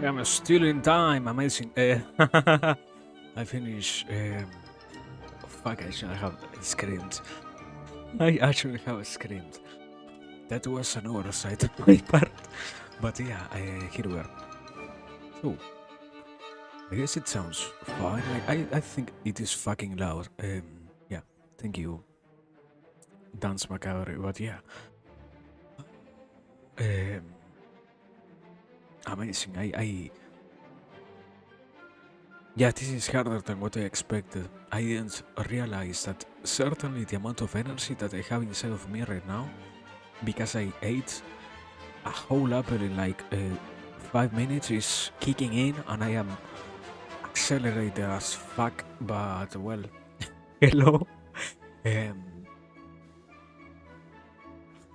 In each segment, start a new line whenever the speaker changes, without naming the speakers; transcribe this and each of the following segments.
I'm still in time. Amazing. I finished. Fuck! I should have screamed. I actually have screamed. That was an oversight on my part. But yeah, here we are. So I guess it sounds fine. I think it is fucking loud. Yeah. Thank you, Dance Macabre. But yeah. Um, amazing. Yeah, this is harder than what I expected. I didn't realize that certainly the amount of energy that I have inside of me right now, because I ate a whole apple in like 5 minutes, is kicking in, and I am accelerated as fuck. But well, hello. Um,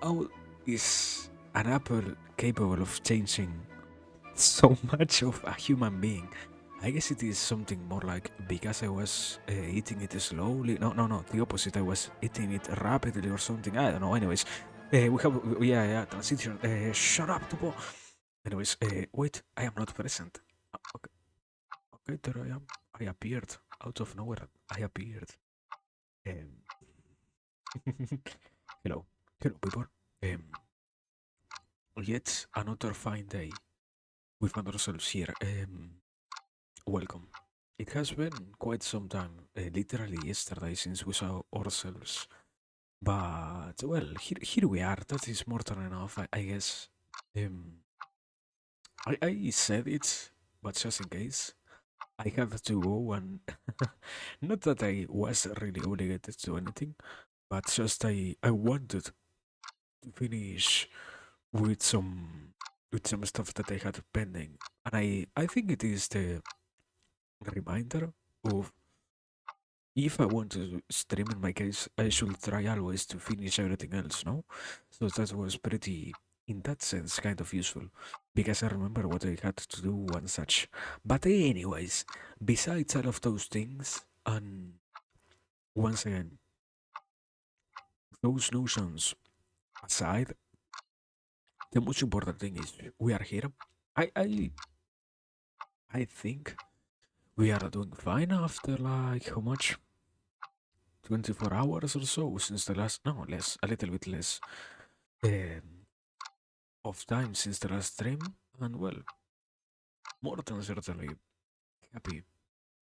how is an apple capable of changing so much of a human being? I guess it is something more like because I was eating it slowly. No, no, no. The opposite. I was eating it rapidly or something. I don't know. Anyways, we have yeah transition. Shut up, Tupo. Anyways, wait. I am not present. Okay, okay. There I am. I appeared out of nowhere. I appeared. Um, hello, hello, people. Um, yet another fine day. We found ourselves here. Welcome. It has been quite some time, literally yesterday, since we saw ourselves. But, well, here we are. That is more than enough, I guess. Um, I said it, but just in case, I have to go and. Not that I was really obligated to anything, but just I wanted to finish with some with some stuff that I had pending. And I think it is the reminder of if I want to stream in my case, I should try always to finish everything else, no? So that was pretty, in that sense, kind of useful. Because I remember what I had to do and such. But anyways, besides all of those things, and once again, those notions aside, the most important thing is we are here. I I I think we are doing fine after like how much? 24 hours or so since the last, no, less, a little bit less. Um, of time since the last stream, and well, more than certainly happy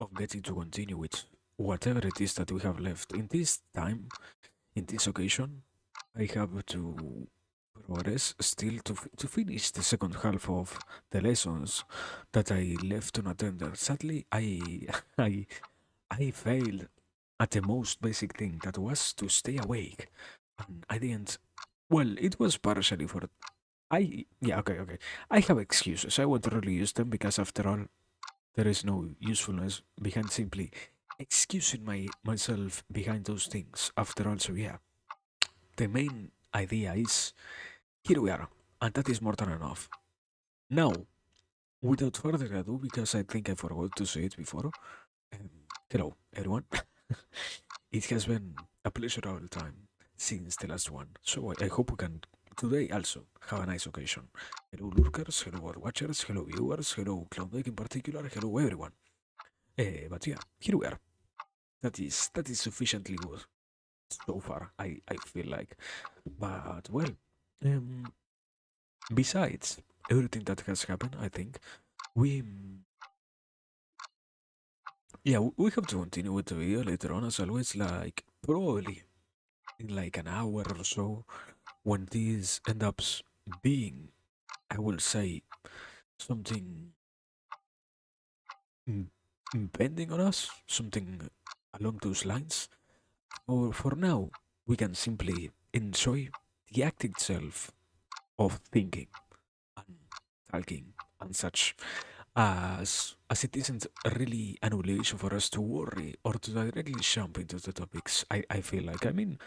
of getting to continue with whatever it is that we have left. In this time, in this occasion, I have to progress still to finish the second half of the lessons that I left unattended. Sadly, I I failed at the most basic thing that was to stay awake, and I didn't. Well, it was partially for yeah, okay, okay. I have excuses. I won't really use them because after all, there is no usefulness behind simply excusing myself behind those things. After all, so yeah, the main idea is here we are, and that is more than enough. Now, without further ado, because I think I forgot to say it before, um, hello everyone. It has been a pleasurable time since the last one, so I hope we can today also have a nice occasion. Hello lurkers, hello world watchers, hello viewers, hello Cloudmake in particular, hello everyone. But yeah, here we are. That is sufficiently good so far. I feel like, but well, um, besides everything that has happened, I think we yeah we have to continue with the video later on as always. Like probably in like an hour or so, when this ends up being, I will say something mm, impending on us, something along those lines. Or for now, we can simply enjoy the act itself of thinking and talking and such, as it isn't really an obligation for us to worry or to directly jump into the topics. I feel like, I mean,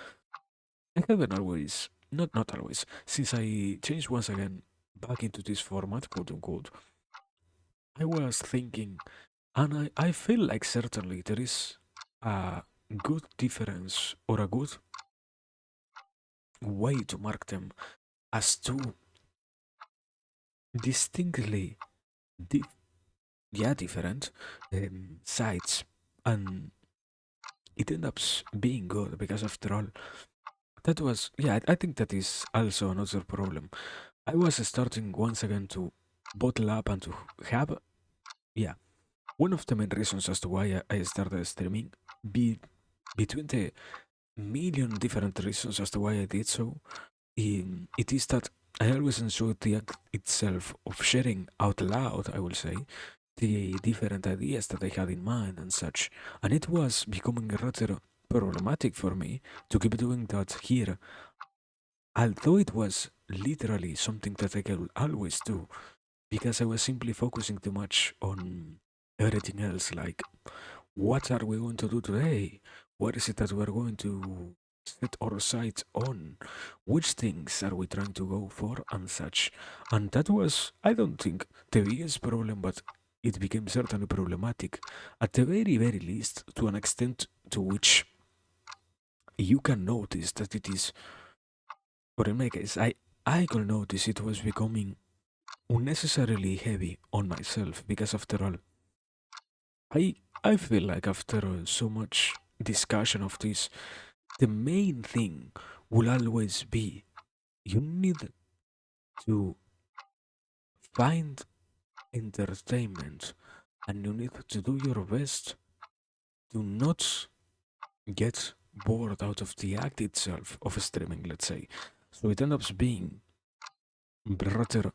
I haven't always, not always, since I changed once again back into this format, quote unquote. I was thinking, and I feel like certainly there is a good difference or a good way to mark them as two distinctly di- yeah, different sides, and it ends up being good because after all, that was, yeah, I think that is also another problem. I was starting once again to bottle up and to have, yeah, one of the main reasons as to why I started streaming, be between the million different reasons as to why I did so, it is that I always enjoyed the act itself of sharing out loud, I will say, the different ideas that I had in mind and such, and it was becoming rather problematic for me to keep doing that here, although it was literally something that I could always do, because I was simply focusing too much on everything else, like what are we going to do today? What is it that we're going to set our sights on? Which things are we trying to go for and such? And that was, I don't think, the biggest problem, but it became certainly problematic, at the very, very least, to an extent to which you can notice that it is, or in my case, I could notice it was becoming unnecessarily heavy on myself, because after all, I feel like after so much discussion of this, the main thing will always be you need to find entertainment, and you need to do your best to not get bored out of the act itself of streaming, let's say. So it ends up being rather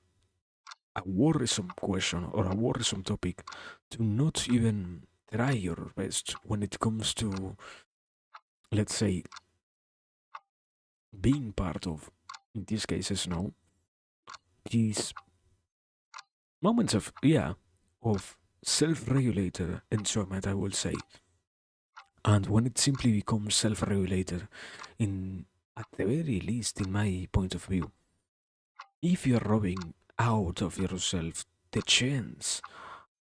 a worrisome question or a worrisome topic to not even try your best when it comes to, let's say, being part of, in these cases, no, these moments of, yeah, of self-regulated enjoyment, I will say. And when it simply becomes self-regulated, in at the very least, in my point of view, if you're robbing out of yourself the chance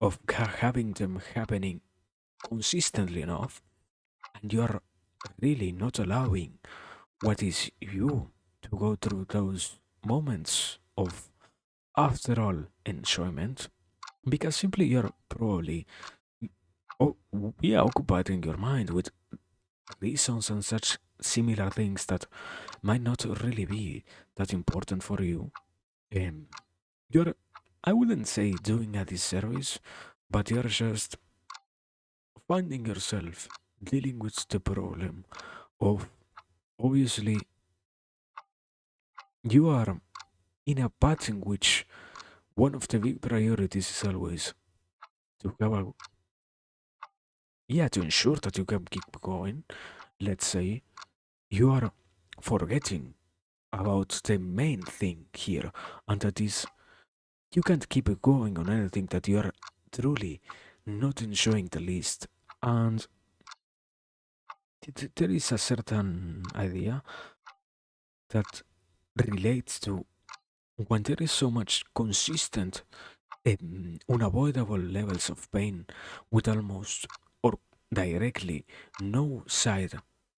of having them happening consistently enough, and you're really not allowing what is you to go through those moments of, after all, enjoyment, because simply you're probably, oh, yeah, occupying your mind with reasons and such similar things that might not really be that important for you. Um, you're, I wouldn't say doing a disservice, but you're just finding yourself dealing with the problem of, obviously, you are in a path in which one of the big priorities is always to have a, yeah, to ensure that you can keep going. Let's say you are forgetting about the main thing here, and that is you can't keep going on anything that you are truly not enjoying the least. And there is a certain idea that relates to when there is so much consistent, unavoidable levels of pain with almost or directly no side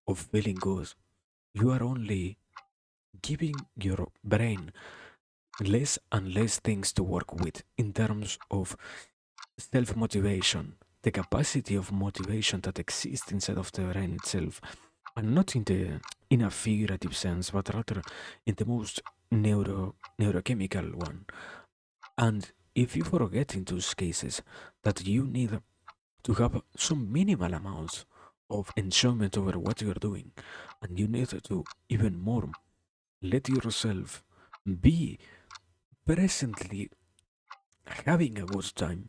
of feeling good. You are only giving your brain less and less things to work with in terms of self motivation, the capacity of motivation that exists inside of the brain itself, and not in a figurative sense, but rather in the most neurochemical one. And if you forget in those cases that you need to have some minimal amounts of enjoyment over what you're doing, and you need to even more let yourself be presently having a good time.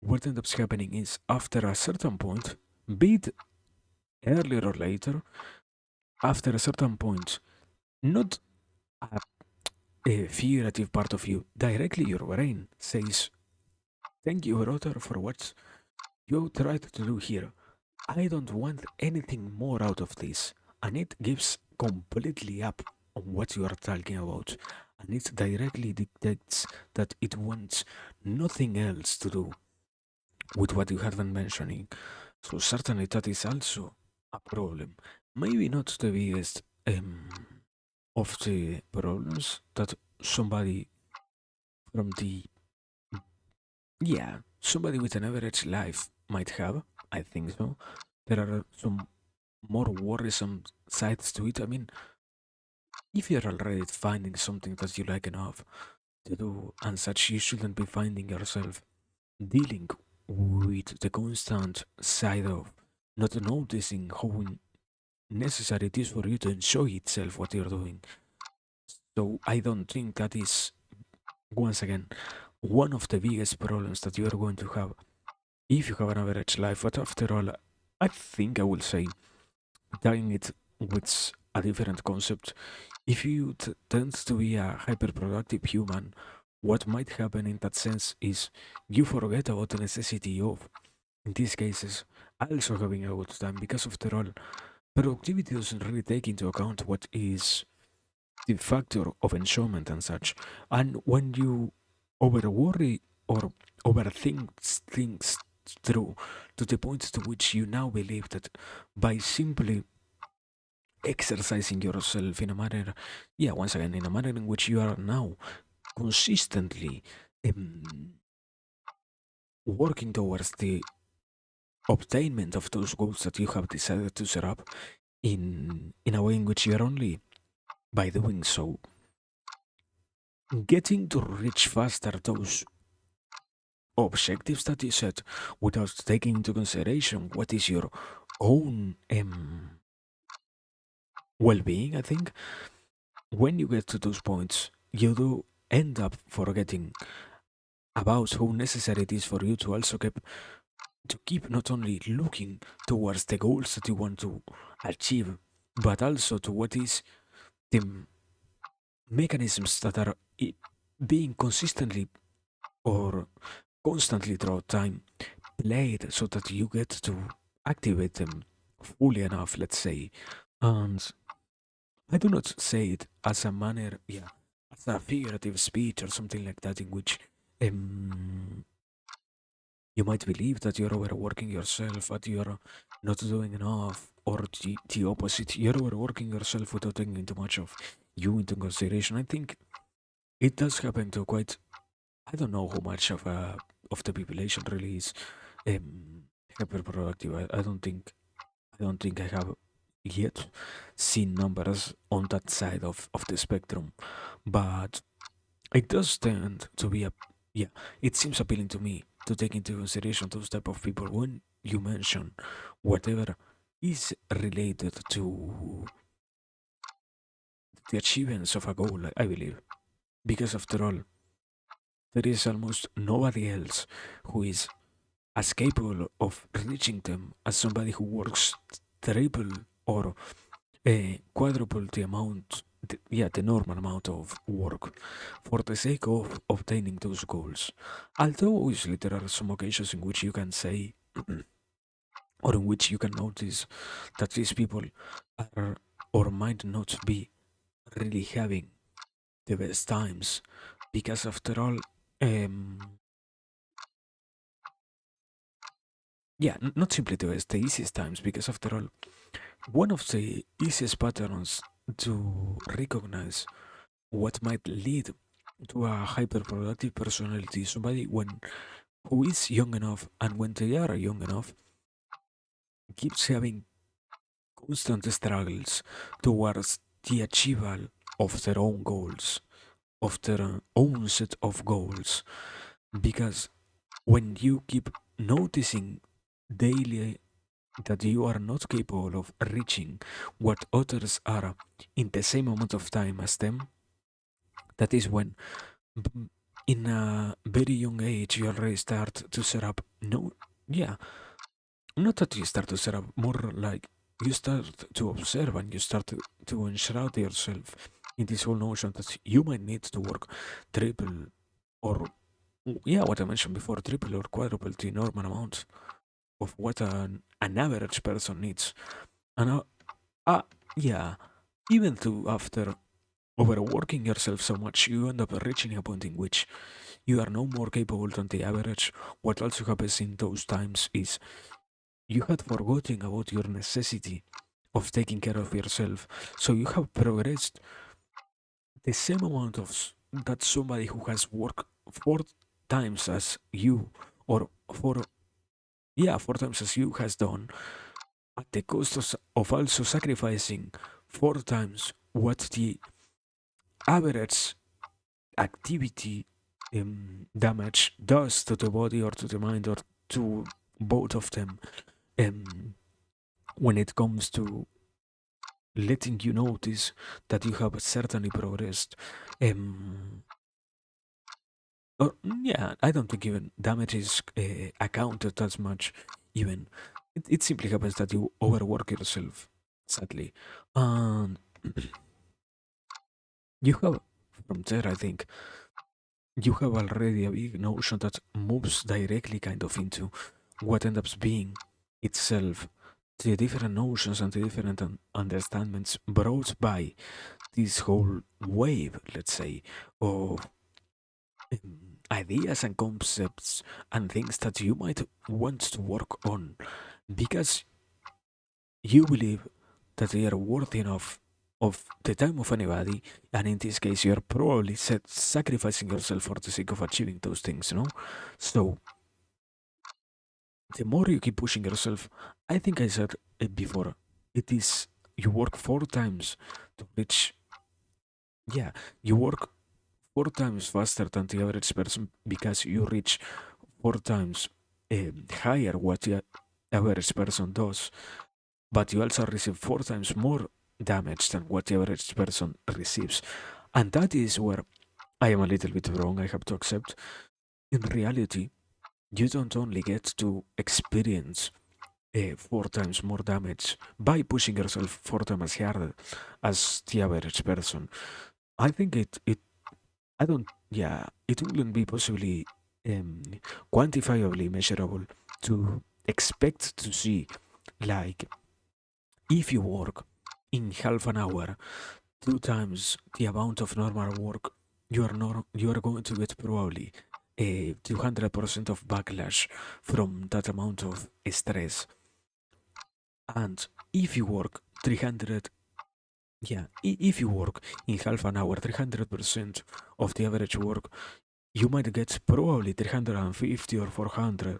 What ends up happening is after a certain point, be it earlier or later, after a certain point, not a figurative part of you, directly your brain says, thank you, brother, for what you tried to do here. I don't want anything more out of this. And it gives completely up on what you are talking about. And it directly dictates that it wants nothing else to do with what you have been mentioning. So certainly that is also a problem. Maybe not the biggest of the problems that somebody from the somebody with an average life might have. I think so. There are some more worrisome sides to it. I mean, if you're already finding something that you like enough to do and such, you shouldn't be finding yourself dealing with the constant side of not noticing how necessary it is for you to enjoy itself what you're doing. So I don't think that is, once again, one of the biggest problems that you are going to have if you have an average life. But after all, I think I will say, tying it with a different concept, if you tend to be a hyperproductive human, what might happen in that sense is you forget about the necessity of, in these cases, also having a good time, because after all, productivity doesn't really take into account what is the factor of enjoyment and such. And when you over worry or overthink things through to the point to which you now believe that by simply exercising yourself in a manner, once again, in a manner in which you are now consistently um, working towards the obtainment of those goals that you have decided to set up in a way in which you are only by doing so getting to reach faster those objectives that you set without taking into consideration what is your own well-being. I think when you get to those points you do end up forgetting about how necessary it is for you to also keep not only looking towards the goals that you want to achieve, but also to what is the mechanisms that are being consistently or constantly throughout time played so that you get to activate them fully enough, let's say. And I do not say it as a manner, as a figurative speech or something like that, in which um, you might believe that you're overworking yourself, but you're not doing enough, or the opposite, you're overworking yourself without taking too much of you into consideration. I think it does happen to quite, I don't know how much of the population really is um, hyperproductive. I don't think I have yet seen numbers on that side of the spectrum, but it does tend to be a, yeah, it seems appealing to me to take into consideration those type of people when you mention whatever is related to the achievements of a goal, I believe. Because after all, there is almost nobody else who is as capable of reaching them as somebody who works triple or quadruple the amount, the normal amount of work for the sake of obtaining those goals. Although obviously there are some occasions in which you can say, or in which you can notice that these people are or might not be really having the best times, because after all, um, yeah, not simply the best, the easiest times, because after all, one of the easiest patterns to recognize what might lead to a hyperproductive personality is somebody who is young enough, and when they are young enough, keeps having constant struggles towards the achievement of their own goals, of their own set of goals. Because when you keep noticing daily that you are not capable of reaching what others are in the same amount of time as them, that is when, in a very young age, you already start to set up. No, yeah, not that you start to set up, more like you start to observe and you start to enshroud yourself in this whole notion that you might need to work triple or, yeah, what I mentioned before, triple or quadruple the normal amount of what an average person needs. And yeah, even to after overworking yourself so much, you end up reaching a point in which you are no more capable than the average. What also happens in those times is you had forgotten about your necessity of taking care of yourself. So you have progressed the same amount that somebody who has worked 4 times as you, or four times as you has done, at the cost of also sacrificing 4 times what the average activity damage does to the body or to the mind or to both of them, um, when it comes to letting you notice that you have certainly progressed. Um, yeah, I don't think even damage is accounted as much. Even it simply happens that you overwork yourself, sadly, and you have from there. I think you have already a big notion that moves directly kind of into what ends up being itself the different notions and the different understandings brought by this whole wave, let's say, of ideas and concepts and things that you might want to work on because you believe that they are worthy enough of the time of anybody, and in this case, you're probably sacrificing yourself for the sake of achieving those things, you know? So, the more you keep pushing yourself, I think I said it before, it is you work 4 times to reach, yeah, you work 4 times faster than the average person because you reach 4 times higher what the average person does, but you also receive 4 times more damage than what the average person receives. And that is where I am a little bit wrong, I have to accept. In reality, you don't only get to experience 4 times more damage by pushing yourself 4 times harder as the average person. I think I don't, yeah, it wouldn't be possibly um, quantifiably measurable to expect to see, like, if you work in half an hour, 2 times the amount of normal work, you are going to get probably a 200% of backlash from that amount of stress. And if you work 300, yeah, if you work in half an hour, 300% of the average work, you might get probably 350 or 400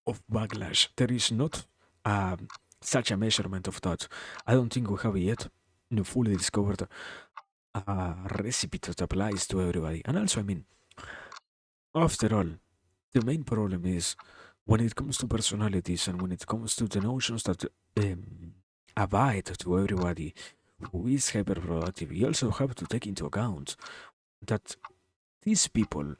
of backlash. There is not such a measurement of that. I don't think we have yet fully discovered a recipe that applies to everybody. And also, I mean, after all, the main problem is when it comes to personalities and when it comes to the notions that abide to everybody who is hyperproductive, you also have to take into account that these people,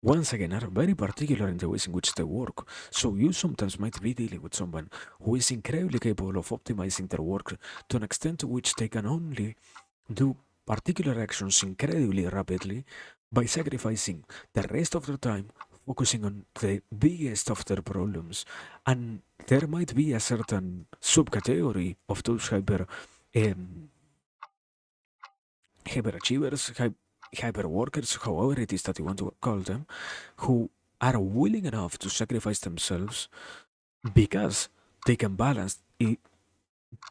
once again, are very particular in the ways in which they work. So you sometimes might be dealing with someone who is incredibly capable of optimizing their work to an extent to which they can only do particular actions incredibly rapidly by sacrificing the rest of their time focusing on the biggest of their problems. And there might be a certain subcategory of those hyper um, hyperachievers, hyper workers, however it is that you want to call them, who are willing enough to sacrifice themselves because they can balance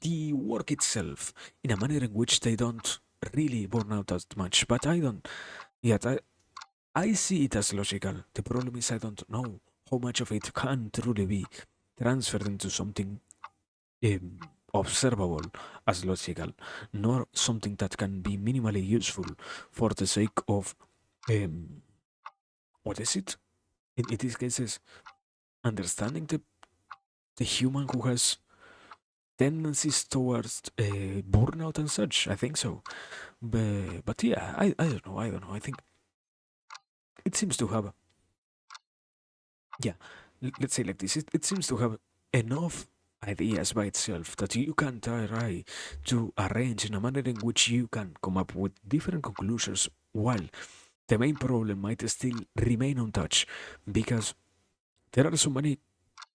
the work itself in a manner in which they don't really burn out as much. But I don't yet. I see it as logical. The problem is I don't know how much of it can truly be transferred into something um, observable as logical, nor something that can be minimally useful for the sake of um, what is it? In these cases, understanding the human who has tendencies towards burnout and such. I think so. But yeah, I don't know. I don't know. I think it seems to have, yeah, let's say like this. It seems to have enough ideas by itself that you can try to arrange in a manner in which you can come up with different conclusions while the main problem might still remain untouched because there are so many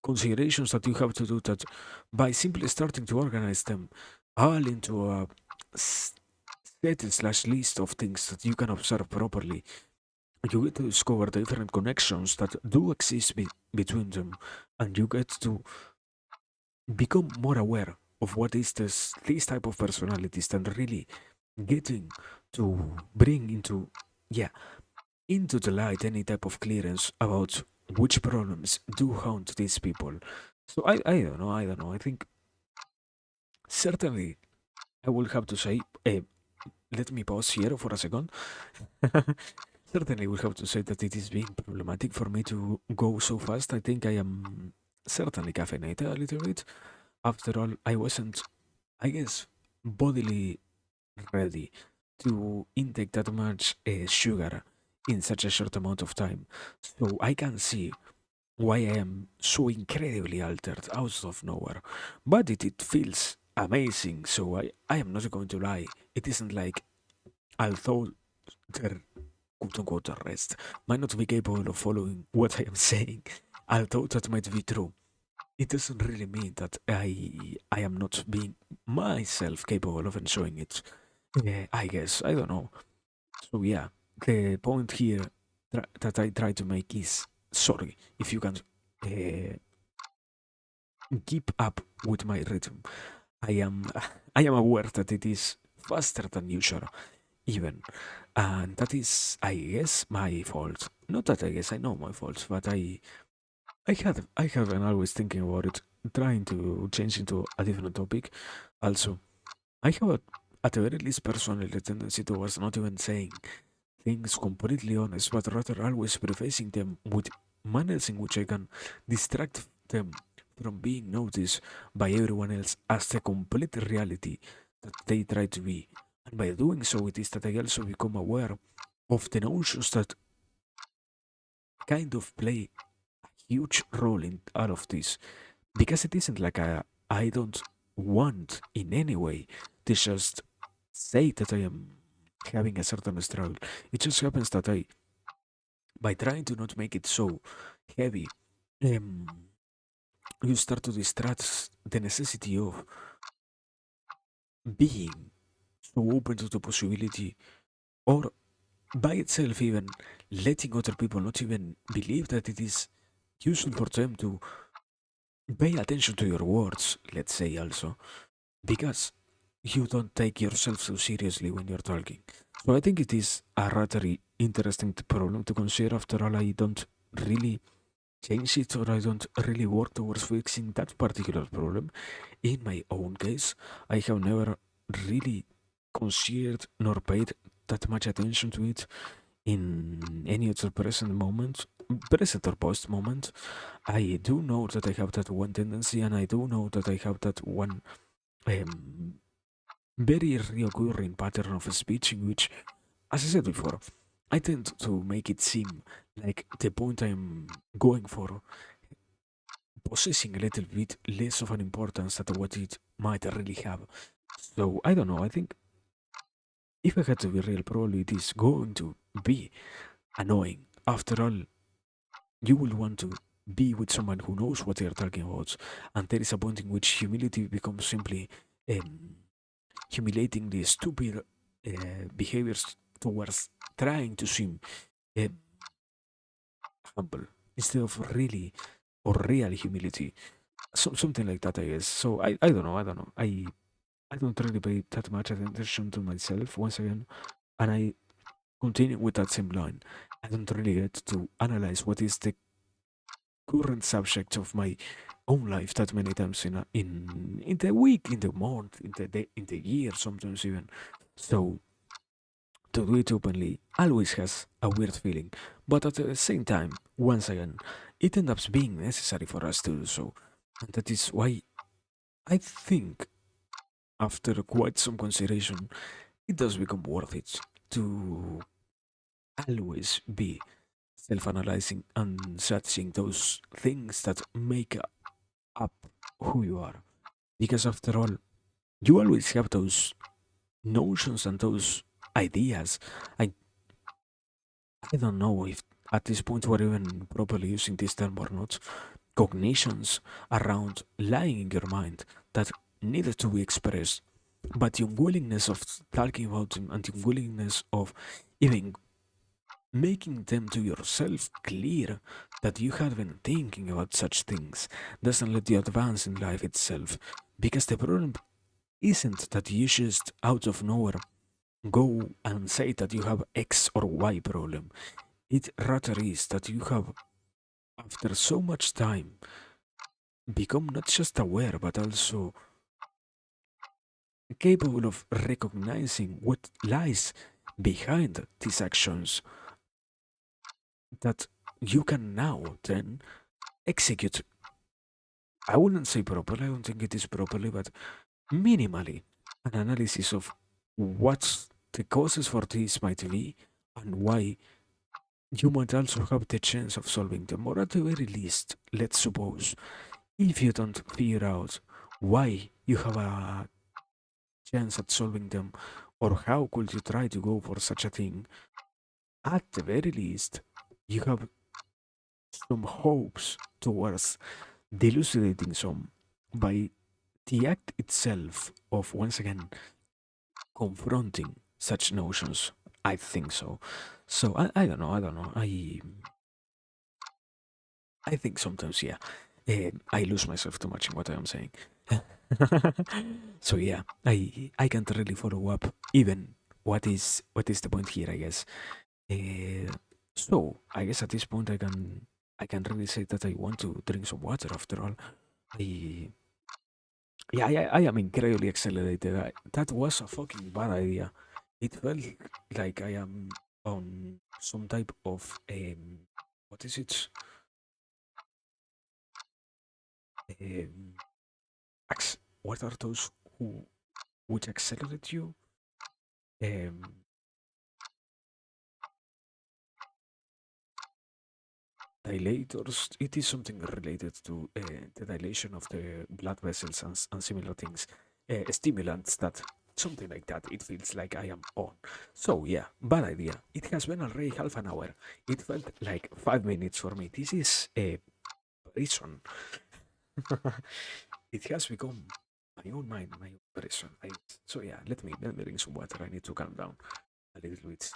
considerations that you have to do that by simply starting to organize them all into a set slash list of things that you can observe properly, you get to discover the different connections that do exist between them, and you get to become more aware of what is this type of personalities and really getting to bring into, yeah, into the light any type of clearance about which problems do haunt these people. So I don't know, I don't know. I think certainly I will have to say, let me pause here for a second. Certainly will have to say that it is being problematic for me to go so fast. I think I am certainly caffeinated a little bit. After all, I wasn't, I guess, bodily ready to intake that much sugar in such a short amount of time. So I can see why I am so incredibly altered out of nowhere. But it feels amazing, so I am not going to lie. It isn't like, although their quote unquote rest might not be capable of following what I am saying, although that might be true, it doesn't really mean that I am not being myself capable of enjoying it. I guess. I don't know. So yeah, the point here that I try to make is, sorry if you can uh, keep up with my rhythm. I am I am aware that it is faster than usual, even, and that is, I guess, my fault. Not that I guess I know my fault, but I have been always thinking about it, trying to change into a different topic. Also, I have at the very least personally a tendency towards not even saying things completely honest, but rather always prefacing them with manners in which I can distract them from being noticed by everyone else as the complete reality that they try to be. And by doing so, it is that I also become aware of the notions that kind of play a huge role in all of this. Because it isn't like I don't want in any way to just say that I am having a certain struggle. It just happens that by trying to not make it so heavy, um, you start to distract the necessity of being so open to the possibility, or by itself, even letting other people not even believe that it is useful for them to pay attention to your words, let's say, also, because you don't take yourself so seriously when you're talking. So I think it is a rather interesting problem to consider. After all, I don't really change it, or I don't really work towards fixing that particular problem. In my own case, I have never really considered nor paid that much attention to it in any other present or post moment. I do know that I have that one tendency, and I do know that I have that one um, very reoccurring pattern of speech in which, as I said before, I tend to make it seem like the point I'm going for possessing a little bit less of an importance than what it might really have. So I don't know. I think if I had to be real, probably it is going to be annoying. After all, you will want to be with someone who knows what they are talking about, and there is a point in which humility becomes simply um, humiliatingly stupid behaviors towards trying to seem uh, humble instead of really or real humility. Something like that, I guess. So I don't know. I don't know. I don't really pay that much attention to myself once again, and I continue with that same line. I don't really get to analyze what is the current subject of my own life that many times in the week, in the month, in the day, in the year, sometimes even. So to do it openly always has a weird feeling, but at the same time, once again, it ends up being necessary for us to do so, and that is why I think after quite some consideration, it does become worth it to always be self analyzing and searching those things that make up who you are. Because after all, you always have those notions and those ideas. I, I don't know if at this point we're even properly using this term or not. Cognitions around lying in your mind that needed to be expressed, but the unwillingness of talking about them and the unwillingness of even making them to yourself clear that you have been thinking about such things doesn't let you advance in life itself. Because the problem isn't that you just out of nowhere go and say that you have X or Y problem. It rather is that you have, after so much time, become not just aware but also capable of recognizing what lies behind these actions that you can now then execute. I wouldn't say properly, I don't think it is properly, but minimally an analysis of what the causes for this might be and why you might also have the chance of solving them. Or at the very least, let's suppose, if you don't figure out why you have a chance at solving them, or how could you try to go for such a thing, at the very least, you have some hopes towards delucidating some by the act itself of once again confronting such notions. I think so. So I don't know. I don't know. I think sometimes, yeah, I lose myself too much in what I am saying. So yeah, I can't really follow up even what is the point here, I guess. Uh, so I guess at this point I can really say that I want to drink some water after all. I Yeah, I am incredibly accelerated. That was a fucking bad idea. It felt like I am on some type of what is it? Um, what are those who which accelerate you? Um, Dilators. It is something related to the dilation of the blood vessels and similar things. Stimulants that something like that. It feels like I am on. So yeah, bad idea. It has been already half an hour. It felt like 5 minutes for me. This is a prison. It has become my own mind, my own prison. So yeah, let me drink some water. I need to calm down a little bit.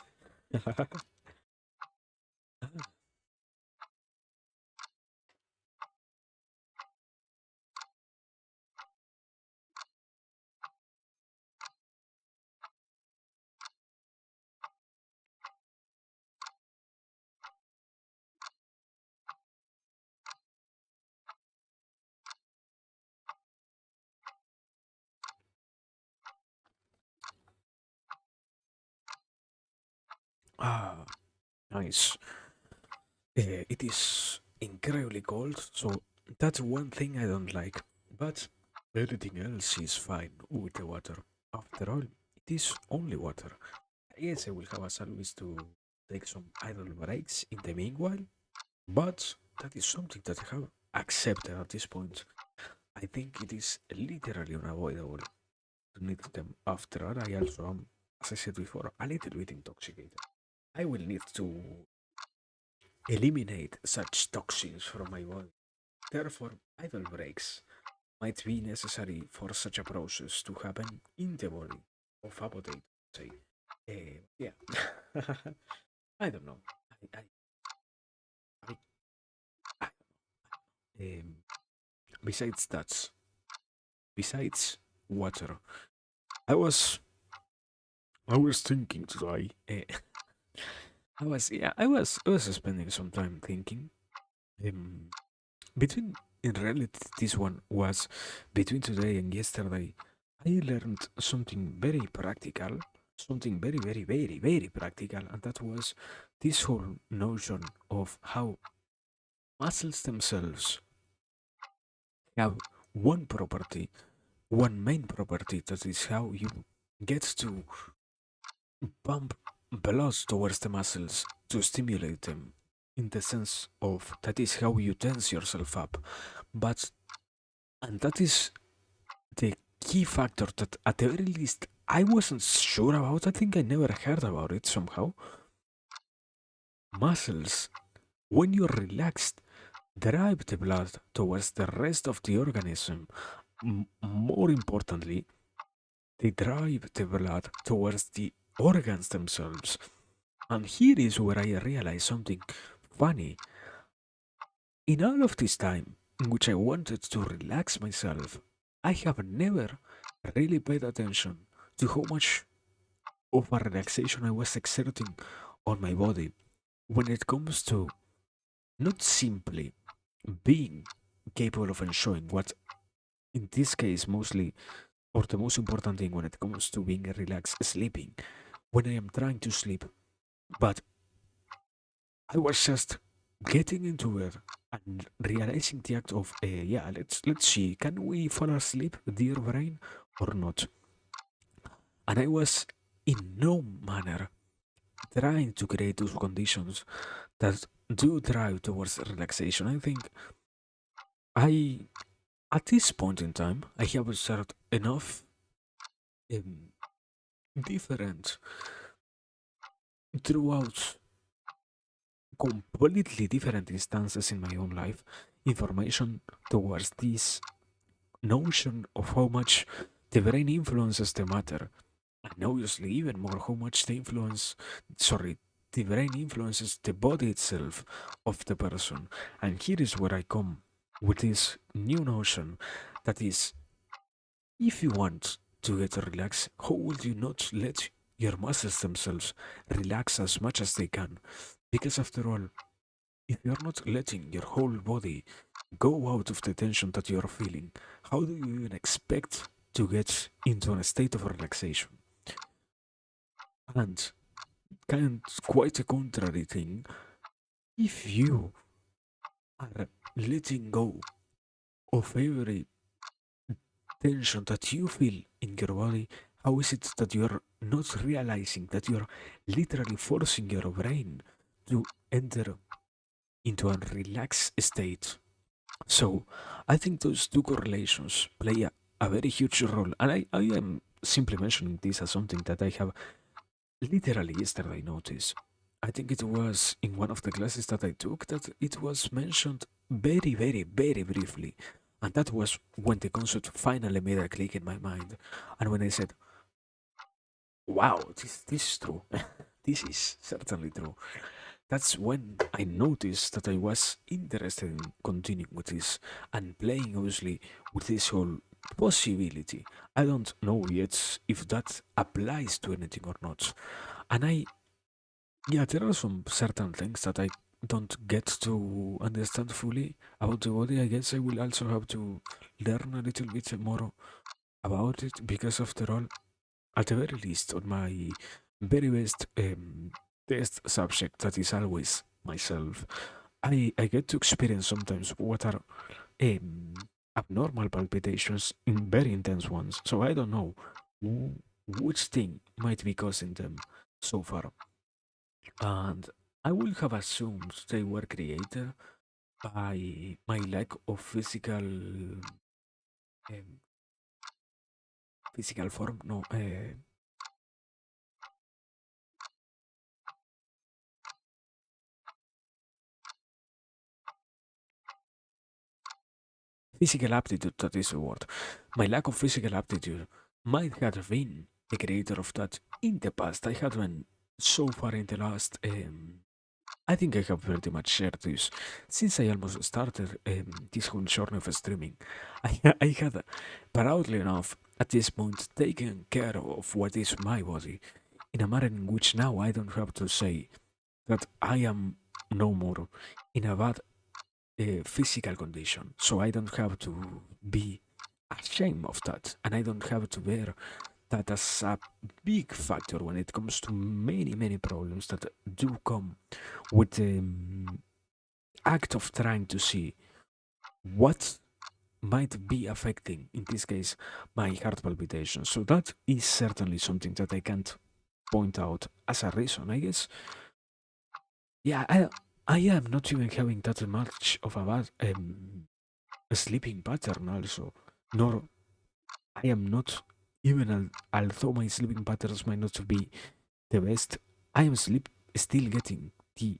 Ah, nice. It is incredibly cold, so that's one thing I don't like. But everything else is fine with the water. After all, it is only water. I guess I will have a service to take some idle breaks in the meanwhile, but that is something that I have accepted at this point. I think it is literally unavoidable to need them. After all, I also am, as I said before, a little bit intoxicated. I will need to eliminate such toxins from my body. Therefore, idle breaks might be necessary for such a process to happen in the body of a potato, say. Yeah. I don't know. I, I, I, besides that, besides water, I was I was thinking today. I was spending some time thinking. Um, between in reality, this one was between today and yesterday. I learned something very practical, something very, very, very, very practical, and that was this whole notion of how muscles themselves have one property, one main property, that is how you get to pump blood towards the muscles to stimulate them, in the sense of that is how you tense yourself up. But, and that is the key factor that at the very least I wasn't sure about. I think I never heard about it somehow. Muscles, when you're relaxed, drive the blood towards the rest of the organism. More importantly, they drive the blood towards the organs themselves. And here is where I realize something funny. In all of this time in which I wanted to relax myself, I have never really paid attention to how much of a relaxation I was exerting on my body when it comes to not simply being capable of enjoying what, in this case, mostly, or the most important thing when it comes to being relaxed, sleeping, when I am trying to sleep, but I was just getting into it and realizing the act of, yeah, let's see, can we fall asleep, dear brain, or not? And I was in no manner trying to create those conditions that do drive towards relaxation. I think I, at this point in time, I have observed enough um, different throughout completely different instances in my own life information towards this notion of how much the brain influences the matter, and obviously even more how much the brain influences the body itself of the person. And here is where I come with this new notion that is, if you want to get relaxed, how would you not let your muscles themselves relax as much as they can? Because after all, if you're not letting your whole body go out of the tension that you're feeling, how do you even expect to get into a state of relaxation? And quite a contrary thing, if you are letting go of every tension that you feel in your body, how is it that you're not realizing that you're literally forcing your brain to enter into a relaxed state? So I think those two correlations play a very huge role. And I am simply mentioning this as something that I have literally yesterday noticed. I think it was in one of the classes that I took that it was mentioned very, very, very briefly. And that was when the concept finally made a click in my mind. And when I said, wow, this is true. This is certainly true. That's when I noticed that I was interested in continuing with this and playing obviously with this whole possibility. I don't know yet if that applies to anything or not. And yeah, there are some certain things that I don't get to understand fully about the body. I guess I will also have to learn a little bit more about it because, after all, at the very least, on my very best test subject, that is always myself, I get to experience sometimes what are um, abnormal palpitations in very intense ones. So I don't know which thing might be causing them so far. And I would have assumed they were created by my lack of physical form, no, physical aptitude, that is the word. My lack of physical aptitude might have been the creator of that in the past. I had one so far in the last. I think I have pretty much shared this since I almost started this whole journey of streaming. I had, proudly enough, at this point, taken care of what is my body in a manner in which now I don't have to say that I am no more in a bad physical condition. So I don't have to be ashamed of that, and I don't have to bear that as a big factor when it comes to many problems that do come with the act of trying to see what might be affecting, in this case, my heart palpitations. So that is certainly something that I can't point out as a reason, I guess. Yeah, I am not even having that much of a bad sleeping pattern also, nor I am not even although my sleeping patterns might not be the best, I am still getting the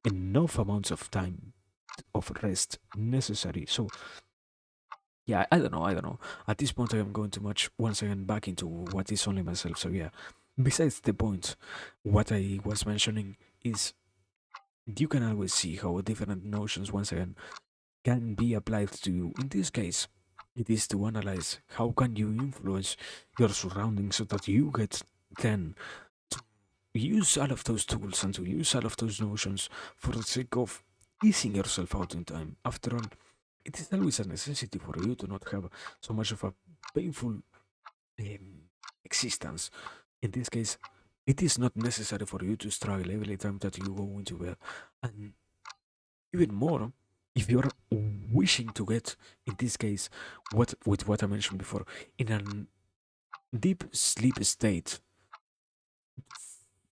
enough amounts of time of rest necessary. So yeah, I don't know. At this point, I am going too much once again back into what is only myself. So yeah. Besides the point, what I was mentioning is you can always see how different notions once again can be applied to you. In this case, it is to analyze how can you influence your surroundings so that you get then use all of those tools and to use all of those notions for the sake of easing yourself out in time. After all, it is always a necessity for you to not have so much of a painful um, existence. In this case, it is not necessary for you to struggle every time that you go into bed. And even more, if you're wishing to get, in this case, what with what I mentioned before, in a deep sleep state,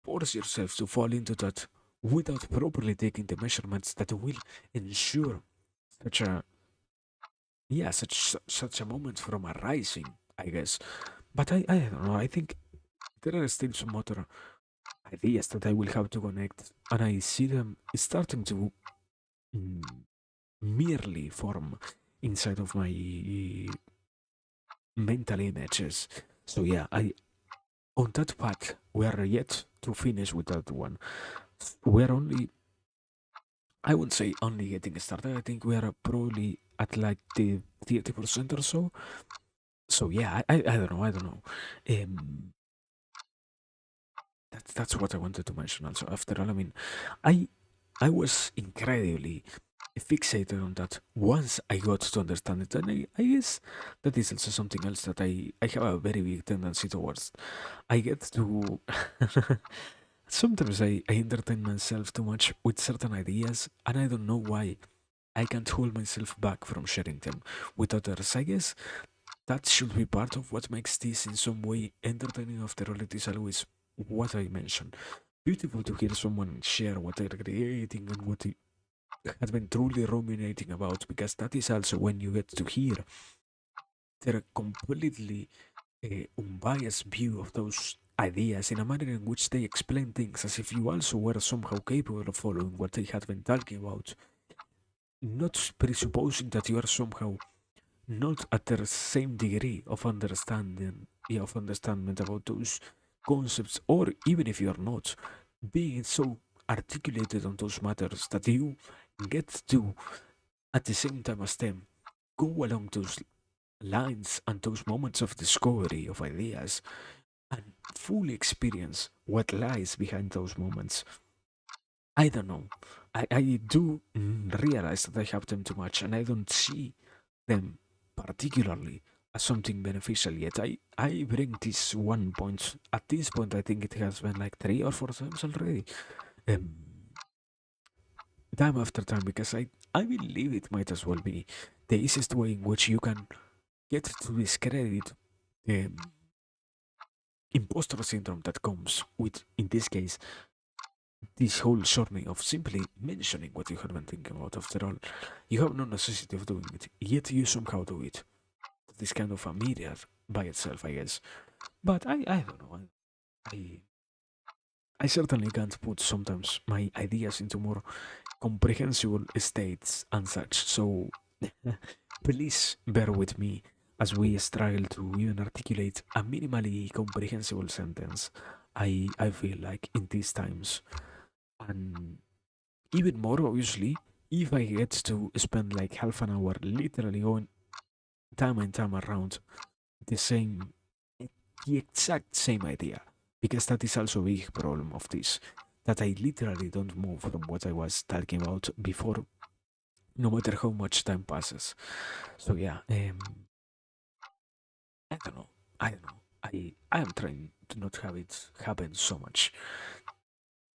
force yourself to fall into that without properly taking the measurements that will ensure such a such a moment from arising, I guess. But I don't know. I think there are still some other ideas that I will have to connect, and I see them starting to mm, merely form inside of my mental images. So yeah, I on that path we are yet to finish with that one. We're only, I wouldn't say only getting started. I think we are probably at like the 30% or so. So yeah, I don't know. I don't know. Um, that's what I wanted to mention. Also, after all, I mean, I I was incredibly fixated on that once I got to understand it, and I guess that is also something else that I have a very big tendency towards. I get to sometimes I entertain myself too much with certain ideas, and I don't know why. I can't hold myself back from sharing them with others. I guess that should be part of what makes this in some way entertaining. After all, it is always what I mentioned. Beautiful to hear someone share what they're creating and what they have been truly ruminating about, because that is also when you get to hear their completely unbiased view of those ideas in a manner in which they explain things as if you also were somehow capable of following what they had been talking about, not presupposing that you are somehow not at the same degree of understanding, yeah, of understanding about those concepts, or even if you are not, being so articulated on those matters that you get to, at the same time as them, go along those lines and those moments of discovery of ideas and fully experience what lies behind those moments. I don't know. I do realize that I have them too much, and I don't see them particularly as something beneficial yet. I bring this one point. At this point, I think it has been like 3 or 4 times already. Um, Time after time, because I believe it might as well be the easiest way in which you can get to discredit the imposter syndrome that comes with, in this case, this whole journey of simply mentioning what you have been thinking about. After all, you have no necessity of doing it, yet you somehow do it. This kind of a mirror by itself, I guess. But I don't know. I, I certainly can't put sometimes my ideas into more comprehensible states and such. So please bear with me as we struggle to even articulate a minimally comprehensible sentence. I feel like in these times, and even more obviously, if I get to spend like half an hour literally going time and time around the same, the exact same idea, because that is also a big problem of this, that I literally don't move from what I was talking about before, no matter how much time passes. So yeah, I don't know. I don't know. I am trying to not have it happen so much.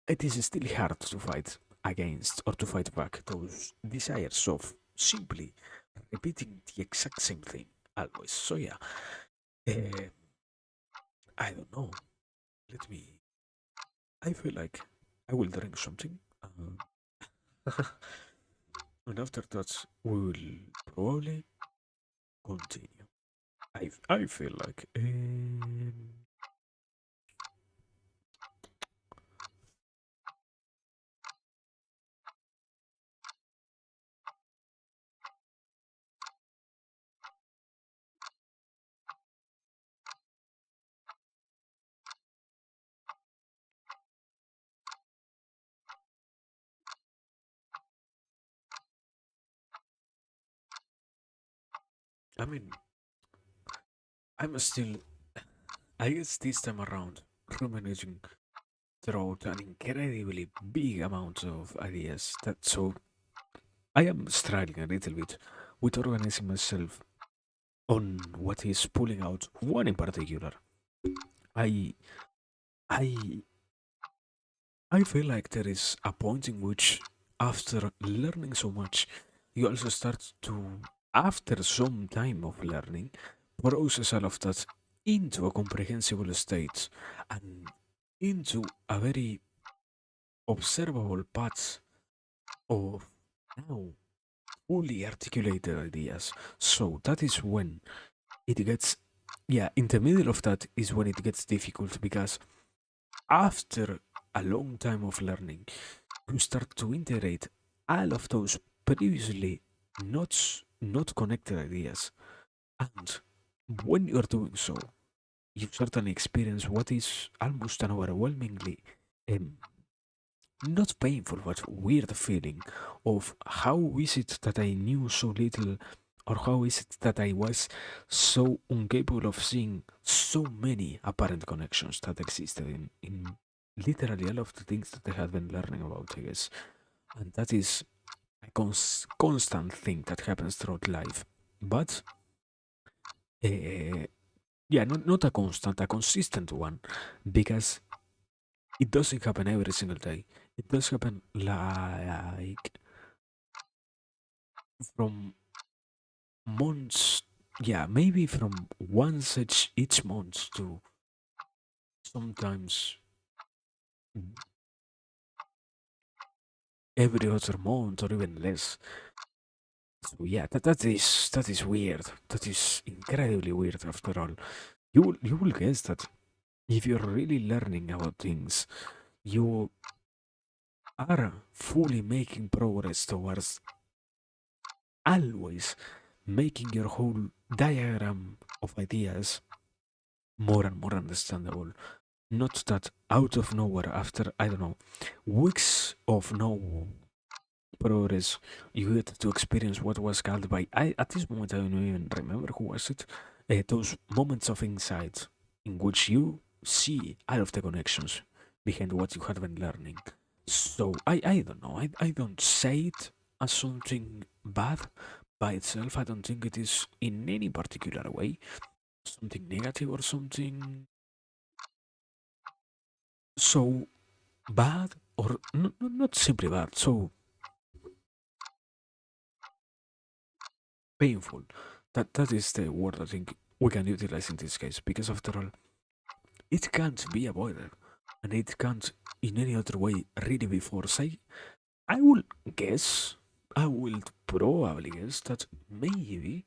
It is still hard to fight against or to fight back those desires of simply repeating the exact same thing always. So yeah, uh, I don't know. Let me. I feel like I will drink something, and after that we will probably continue. I feel like. I mean, I'm still. I guess this time around, ruminating throughout an incredibly big amount of ideas. That so I am struggling a little bit with organizing myself on what is pulling out one in particular. I I I feel like there is a point in which after learning so much, you also start to, after some time of learning, process all of that into a comprehensible state and into a very observable path of now fully articulated ideas. So that is when it gets, yeah, in the middle of that is when it gets difficult because after a long time of learning, you start to integrate all of those previously not connected ideas. And when you're doing so, you certainly experience what is almost an overwhelmingly um, not painful but weird feeling of how is it that I knew so little, or how is it that I was so incapable of seeing so many apparent connections that existed in literally all of the things that I had been learning about, I guess. And that is a constant thing that happens throughout life. But uh, yeah, not a constant, a consistent one, because it doesn't happen every single day. It does happen like from months, yeah, maybe from once each month to sometimes every other month or even less. So yeah, that is weird. That is incredibly weird after all. You will guess that if you're really learning about things, you are fully making progress towards always making your whole diagram of ideas more and more understandable. Not that out of nowhere, after, I don't know, weeks of no progress, you get to experience what was called by, at this moment, I don't even remember who was it, those moments of insight in which you see all of the connections behind what you had been learning. So, I don't know, I don't say it as something bad by itself. I don't think it is in any particular way something negative or something so bad, or not simply bad, so painful. That is the word I think we can utilize in this case, because after all, it can't be avoided, and it can't in any other way really be forced. I will guess, I will probably guess that maybe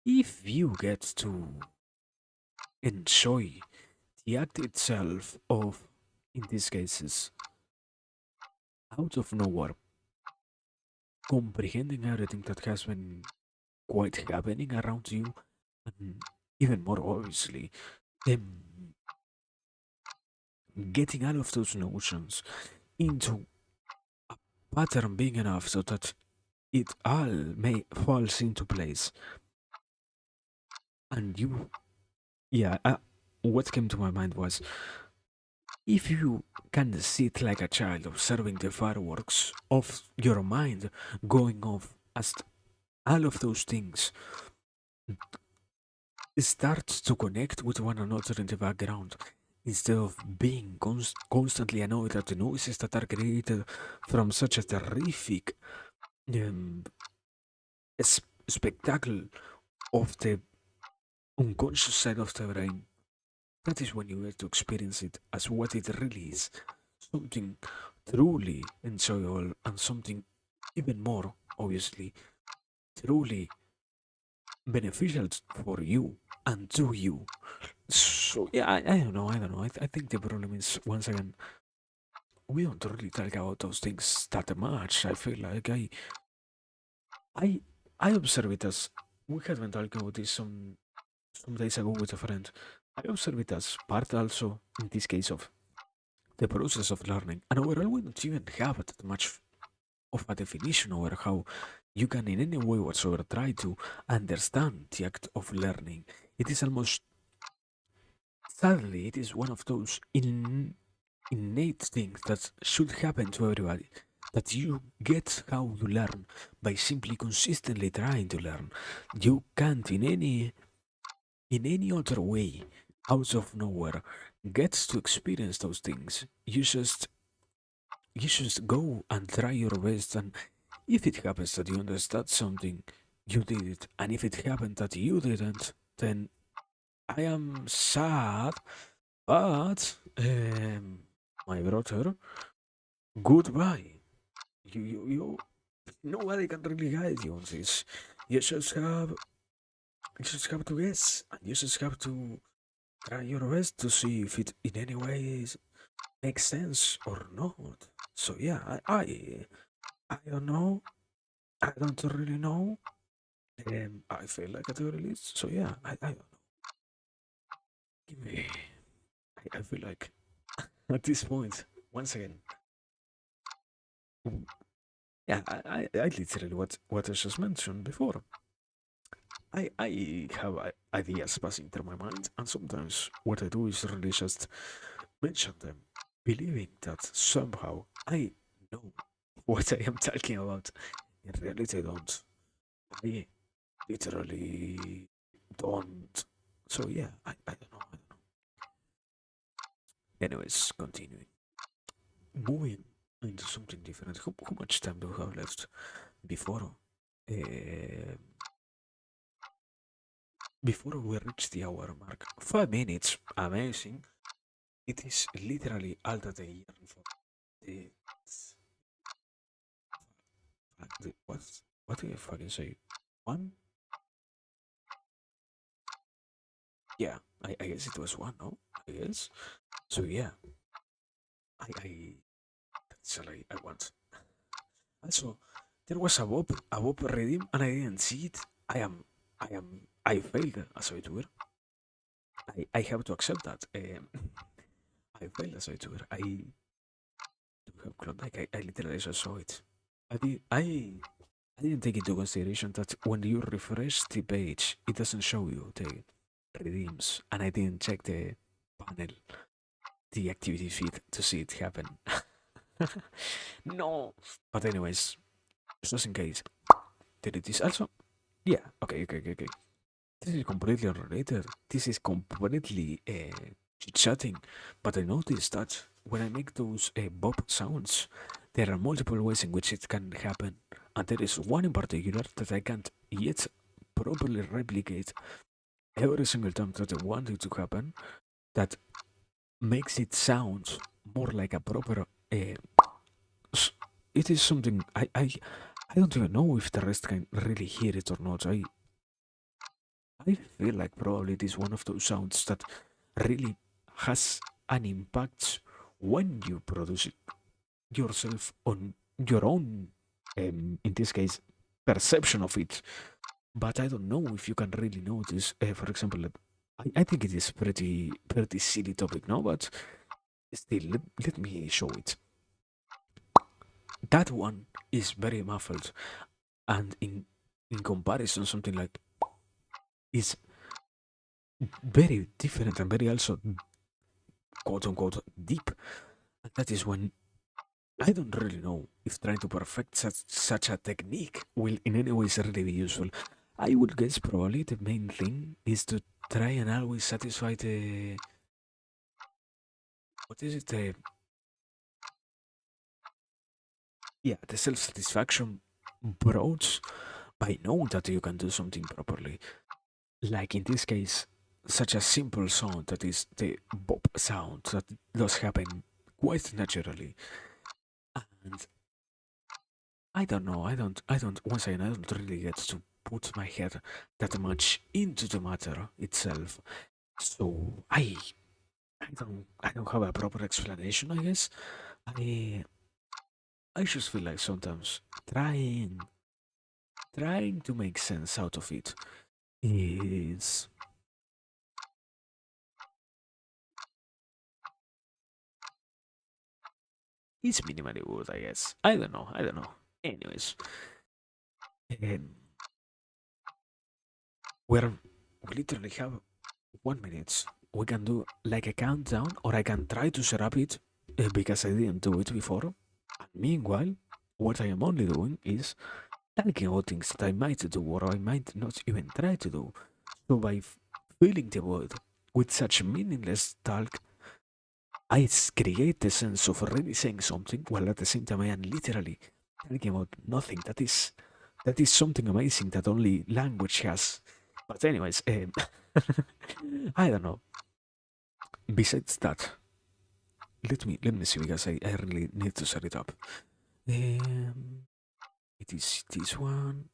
if you get to enjoy the act itself of, in these cases, out of nowhere, comprehending everything that has been quite happening around you, and even more obviously, um, getting all of those notions into a pattern big enough so that it all may falls into place. And you, yeah, what came to my mind was if you can sit like a child observing the fireworks of your mind going off as all of those things start to connect with one another in the background instead of being constantly annoyed at the noises that are created from such a terrific um, spectacle of the unconscious side of the brain. That is when you get to experience it as what it really is, something truly enjoyable and something even more, obviously, truly beneficial for you and to you. So yeah, I don't know. I think the problem is once again we don't really talk about those things that much. I feel like I I observe it as we had been talking about this some days ago with a friend. I observe it as part also in this case of the process of learning. And overall we don't even have that much of a definition over how you can in any way whatsoever try to understand the act of learning. It is almost sadly it is one of those innate things that should happen to everybody. That you get how you learn by simply consistently trying to learn. You can't in any other way out of nowhere get to experience those things. You just go and try your best, and if it happens that you understand something, you did it. And if it happened that you didn't, then I am sad, but my brother, goodbye. You nobody can really guide you on this. You just have you just have to guess, and you just have to try your best to see if it in any way makes sense or not. So yeah, I don't know. I don't really know. I feel like a terrorist. So yeah, I don't know. Give me. I feel like at this point, once again, yeah, I literally what I just mentioned before. I have ideas passing through my mind, and sometimes what I do is really just mention them, believing that somehow I know what I am talking about. In reality, I don't. I literally don't. So yeah, I don't know. I don't know. Anyways, continuing. Moving into something different. How much time do we have left before? Uh, before we reach the hour mark. 5 minutes. Amazing. It is literally all that I yearn for. The, what did I fucking say? One? Yeah, I guess it was one, no? I guess. So yeah, I that's all I want. Also, there was a Bob redeem and I didn't see it. I failed as a Vtuber. I have to accept that. I failed as a Vtuber. I do have Klondike. I literally just saw it. I didn't take into consideration that when you refresh the page, it doesn't show you the redeems, and I didn't check the panel, the activity feed to see it happen. No. But anyways, just in case, did it is also yeah. Okay. This is completely unrelated. This is completely chit-chatting. But I noticed that when I make those bob sounds, there are multiple ways in which it can happen. And there is one in particular that I can't yet properly replicate every single time that I want it to happen that makes it sound more like a proper. It is something I don't even know if the rest can really hear it or not. I feel like probably it is one of those sounds that really has an impact when you produce it yourself on your own, in this case, perception of it. but I don't know if you can really notice. For example, I think it is pretty silly topic, no? But still, let me show it. That one is very muffled, and in comparison, something like is very different and very also quote unquote deep. And that is when I don't really know if trying to perfect such a technique will in any ways really be useful. I would guess probably the main thing is to try and always satisfy the what is it the yeah the self satisfaction brought by knowing that you can do something properly. Like in this case, such a simple sound that is the bop sound that does happen quite naturally. And I don't know, once again, I don't really get to put my head that much into the matter itself. So I don't have a proper explanation, I guess. I, I just feel like sometimes trying to make sense out of it is is minimally good, I guess. I don't know. Anyways, um, we're we literally have 1 minute. We can do like a countdown, or I can try to set up it because I didn't do it before. And meanwhile, what I am only doing is talking about things that I might do or I might not even try to do. So by filling the void with such meaningless talk, I create the sense of really saying something while at the same time I am literally talking about nothing. That is something amazing that only language has. But anyways, I don't know. Besides that, let me see because I really need to set it up. Um, it is this one.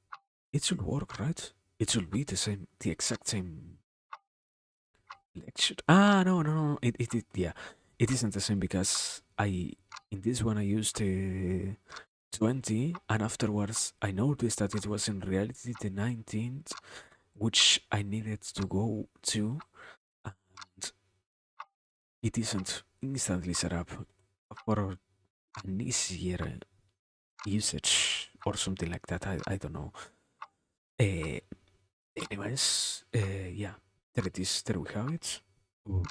It should work, right? It should be the exact same lecture. Ah, no, no, no. Yeah, it isn't the same because in this one I used 20, and afterwards I noticed that it was in reality the 19th, which I needed to go to, and it isn't instantly set up for an easier usage or something like that. I don't know. Uh, Anyways, yeah, there it is. There we have it.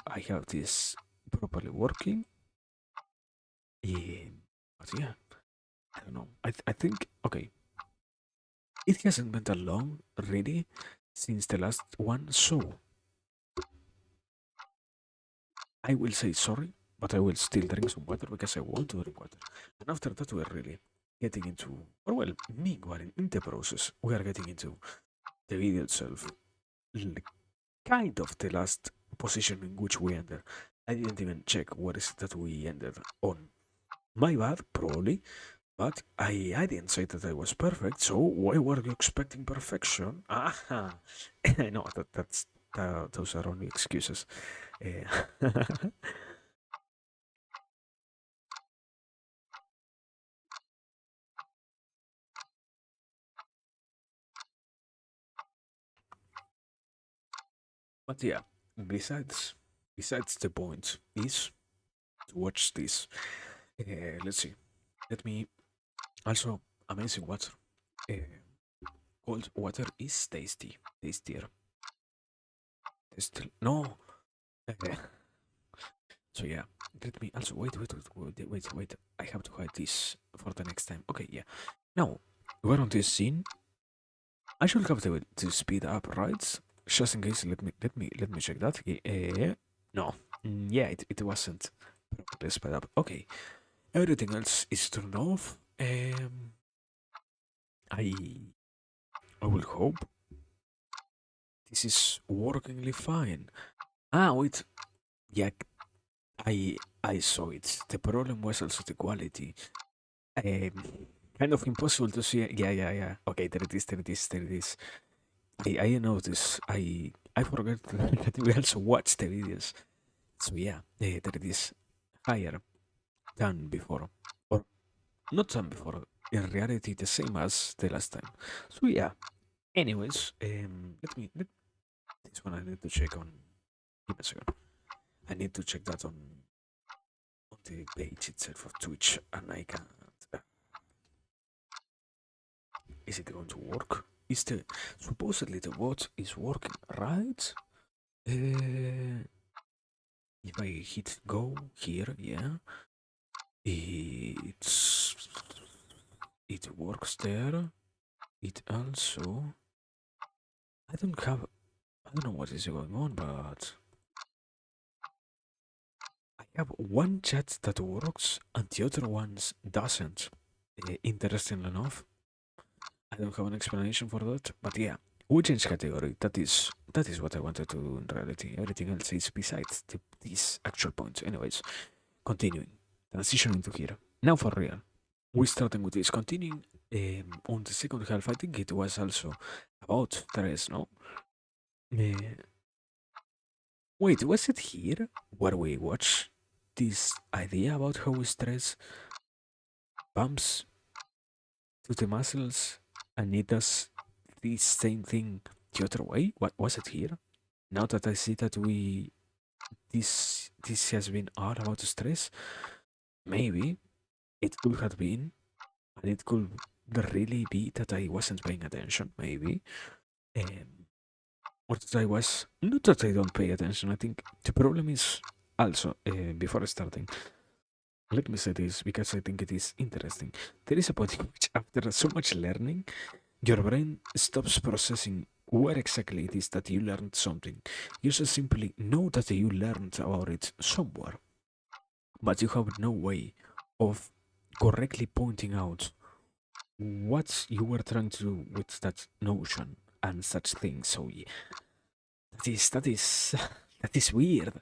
I have this properly working. But yeah, I don't know. I think okay. It hasn't been that long, really, since the last one. So I will say sorry, but I will still drink some water because I want to drink water. And after that, we're really getting into, or well, meanwhile, in the process, we are getting into the video itself. Kind of the last position in which we ended. I didn't even check what is it that we ended on. My bad, probably, but I didn't say that I was perfect, so why were you expecting perfection? Aha! No, those are only excuses. Uh, but yeah, besides besides the point is to watch this. Let's see. Let me also amazing water. Cold water is tasty, tastier. Still no. Uh, so yeah, let me also wait. I have to hide this for the next time. Okay, yeah. Now we're on this scene. I should have to speed up, right? Just in case. Let me check that. No. Yeah, it wasn't properly sped up. Okay. Everything else is turned off. I I will hope this is workingly fine. Ah, wait. Yeah, I saw it. The problem was also the quality. Kind of impossible to see. Yeah. Okay, there it is. There it is. There it is. I noticed. I forgot that we also watched the videos. So yeah, there it is. Higher than before, or not than before. In reality, the same as the last time. So yeah, Anyways, this one I need to check on. Give me a second. I need to check that on the page itself of Twitch, and I can't. Is it going to work? Is the supposedly the bot is working, right? If I hit go here, yeah, it's it works there. It also I don't have I don't know what is going on, but I have one chat that works and the other ones doesn't. Interesting enough, I don't have an explanation for that, but yeah, we change category. That is what I wanted to do in reality. Everything else is besides this actual point. Anyways, continuing, transitioning to here. Now for real, we starting with this. Continuing on the second half, I think it was also about Tres, no? Uh, Wait, was it here where we watch this idea about how stress bumps to the muscles and it does the same thing the other way? What was it here? Now that I see that this has been all about stress, maybe it could have been, and it could really be that I wasn't paying attention, maybe. Um, or that I was, not that I don't pay attention, I think the problem is also, before starting, let me say this because I think it is interesting. There is a point in which, after so much learning, your brain stops processing where exactly it is that you learned something. You just simply know that you learned about it somewhere, but you have no way of correctly pointing out what you were trying to do with that notion and such things. So yeah, that is that is weird.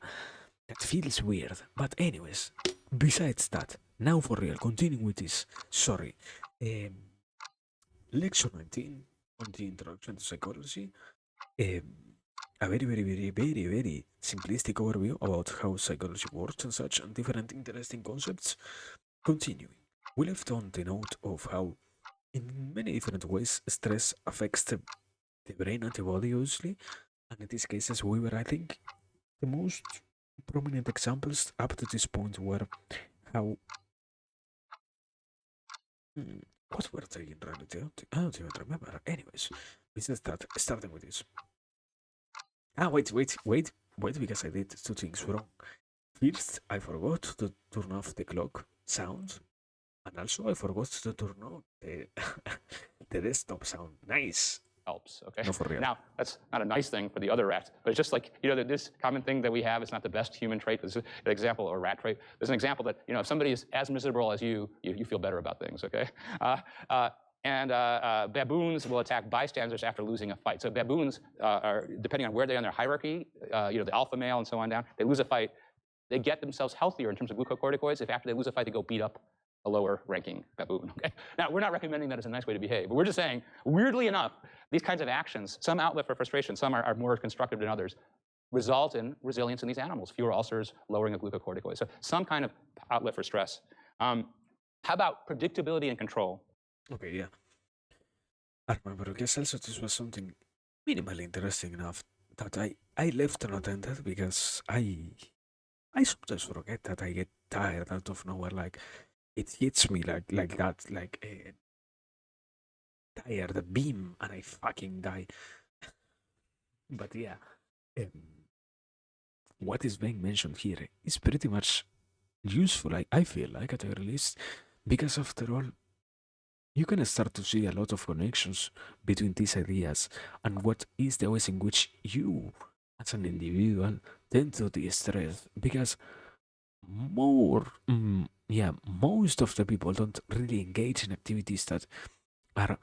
That feels weird. But anyways, besides that, now for real, continuing with this. Sorry. Um, Lecture 19 on the introduction to psychology. Um, a very simplistic overview about how psychology works and such, and different interesting concepts. Continuing, we left on the note of how, in many different ways, stress affects the brain and the body, obviously. And in these cases, we were, I think, the most prominent examples up to this point were how. What were they in reality? I don't even remember. Anyways, we just starting with this. Wait, because I did two things wrong. First, I forgot to turn off the clock sound, and also I forgot to turn on the, the desktop sound. Nice.
Helps, okay?
No, for real.
Now, that's not a nice thing for the other rats, but it's just like, this common thing that we have is not the best human trait. This is an example of a rat trait. There's an example that, if somebody is as miserable as you feel better about things, okay? Baboons will attack bystanders after losing a fight. So baboons are, depending on where they are in their hierarchy, the alpha male and so on down, they lose a fight, they get themselves healthier in terms of glucocorticoids if after they lose a fight, they go beat up a lower ranking baboon, okay? Now, we're not recommending that as a nice way to behave, but we're just saying, weirdly enough, these kinds of actions, some outlet for frustration, some are more constructive than others, result in resilience in these animals, fewer ulcers, lowering of glucocorticoids. So some kind of outlet for stress. How about predictability and control?
Okay, yeah. I remember, I guess also this was something minimally interesting enough that I left unattended because I sometimes forget that I get tired out of nowhere. Like it hits me like that, like a tired beam, and I fucking die. But yeah, um, what is being mentioned here is pretty much useful. I feel like at the very least, because after all, you can start to see a lot of connections between these ideas and what is the ways in which you, as an individual, tend to de-stress. Because most of the people don't really engage in activities that are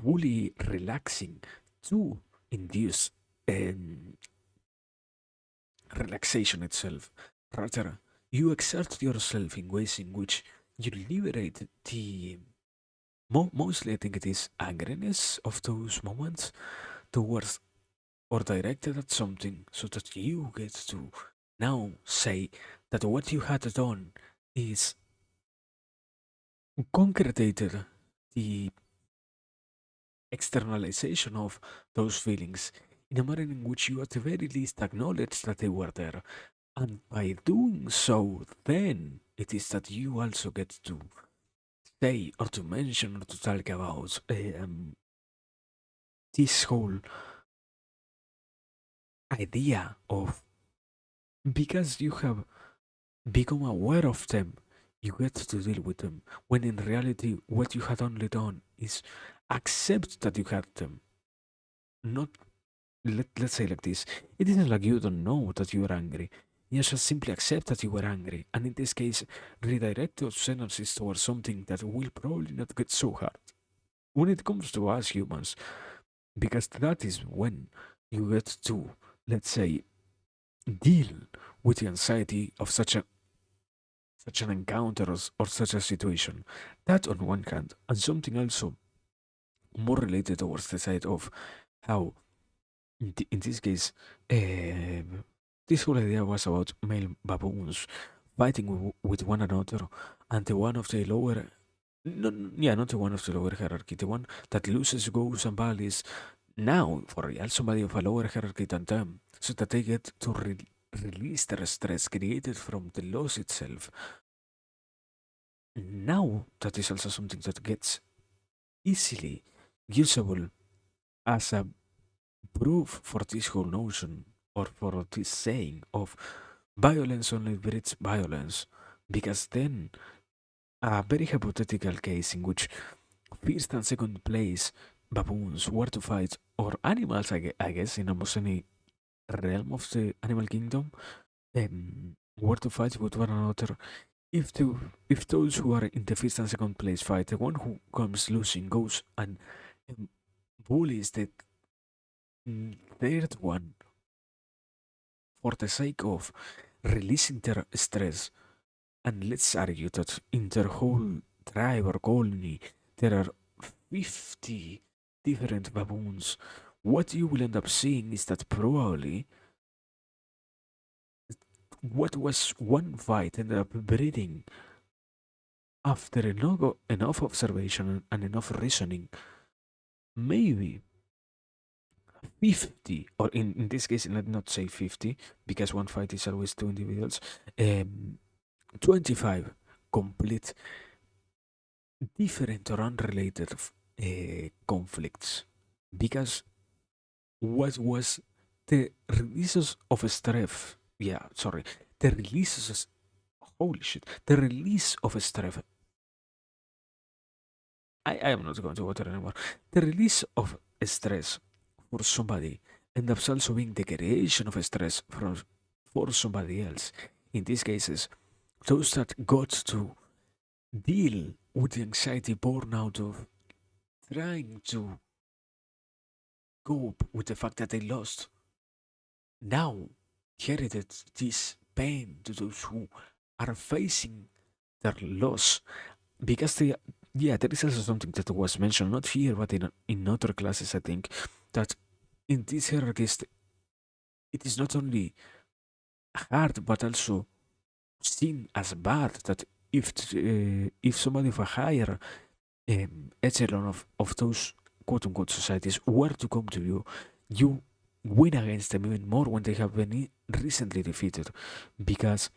fully relaxing to induce um, relaxation itself. Rather, you exert yourself in ways in which you liberate the mostly I think it is angriness of those moments towards or directed at something so that you get to now say that what you had done is concreted the externalization of those feelings in a manner in which you at the very least acknowledge that they were there. And by doing so, then it is that you also get to say or to mention or to talk about this whole idea of, because you have become aware of them, you get to deal with them. When in reality, what you had only done is accept that you had them. Not, let's say like this, it isn't like you don't know that you are angry. You just simply accept that you were angry, and in this case, redirect those energies towards something that will probably not get so hard. When it comes to us humans, because that is when you get to, let's say, deal with the anxiety of such an encounter or such a situation. That on one hand, and something also more related towards the side of how, in this case, this whole idea was about male baboons fighting with one another, and the one of the lower, no, yeah, not the one of the lower hierarchy, the one that loses goes and valleys now for real, somebody of a lower hierarchy than them, so that they get to release their stress created from the loss itself. Now, that is also something that gets easily usable as a proof for this whole notion or for this saying of violence only breeds violence. Because then, a very hypothetical case in which first and second place baboons were to fight, or animals, I guess, in almost any realm of the animal kingdom, were to fight with one another. If the if those who are in the first and second place fight, the one who comes losing goes and um, bullies the third one for the sake of releasing their stress. And let's argue that in their whole tribe or colony there are 50 different baboons. What you will end up seeing is that probably what was one fight ended up breeding after enough observation and enough reasoning, maybe 50, or in this case, let not say 50, because one fight is always two individuals, 25 complete different or unrelated conflicts. Because what was the releases of stress, yeah, sorry, the releases, holy shit, the release of stress, I am not going to water anymore. The release of stress for somebody ends up also being the creation of stress for somebody else. In these cases, those that got to deal with the anxiety born out of trying to cope with the fact that they lost, now inherited this pain to those who are facing their loss, because they, yeah, there is also something that was mentioned not here but in other classes, I think, that in these hierarchies it is not only hard but also seen as bad that if somebody of a higher echelon of those quote unquote societies were to come to you, you win against them even more when they have been recently defeated. Because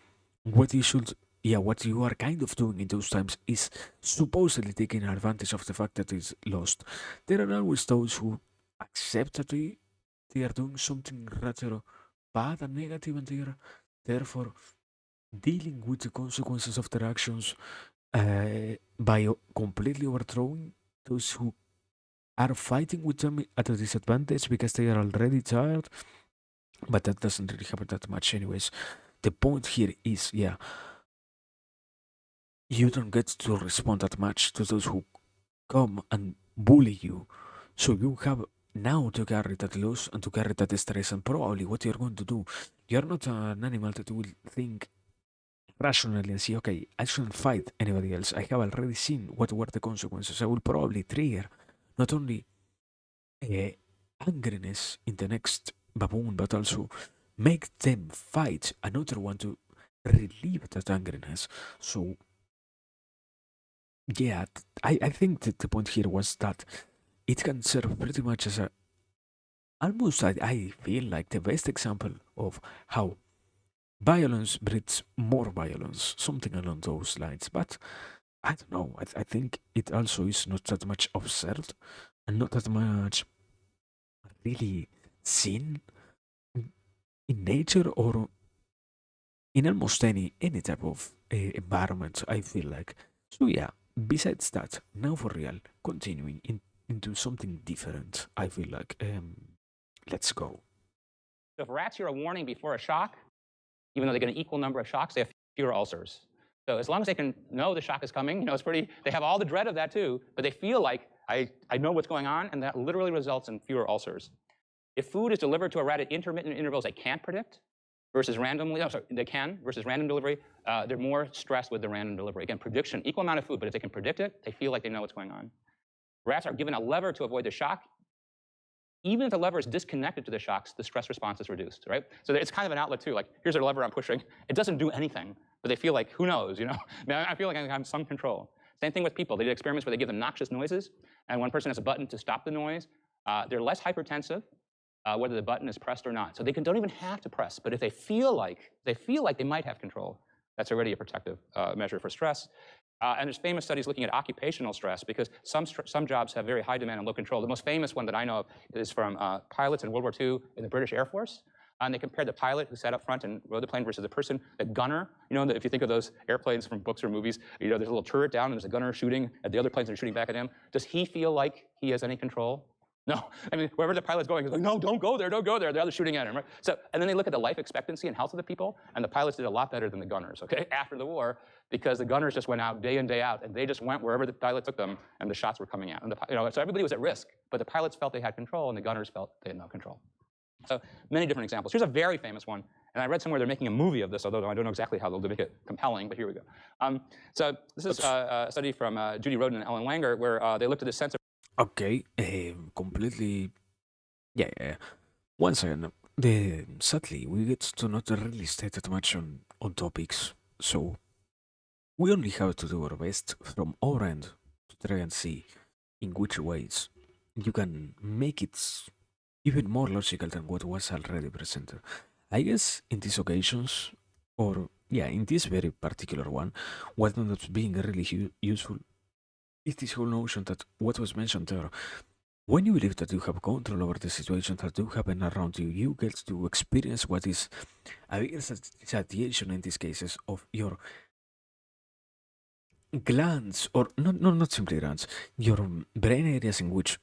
what you should, yeah, what you are kind of doing in those times is supposedly taking advantage of the fact that it's lost. There are always those who accept that they are doing something rather bad and negative, and they are therefore dealing with the consequences of their actions by completely overthrowing those who are fighting with them at a disadvantage because they are already tired. But that doesn't really happen that much, anyways. The point here is, yeah, you don't get to respond that much to those who come and bully you. So you have now to carry that loss and to carry that stress, and probably what you're going to do, you're not an animal that will think rationally and say, okay, I shouldn't fight anybody else. I have already seen what were the consequences. I will probably trigger not only uh, angriness in the next baboon, but also make them fight another one to relieve that angriness. So, yeah, I think that the point here was that it can serve pretty much as a almost I feel like the best example of how violence breeds more violence, something along those lines. But I don't know. I think it also is not that much observed and not that much really seen in nature or in almost any type of environment. I feel like. So yeah. Besides that, now for real, continuing into something different. I feel like let's go.
So if rats hear a warning before a shock, even though they get an equal number of shocks, they have fewer ulcers. So as long as they can know the shock is coming, it's pretty, they have all the dread of that too, but they feel like, I know what's going on, and that literally results in fewer ulcers. If food is delivered to a rat at intermittent intervals they can't predict, versus randomly, they can, versus random delivery, they're more stressed with the random delivery. Again, prediction, equal amount of food, but if they can predict it, they feel like they know what's going on. Rats are given a lever to avoid the shock. Even if the lever is disconnected to the shocks, the stress response is reduced, right? So it's kind of an outlet too. Like, here's a lever I'm pushing. It doesn't do anything, but they feel like, who knows, I mean, I feel like I have some control. Same thing with people. They did experiments where they give them noxious noises, and one person has a button to stop the noise. They're less hypertensive, whether the button is pressed or not. So they don't even have to press, but if they feel like they might have control, that's already a protective measure for stress. And there's famous studies looking at occupational stress because some jobs have very high demand and low control. The most famous one that I know of is from pilots in World War II in the British Air Force. And they compared the pilot who sat up front and rode the plane versus the person, the gunner. If you think of those airplanes from books or movies, there's a little turret down and there's a gunner shooting at the other planes that are shooting back at him. Does he feel like he has any control? No. I mean, wherever the pilot's going, he's like, no, don't go there, don't go there. The other's shooting at him, right? So, and then they look at the life expectancy and health of the people, and the pilots did a lot better than the gunners, okay, after the war, because the gunners just went out day in, day out, and they just went wherever the pilot took them, and the shots were coming out. And so everybody was at risk, but the pilots felt they had control, and the gunners felt they had no control. So many different examples. Here's a very famous one, and I read somewhere they're making a movie of this, although I don't know exactly how they'll make it compelling, but here we go. So this is a study from Judy Roden and Ellen Langer, where they looked at the sense of
Okay, completely. Yeah, yeah. One second. Sadly, we get to not really state that much on topics, so we only have to do our best from our end to try and see in which ways you can make it even more logical than what was already presented. I guess in these occasions, or yeah, in this very particular one, what ended up being really useful is this whole notion that what was mentioned there. When you believe that you have control over the situations that do happen around you, you get to experience what is a bigger satiation in these cases of your glands, or not simply glands, your brain areas in which,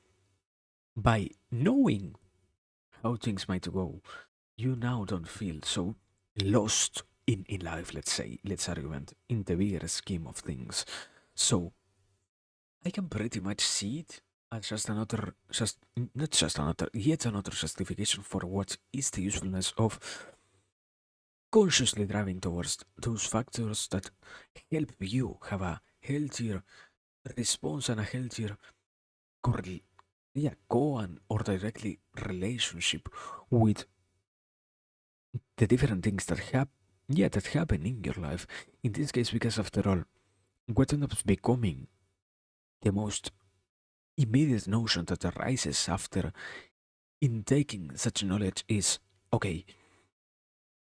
by knowing how things might go, you now don't feel so lost in life, let's say, let's argument, in the bigger scheme of things. So I can pretty much see it as just another, just not just another, yet another justification for what is the usefulness of consciously driving towards those factors that help you have a healthier response and a healthier yeah, go on or directly relationship with the different things that happen in your life. In this case, because after all, what ends up becoming the most immediate notion that arises after intaking such knowledge is, okay,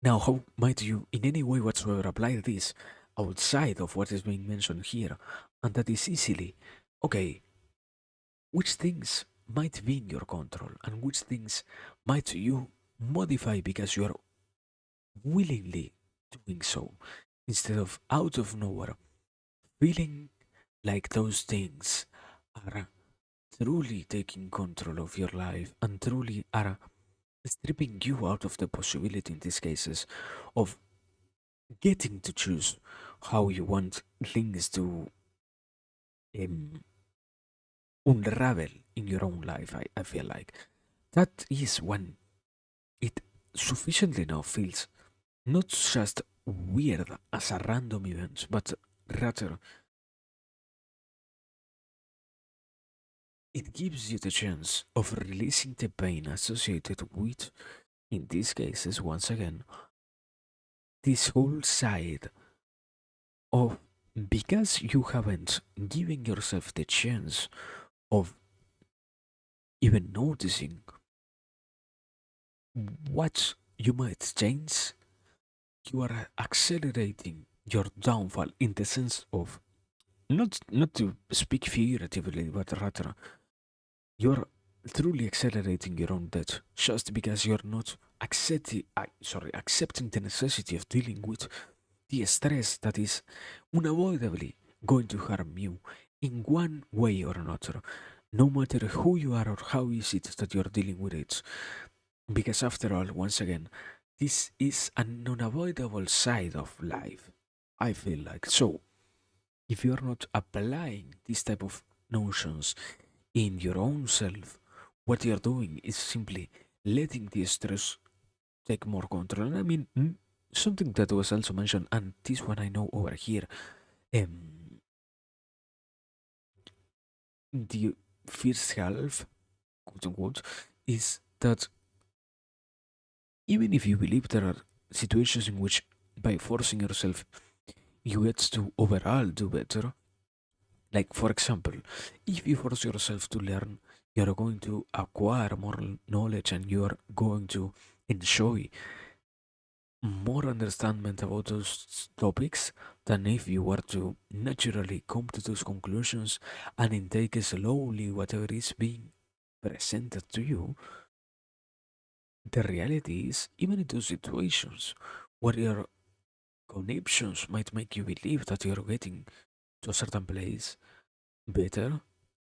now how might you in any way whatsoever apply this outside of what is being mentioned here? And that is easily, okay, which things might be in your control and which things might you modify because you are willingly doing so instead of out of nowhere feeling like those things are truly taking control of your life and truly are stripping you out of the possibility in these cases of getting to choose how you want things to um, unravel in your own life. I feel like that is when it sufficiently now feels not just weird as a random event, but rather it gives you the chance of releasing the pain associated with, in these cases, once again, this whole side of because you haven't given yourself the chance of even noticing what you might change, you are accelerating your downfall in the sense of not to speak figuratively, but rather you're truly accelerating your own death just because you're not accepting the necessity of dealing with the stress that is unavoidably going to harm you in one way or another, no matter who you are or how is it that you're dealing with it. Because after all, once again, this is an unavoidable side of life. I feel like so. If you're not applying this type of notions in your own self, what you're doing is simply letting the stress take more control. And I mean, something that was also mentioned, and this one I know over here, um, the first half, quote unquote, is that even if you believe there are situations in which by forcing yourself you get to overall do better, like for example, if you force yourself to learn, you're going to acquire more knowledge and you're going to enjoy more understanding about those topics than if you were to naturally come to those conclusions and intake slowly whatever is being presented to you. The reality is, even in those situations where your conniptions might make you believe that you're getting to a certain place better,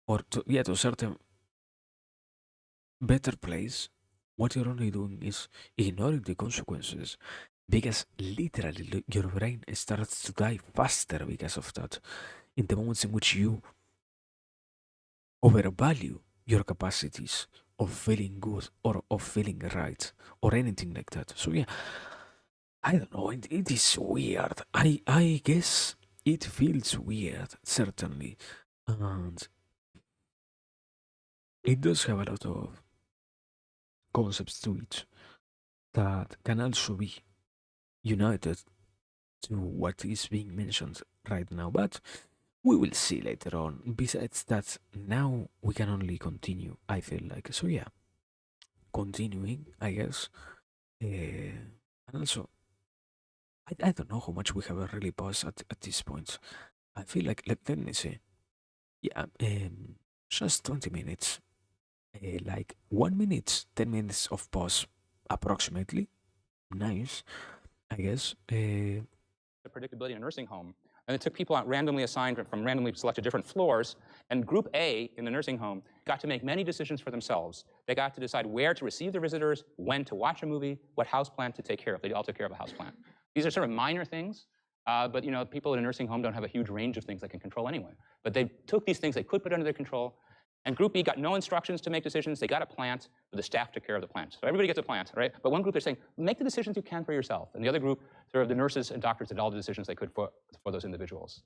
or to a certain better place, what you're only doing is ignoring the consequences because literally your brain starts to die faster because of that. In the moments in which you overvalue your capacities of feeling good or of feeling right or anything like that. So yeah, I don't know. It is weird. I guess it feels weird, certainly, and it does have a lot of concepts to it that can also be united to what is being mentioned right now. But we will see later on. Besides that, now we can only continue. I feel like so. Yeah, continuing. I guess. And also, I don't know how much we have really paused at this point. I feel like let me see. Yeah, just 20 minutes. Like 1 minute, 10 minutes of pause, approximately. Nice, I guess.
The predictability in a nursing home. And it took people out randomly assigned from randomly selected different floors. And group A in the nursing home got to make many decisions for themselves. They got to decide where to receive their visitors, when to watch a movie, what house plant to take care of. They all took care of a house plant. These are sort of minor things, but people in a nursing home don't have a huge range of things they can control anyway. But they took these things they could put under their control. And group B got no instructions to make decisions. They got a plant, but the staff took care of the plant. So everybody gets a plant, right? But one group they're saying, make the decisions you can for yourself. And the other group, sort of the nurses and doctors did all the decisions they could for those individuals.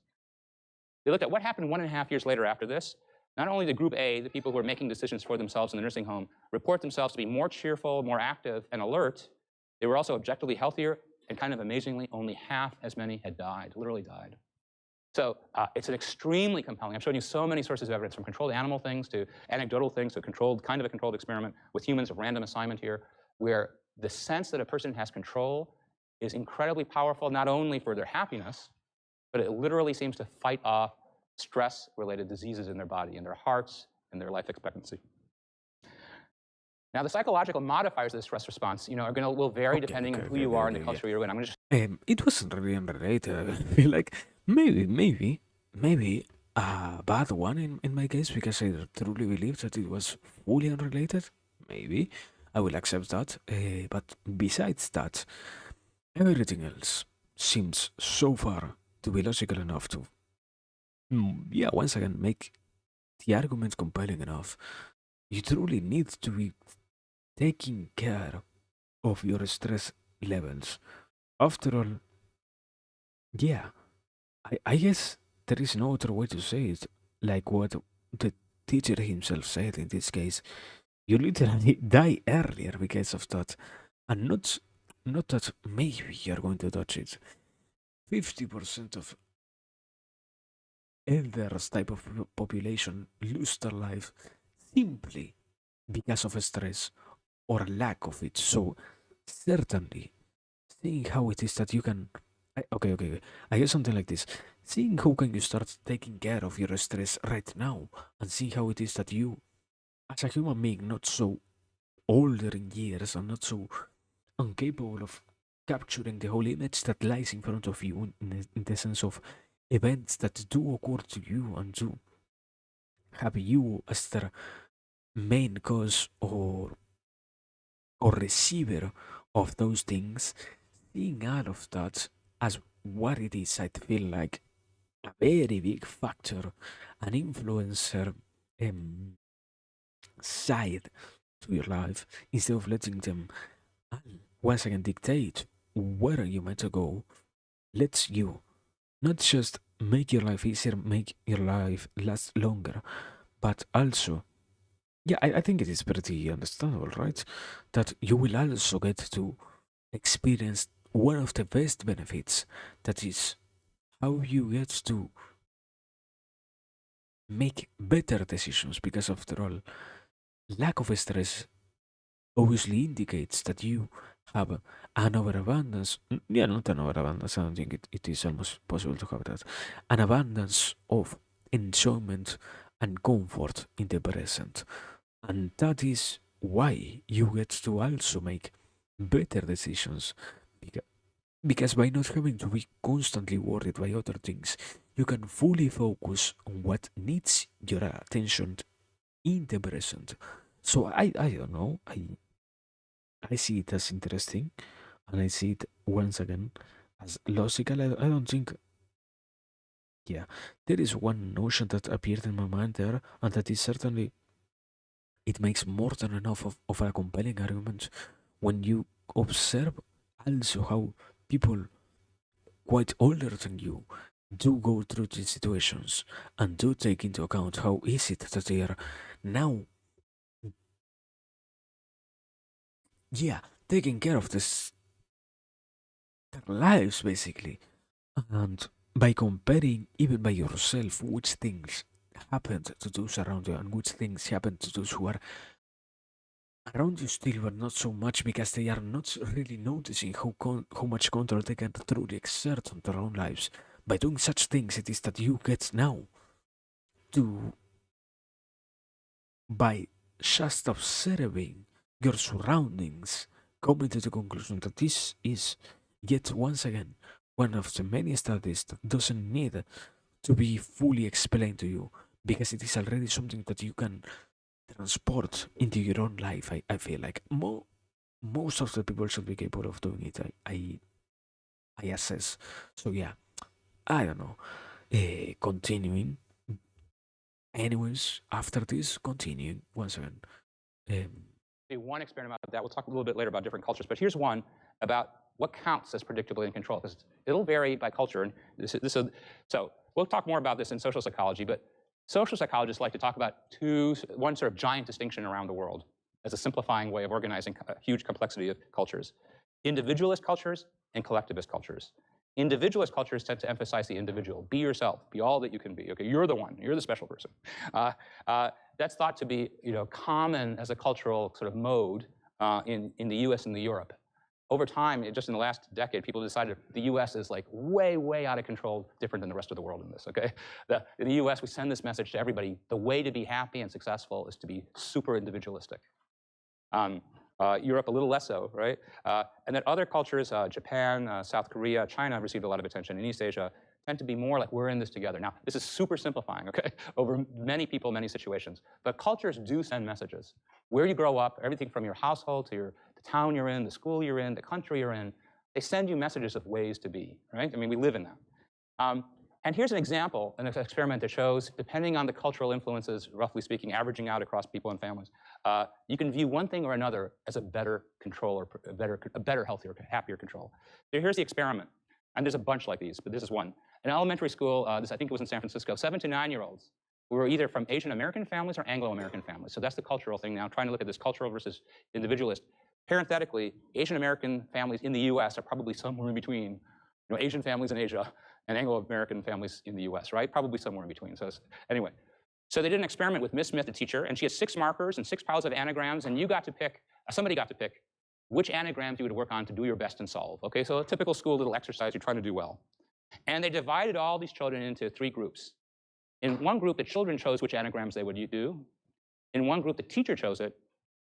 They looked at what happened 1.5 years later after this. Not only did group A, the people who were making decisions for themselves in the nursing home, report themselves to be more cheerful, more active, and alert, they were also objectively healthier, and kind of amazingly, only half as many had died, literally died. So it's an extremely compelling. I'm showing you so many sources of evidence, from controlled animal things to anecdotal things to kind of a controlled experiment with humans of random assignment here, where the sense that a person has control is incredibly powerful, not only for their happiness, but it literally seems to fight off stress-related diseases in their body, in their hearts, and their life expectancy. Now, the psychological modifiers of the stress response, will vary depending on who you are and the culture you're in. I'm going to just
It wasn't really unrelated. I feel like maybe a bad one in my case because I truly believe that it was fully unrelated. Maybe I will accept that. But besides that, everything else seems so far to be logical enough to, yeah, once again, make the argument compelling enough. You truly need to be taking care of your stress levels. After all, yeah, I guess there is no other way to say it. Like what the teacher himself said in this case, you literally die earlier because of that. And not that maybe you're going to dodge it. 50% of elders type of population lose their life simply because of stress or lack of it. So certainly, seeing how it is that you can. Okay. I guess something like this. Seeing how can you start taking care of your stress right now, and see how it is that you, as a human being, not so older in years and not so incapable of capturing the whole image that lies in front of you in the sense of events that do occur to you and do have you as the main cause or receiver of those things, seeing all of that as what it is, I feel like a very big factor, an influencer um, side to your life, instead of letting them once again dictate where you meant to go, lets you not just make your life easier, make your life last longer, but also, yeah, I think it is pretty understandable, right? That you will also get to experience one of the best benefits, that is how you get to make better decisions, because after all, lack of stress obviously indicates that you have an overabundance. Yeah, not an overabundance. I don't think it is almost possible to have that. An abundance of enjoyment and comfort in the present. And that is why you get to also make better decisions. Because by not having to be constantly worried by other things, you can fully focus on what needs your attention in the present. So I don't know. I see it as interesting, and I see it once again as logical. I don't think, yeah, there is one notion that appeared in my mind there, and that is certainly it makes more than enough of a compelling argument when you observe also how people quite older than you do go through these situations and do take into account how is it that they are now, yeah, taking care of this their lives basically. And by comparing, even by yourself, which things happened to those around you and which things happened to those who are around you still, but not so much because they are not really noticing how much control they can truly exert on their own lives. By doing such things, it is that you get now to, by just observing your surroundings, coming to the conclusion that this is yet once again one of the many studies that doesn't need to be fully explained to you, because it is already something that you can transport into your own life. I feel like most of the people should be capable of doing it. I assess. So yeah, I don't know. Continuing. Anyways, after this, continuing once again. Um,
One experiment about that. We'll talk a little bit later about different cultures, but here's one about what counts as predictability and control, because it'll vary by culture. And so we'll talk more about this in social psychology, but social psychologists like to talk about one sort of giant distinction around the world as a simplifying way of organizing a huge complexity of cultures: individualist cultures and collectivist cultures. Individualist cultures tend to emphasize the individual. Be yourself. Be all that you can be. Okay, you're the one. You're the special person. Uh, uh, that's thought to be, common as a cultural sort of mode in the U.S. and the Europe. Over time, just in the last decade, people decided the U.S. is like way, way out of control, different than the rest of the world in this. Okay, in the U.S., we send this message to everybody: the way to be happy and successful is to be super individualistic. Europe a little less so, right? And then other cultures, Japan, South Korea, China, received a lot of attention. In East Asia, tend to be more like we're in this together. Now, this is super simplifying, okay, over many people, many situations. But cultures do send messages. Where you grow up, everything from your household to the town you're in, the school you're in, the country you're in, they send you messages of ways to be, right? I mean, we live in them. And here's an example, an experiment that shows, depending on the cultural influences, roughly speaking, averaging out across people and families, you can view one thing or another as a better control, or a better, healthier, happier control. So here's the experiment. And there's a bunch like these, but this is one. In elementary school, I think it was in San Francisco, 7 to 9-year-olds who were either from Asian American families or Anglo-American families. So that's the cultural thing now, trying to look at this cultural versus individualist. Parenthetically, Asian American families in the US are probably somewhere in between, Asian families in Asia and Anglo-American families in the US, right? Probably somewhere in between. So anyway, So they did an experiment with Miss Smith, the teacher, and she had 6 markers and 6 piles of anagrams, and somebody got to pick which anagrams you would work on to do your best and solve. Okay, so a typical school little exercise, you're trying to do well. And they divided all these children into 3 groups. In one group, the children chose which anagrams they would do. In one group, the teacher chose it.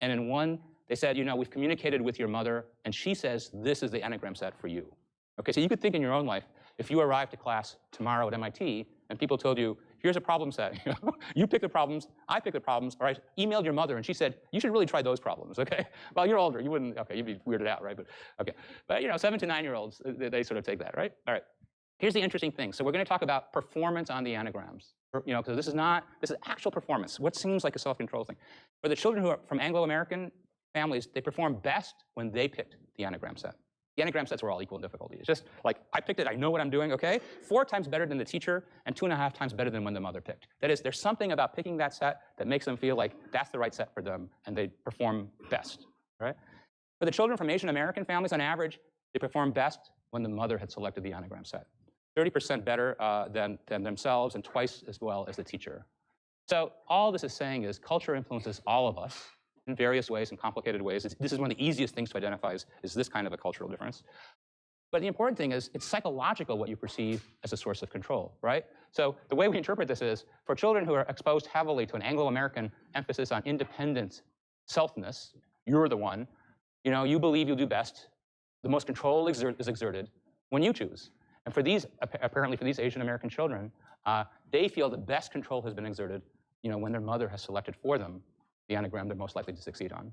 And in one, they said, we've communicated with your mother, and she says this is the anagram set for you. Okay, so you could think in your own life, if you arrived to class tomorrow at MIT, and people told you, here's a problem set. You pick the problems, I pick the problems, or I emailed your mother, and she said, you should really try those problems, okay? Well, you're older, you wouldn't, okay, you'd be weirded out, right? But, okay. But, 7 to 9-year-olds, they sort of take that, right? All right. Here's the interesting thing. So we're going to talk about performance on the anagrams, because this is actual performance. What seems like a self-control thing. For the children who are from Anglo-American families, they perform best when they picked the anagram set. The anagram sets were all equal in difficulty. It's just like, I picked it, I know what I'm doing, okay? 4 times better than the teacher, and 2.5 times better than when the mother picked. That is, there's something about picking that set that makes them feel like that's the right set for them, and they perform best, right? For the children from Asian American families, on average, they perform best when the mother had selected the anagram set. 30% better than themselves, and twice as well as the teacher. So all this is saying is culture influences all of us in various ways, in complicated ways. This is one of the easiest things to identify is this kind of a cultural difference. But the important thing is it's psychological what you perceive as a source of control, right? So the way we interpret this is, for children who are exposed heavily to an Anglo-American emphasis on independent selfness, you're the one, you believe you'll do best, the most control is exerted when you choose. And apparently for these Asian American children, they feel the best control has been exerted, when their mother has selected for them the anagram they're most likely to succeed on.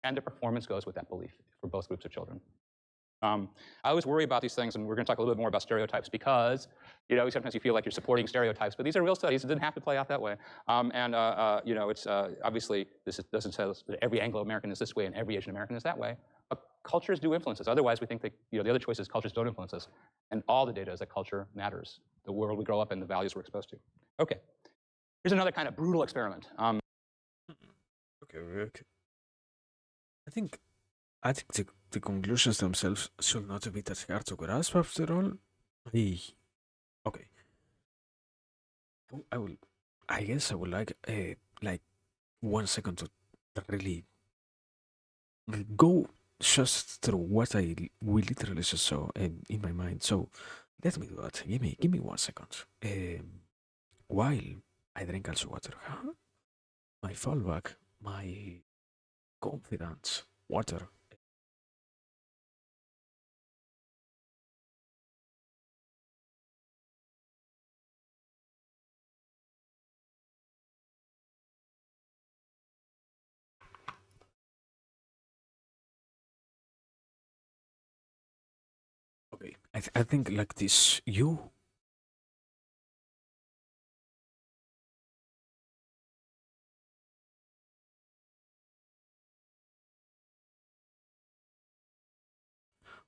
And their performance goes with that belief for both groups of children. I always worry about these things, and we're going to talk a little bit more about stereotypes because, sometimes you feel like you're supporting stereotypes, but these are real studies. It didn't have to play out that way. It's obviously this doesn't say that every Anglo-American is this way and every Asian American is that way. But cultures do influence us. Otherwise, we think that the other choice is cultures don't influence us, and all the data is that culture matters. The world we grow up in, the values we're exposed to. Okay, here's another kind of brutal experiment.
Okay. I think the conclusions themselves should not be that hard to grasp after all. Okay. I guess I would like 1 second to really go just through what we literally just saw in my mind. So let me do that. Give me 1 second. While I drink also water. My fallback, my confidence, water. Okay, I think like this.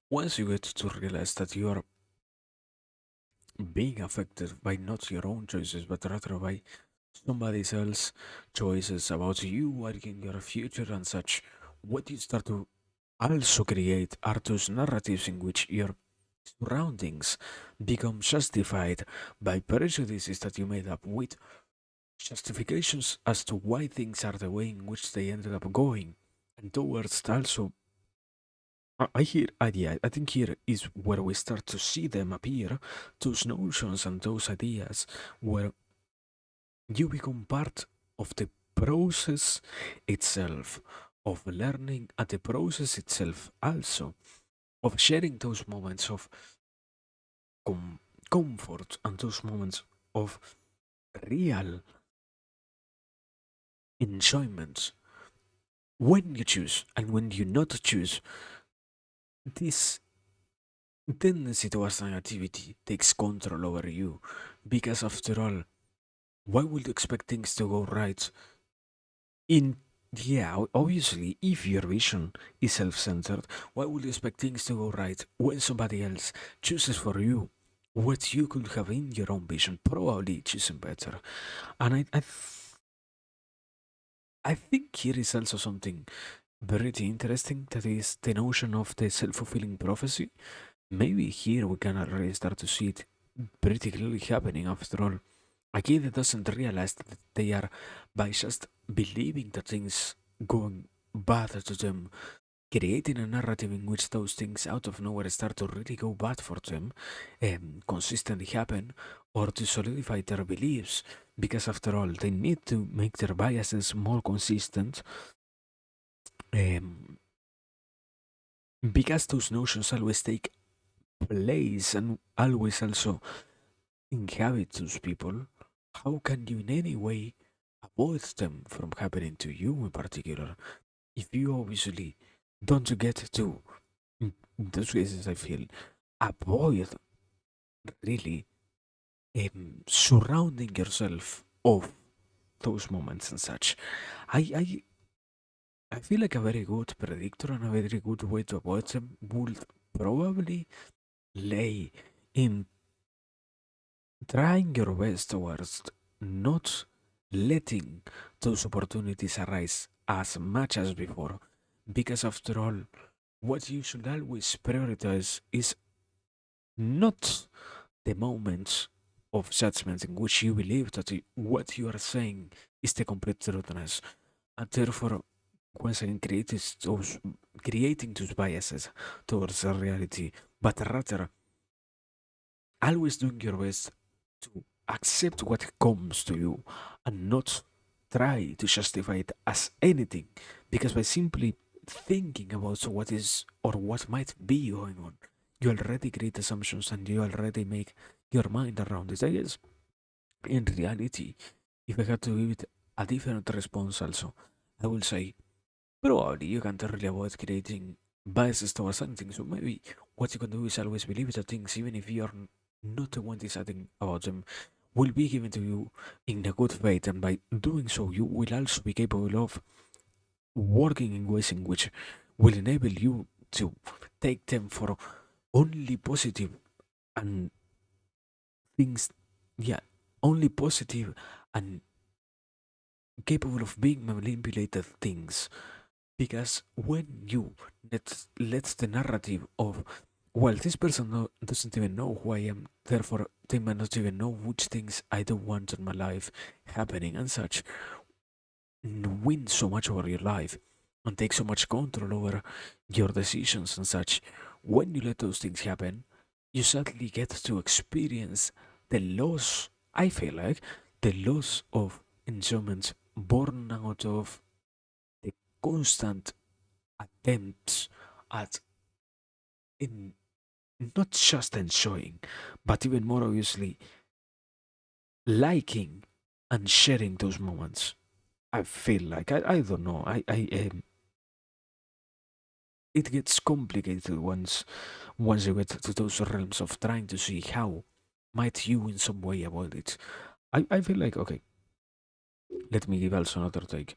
Once you get to realize that you are being affected by not your own choices, but rather by somebody else's choices about you working your future and such, what you start to also create are those narratives in which your surroundings become justified by prejudices that you made up with justifications as to why things are the way in which they ended up going, and towards also I think here is where we start to see them appear, those notions and those ideas, where you become part of the process itself, of learning, and the process itself also, of sharing those moments of comfort and those moments of real enjoyment. When you choose and when you not choose, this tendency towards negativity takes control over you, because after all, why would you expect things to go right in obviously, if your vision is self-centered, why would you expect things to go right when somebody else chooses for you what you could have in your own vision, probably choosing better? And I think here is also something very interesting, that is the notion of the self-fulfilling prophecy. Maybe here we can already start to see it pretty clearly happening after all. a kid that doesn't realize that they are, by just believing that things going bad to them, creating a narrative in which those things out of nowhere start to really go bad for them, consistently happen, or to solidify their beliefs, because after all, they need to make their biases more consistent, um, because those notions always take place and always also inhabit those people. How can you in any way avoid them from happening to you in particular? If you obviously don't get to, in those cases, I feel, avoid really surrounding yourself of those moments and such. I, I I feel like a very good predictor and a very good way to avoid them would probably lay in trying your best towards not letting those opportunities arise as much as before. Because after all, what you should always prioritize is not the moments of judgment in which you believe that what you are saying is the complete truthness, and therefore, once again, creating those biases towards the reality, but rather always doing your best to accept what comes to you and not try to justify it as anything, because by simply thinking about what is or what might be going on, you already create assumptions and you already make your mind around it. I guess in reality, if I had to give it a different response also, I will say probably you can't really avoid creating biases towards anything. So maybe what you can do is always believe that things, even if you are not the one deciding about them, will be given to you in a good faith, and by doing so, you will also be capable of working in ways in which will enable you to take them for only positive and things, yeah, only positive and capable of being manipulated things. Because when you let the narrative of, well, this person doesn't even know who I am, therefore they might not even know which things I don't want in my life happening and such, win so much over your life and take so much control over your decisions and such. When you let those things happen, you suddenly get to experience the loss, I feel like, the loss of enjoyment born out of the constant attempts at in not just enjoying, but even more obviously liking and sharing those moments. I feel like I don't know. It gets complicated once you get to those realms of trying to see how might you in some way avoid it. I feel like okay. Let me give also another take.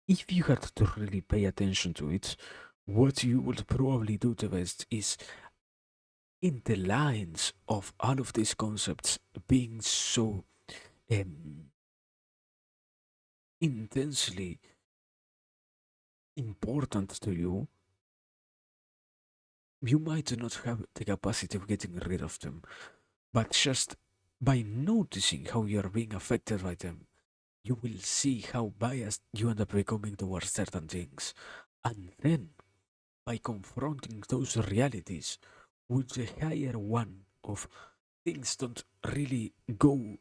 If you had to really pay attention to it, what you would probably do the best is in the lines of all of these concepts being so um, intensely important to you, you might not have the capacity of getting rid of them, but just by noticing how you are being affected by them, you will see how biased you end up becoming towards certain things. And then, by confronting those realities with the higher one of things don't really go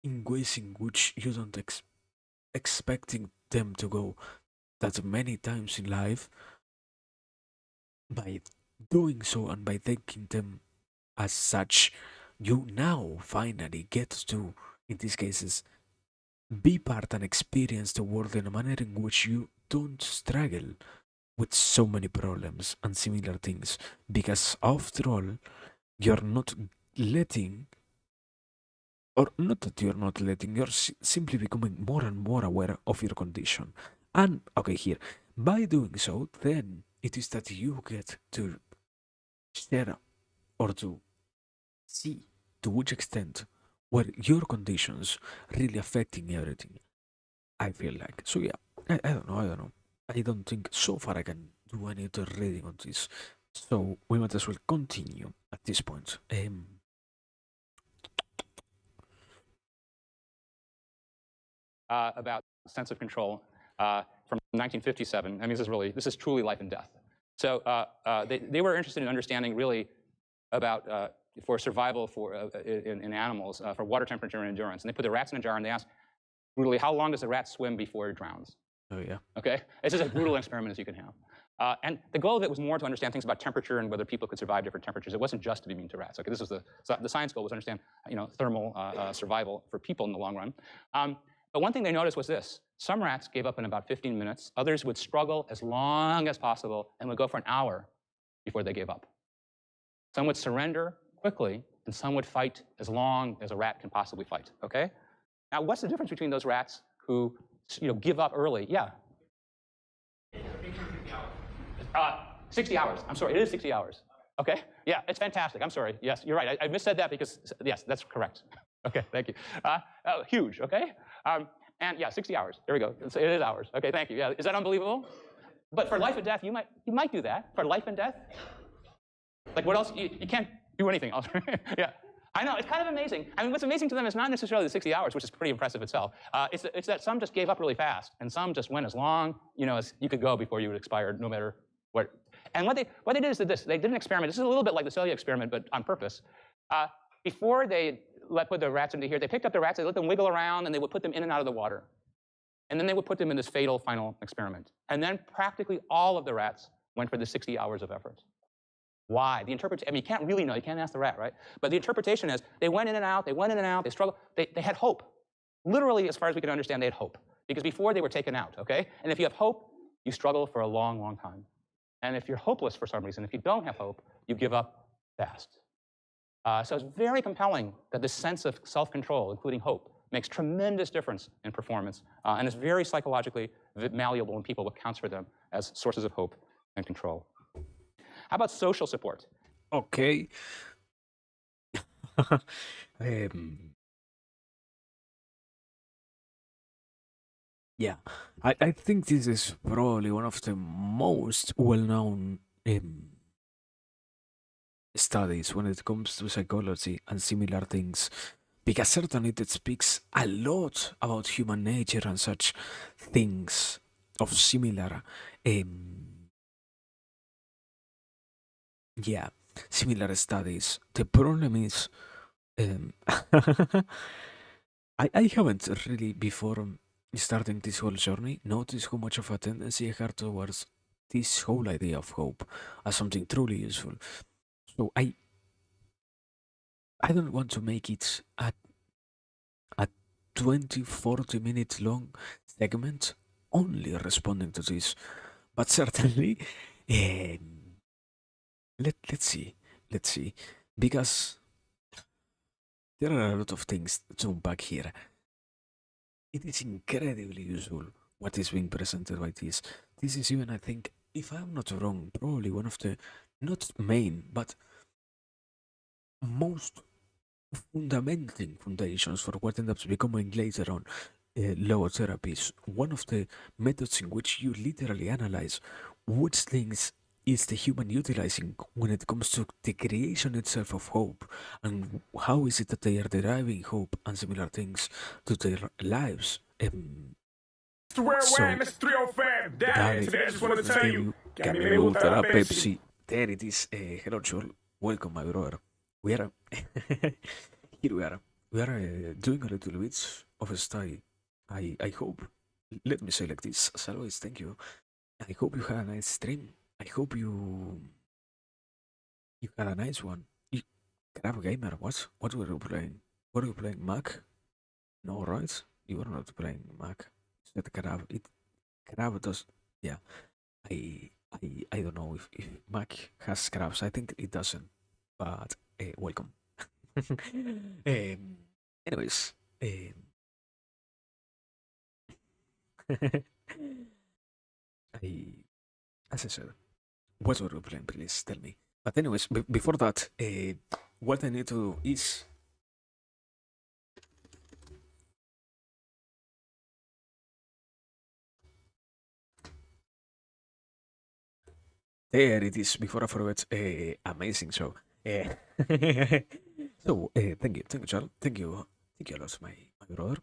in ways in which you don't expecting them to go that many times in life, by doing so and by taking them as such, you now finally get to, in these cases, be part and experience the world in a manner in which you don't struggle with so many problems and similar things. Because after all, you're not letting, or not that you're not letting, you're simply becoming more and more aware of your condition. And okay, here, by doing so, then it is that you get to share or to see to which extent were your conditions really affecting everything. I feel like so. Yeah, I don't know. I don't know. I don't think so far I can do any other reading on this. So we might as well continue at this point.
about sense of control from 1957. I mean, this is truly life and death. So they were interested in understanding really about for survival in animals for water temperature and endurance. And they put the rats in a jar and they asked, brutally, how long does the rat swim before it drowns?
Oh, yeah.
Okay? It's as brutal an experiment as you can have. And the goal of it was more to understand things about temperature and whether people could survive different temperatures. It wasn't just to be immune to rats. Okay, this was the science goal was to understand thermal survival for people in the long run. But one thing they noticed was this. Some rats gave up in about 15 minutes. Others would struggle as long as possible and would go for an hour before they gave up. Some would surrender quickly, and some would fight as long as a rat can possibly fight. Okay? Now, what's the difference between those rats who give up early? Yeah. 60 hours. I'm sorry, it is 60 hours. Okay? Yeah, it's fantastic. I'm sorry. Yes, you're right. I missaid that because, yes, that's correct. Okay, thank you. Huge, okay? And yeah, 60 hours. There we go. It is hours. Okay, thank you. Yeah, is that unbelievable? But for life and death, you might do that. For life and death? Like what else? You can't do anything else. Yeah. I know, it's kind of amazing. I mean, what's amazing to them is not necessarily the 60 hours, which is pretty impressive itself. It's that some just gave up really fast, and some just went as long as you could go before you would expire, no matter what. And what they did is this. They did an experiment. This is a little bit like the cellular experiment, but on purpose. Before they put the rats into here, they picked up the rats, they let them wiggle around, and they would put them in and out of the water. And then they would put them in this fatal final experiment. And then practically all of the rats went for the 60 hours of effort. Why? The interpretation, I mean, you can't really know. You can't ask the rat, right? But the interpretation is they went in and out, they struggled. They had hope. Literally, as far as we can understand, they had hope. Because before they were taken out, okay? And if you have hope, you struggle for a long, long time. And if you're hopeless for some reason, if you don't have hope, you give up fast. So it's very compelling that this sense of self-control, including hope, makes tremendous difference in performance. And is very psychologically malleable in people, what counts for them as sources of hope and control. How about social support?
Okay. Yeah, I think this is probably one of the most well-known studies when it comes to psychology and similar things, because certainly it speaks a lot about human nature and such things of similar, yeah, similar studies. The problem is, I haven't really before starting this whole journey noticed how much of a tendency I have towards this whole idea of hope as something truly useful. So I don't want to make it a 20-40 minute long segment only responding to this, but certainly let's see, because there are a lot of things to unpack here. It is incredibly useful what is being presented by this. This is even, I think, if I'm not wrong, probably one of the not main but most fundamental foundations for what ends up becoming later on logotherapy is one of the methods in which you literally analyze which things is the human utilizing when it comes to the creation itself of hope, and how is it that they are deriving hope and similar things to their lives.
Mr. Worldwide,
So,
Mr. 305,
dale,
today I just wanted to tell you,
que a mí me gusta la Pepsi. There it is. Hello, Joel. Welcome, my brother. We are here. We are doing a little bit of a study. I hope. Let me say like this. As always, thank you. I hope you had a nice stream. I hope you had a nice one. Crab gamer. What were you playing? Were you playing Mac? No, right? You were not playing Mac. You said Crab. Crab does. Yeah. I don't know if Mac has scraps. I think it doesn't. But welcome. Anyways, as I said, what were you playing? Please tell me. But anyways, before that, what I need to do is there it is. Before I forget, amazing show. So thank you, Charles. Thank you a lot, my brother.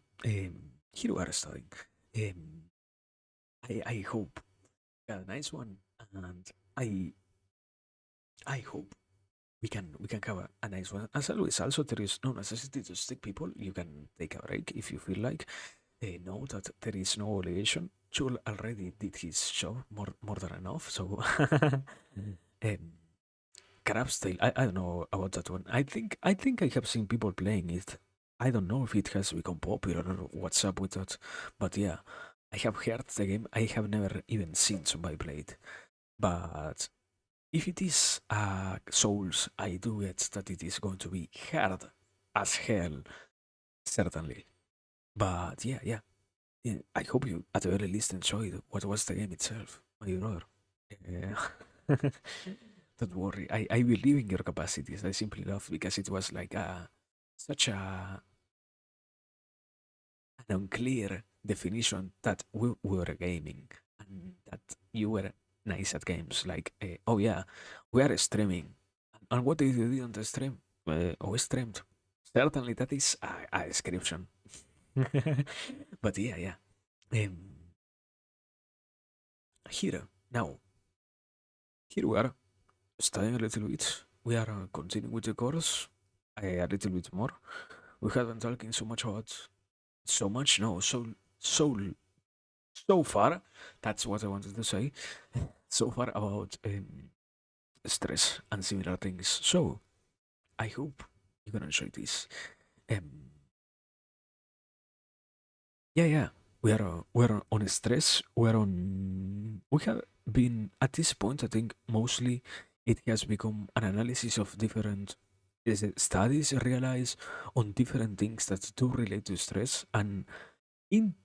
here we are studying. Um, I hope we got a nice one, and I I hope we can have a nice one. As always, also there is no necessity to stick people. You can take a break if you feel like. Know that there is no obligation. Chul already did his job more than enough. So, Crab's Tale. I don't know about that one. I think I have seen people playing it. I don't know if it has become popular or what's up with that. But yeah, I have heard the game. I have never even seen somebody play it. But if it is Souls, I do get that it is going to be hard as hell, certainly. But yeah, I hope you at the very least enjoyed what was the game itself, my brother. Uh, don't worry, I believe in your capacities. I simply love because it was like such an unclear definition that we were gaming and that you were nice at games. Like, oh yeah, we are streaming. And what did you do on the stream? Oh, streamed. Certainly, that is a description. But yeah. Um, here, now, here we are studying a little bit. We are continuing with the course a little bit more. We have been talking so much about so much, no, so so far. That's what I wanted to say. So far about stress and similar things. So I hope you're gonna enjoy this. Um, yeah. We are on stress. We have been at this point. I think mostly it has become an analysis of different studies realize on different things that do relate to stress. And in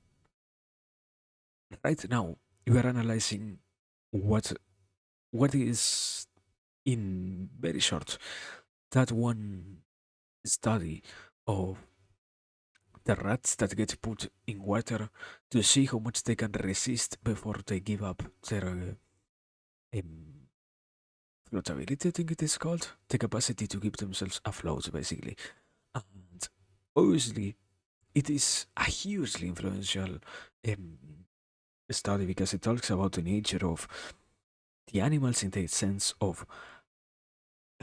right now, we are analyzing what what is in very short that one study of the rats that get put in water to see how much they can resist before they give up their um, floatability, I think it is called, the capacity to keep themselves afloat, basically. And obviously, it is a hugely influential um, study because it talks about the nature of the animals in the sense of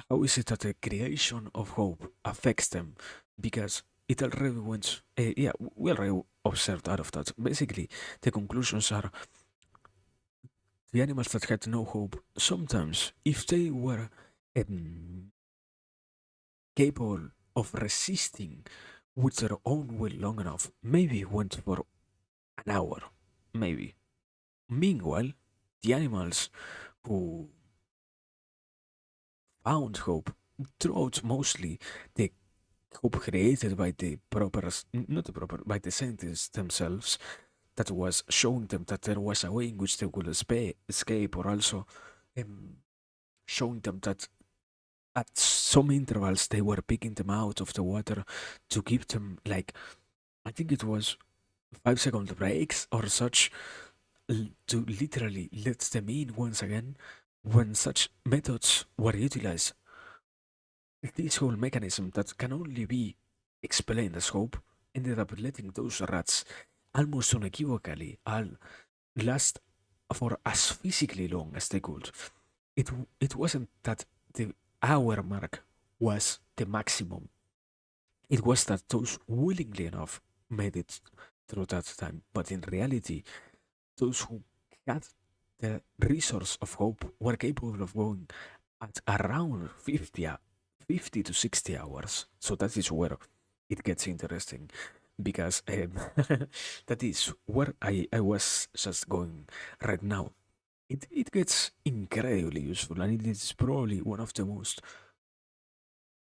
how is it that the creation of hope affects them? Because it already went, yeah, we already observed out of that. Basically, the conclusions are the animals that had no hope, sometimes, if they were um, capable of resisting with their own will long enough, maybe went for an hour, maybe. Meanwhile, the animals who found hope throughout mostly the hope created by the proper, not the proper, by the scientists themselves, that was showing them that there was a way in which they could escape, or also um, showing them that at some intervals they were picking them out of the water to keep them like, I think it was 5 second breaks or such, to literally let them in once again. When such methods were utilized, this whole mechanism that can only be explained as hope ended up letting those rats almost unequivocally all last for as physically long as they could. It wasn't that the hour mark was the maximum. It was that those willingly enough made it through that time. But in reality, those who had the resource of hope were capable of going at around 50 to 60 hours. So that is where it gets interesting because that is where I was just going right now. It gets incredibly useful, and it is probably one of the most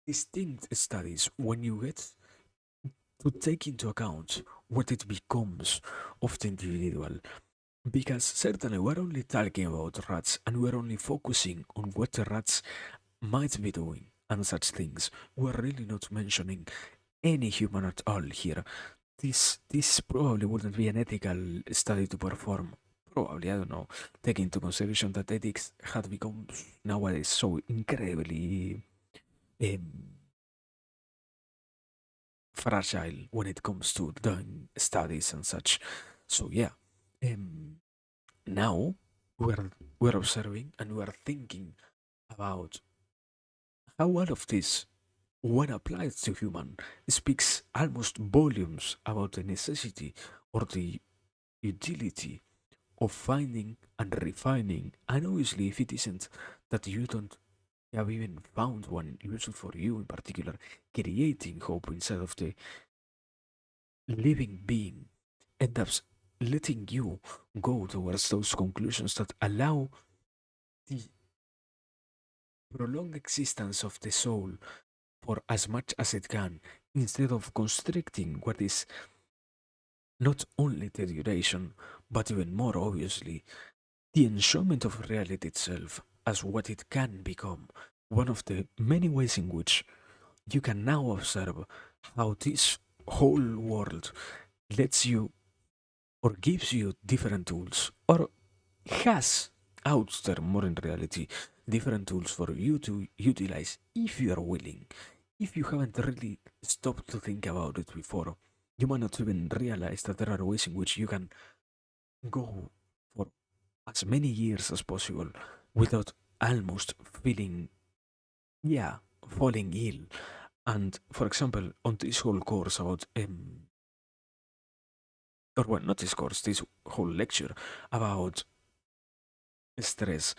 distinct studies when you get to take into account what it becomes of the individual. Because certainly we're only talking about rats and we're only focusing on what the rats might be doing and such things. We're really not mentioning any human at all here. This probably wouldn't be an ethical study to perform. Probably, I don't know. Taking into consideration that ethics had become nowadays so incredibly um, fragile when it comes to doing studies and such. So yeah, um, now we're observing and we're thinking about how all of this, when applied to human, speaks almost volumes about the necessity or the utility of finding and refining. And obviously, if it isn't that you don't have even found one useful for you in particular, creating hope inside of the living being ends up letting you go towards those conclusions that allow the prolonged existence of the soul for as much as it can, instead of constricting what is not only the duration, but even more obviously, the enjoyment of reality itself as what it can become. One of the many ways in which you can now observe how this whole world lets you or gives you different tools or has out there more in reality different tools for you to utilize if you are willing. If you haven't really stopped to think about it before, you might not even realize that there are ways in which you can go for as many years as possible without almost feeling, yeah, falling ill. And for example, on this whole course about or well, not this course, this whole lecture about stress,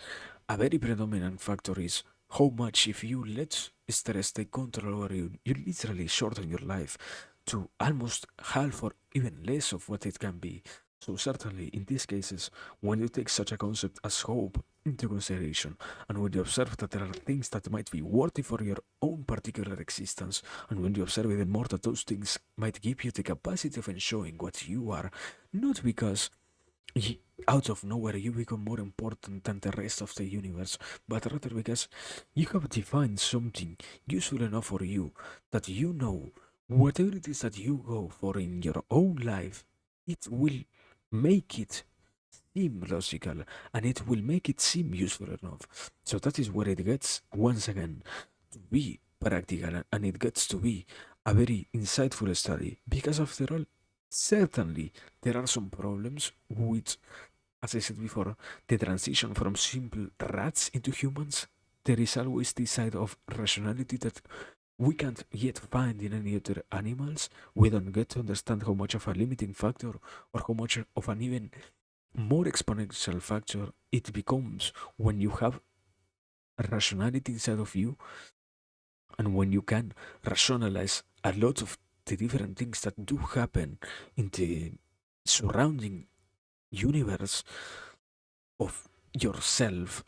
a very predominant factor is how much if you let stress take control over you, you literally shorten your life to almost half or even less of what it can be. So certainly in these cases, when you take such a concept as hope into consideration, and when you observe that there are things that might be worthy for your own particular existence, and when you observe even more that those things might give you the capacity of enjoying what you are, not because out of nowhere you become more important than the rest of the universe, but rather because you have defined something useful enough for you that you know whatever it is that you go for in your own life, it will make it seem logical and it will make it seem useful enough. So that is where it gets once again to be practical and it gets to be a very insightful study because after all, certainly there are some problems with, as I said before, the transition from simple rats into humans. There is always this side of rationality that we can't yet find in any other animals. We don't get to understand how much of a limiting factor or how much of an even more exponential factor it becomes when you have rationality inside of you and when you can rationalize a lot of the different things that do happen in the surrounding universe of yourself.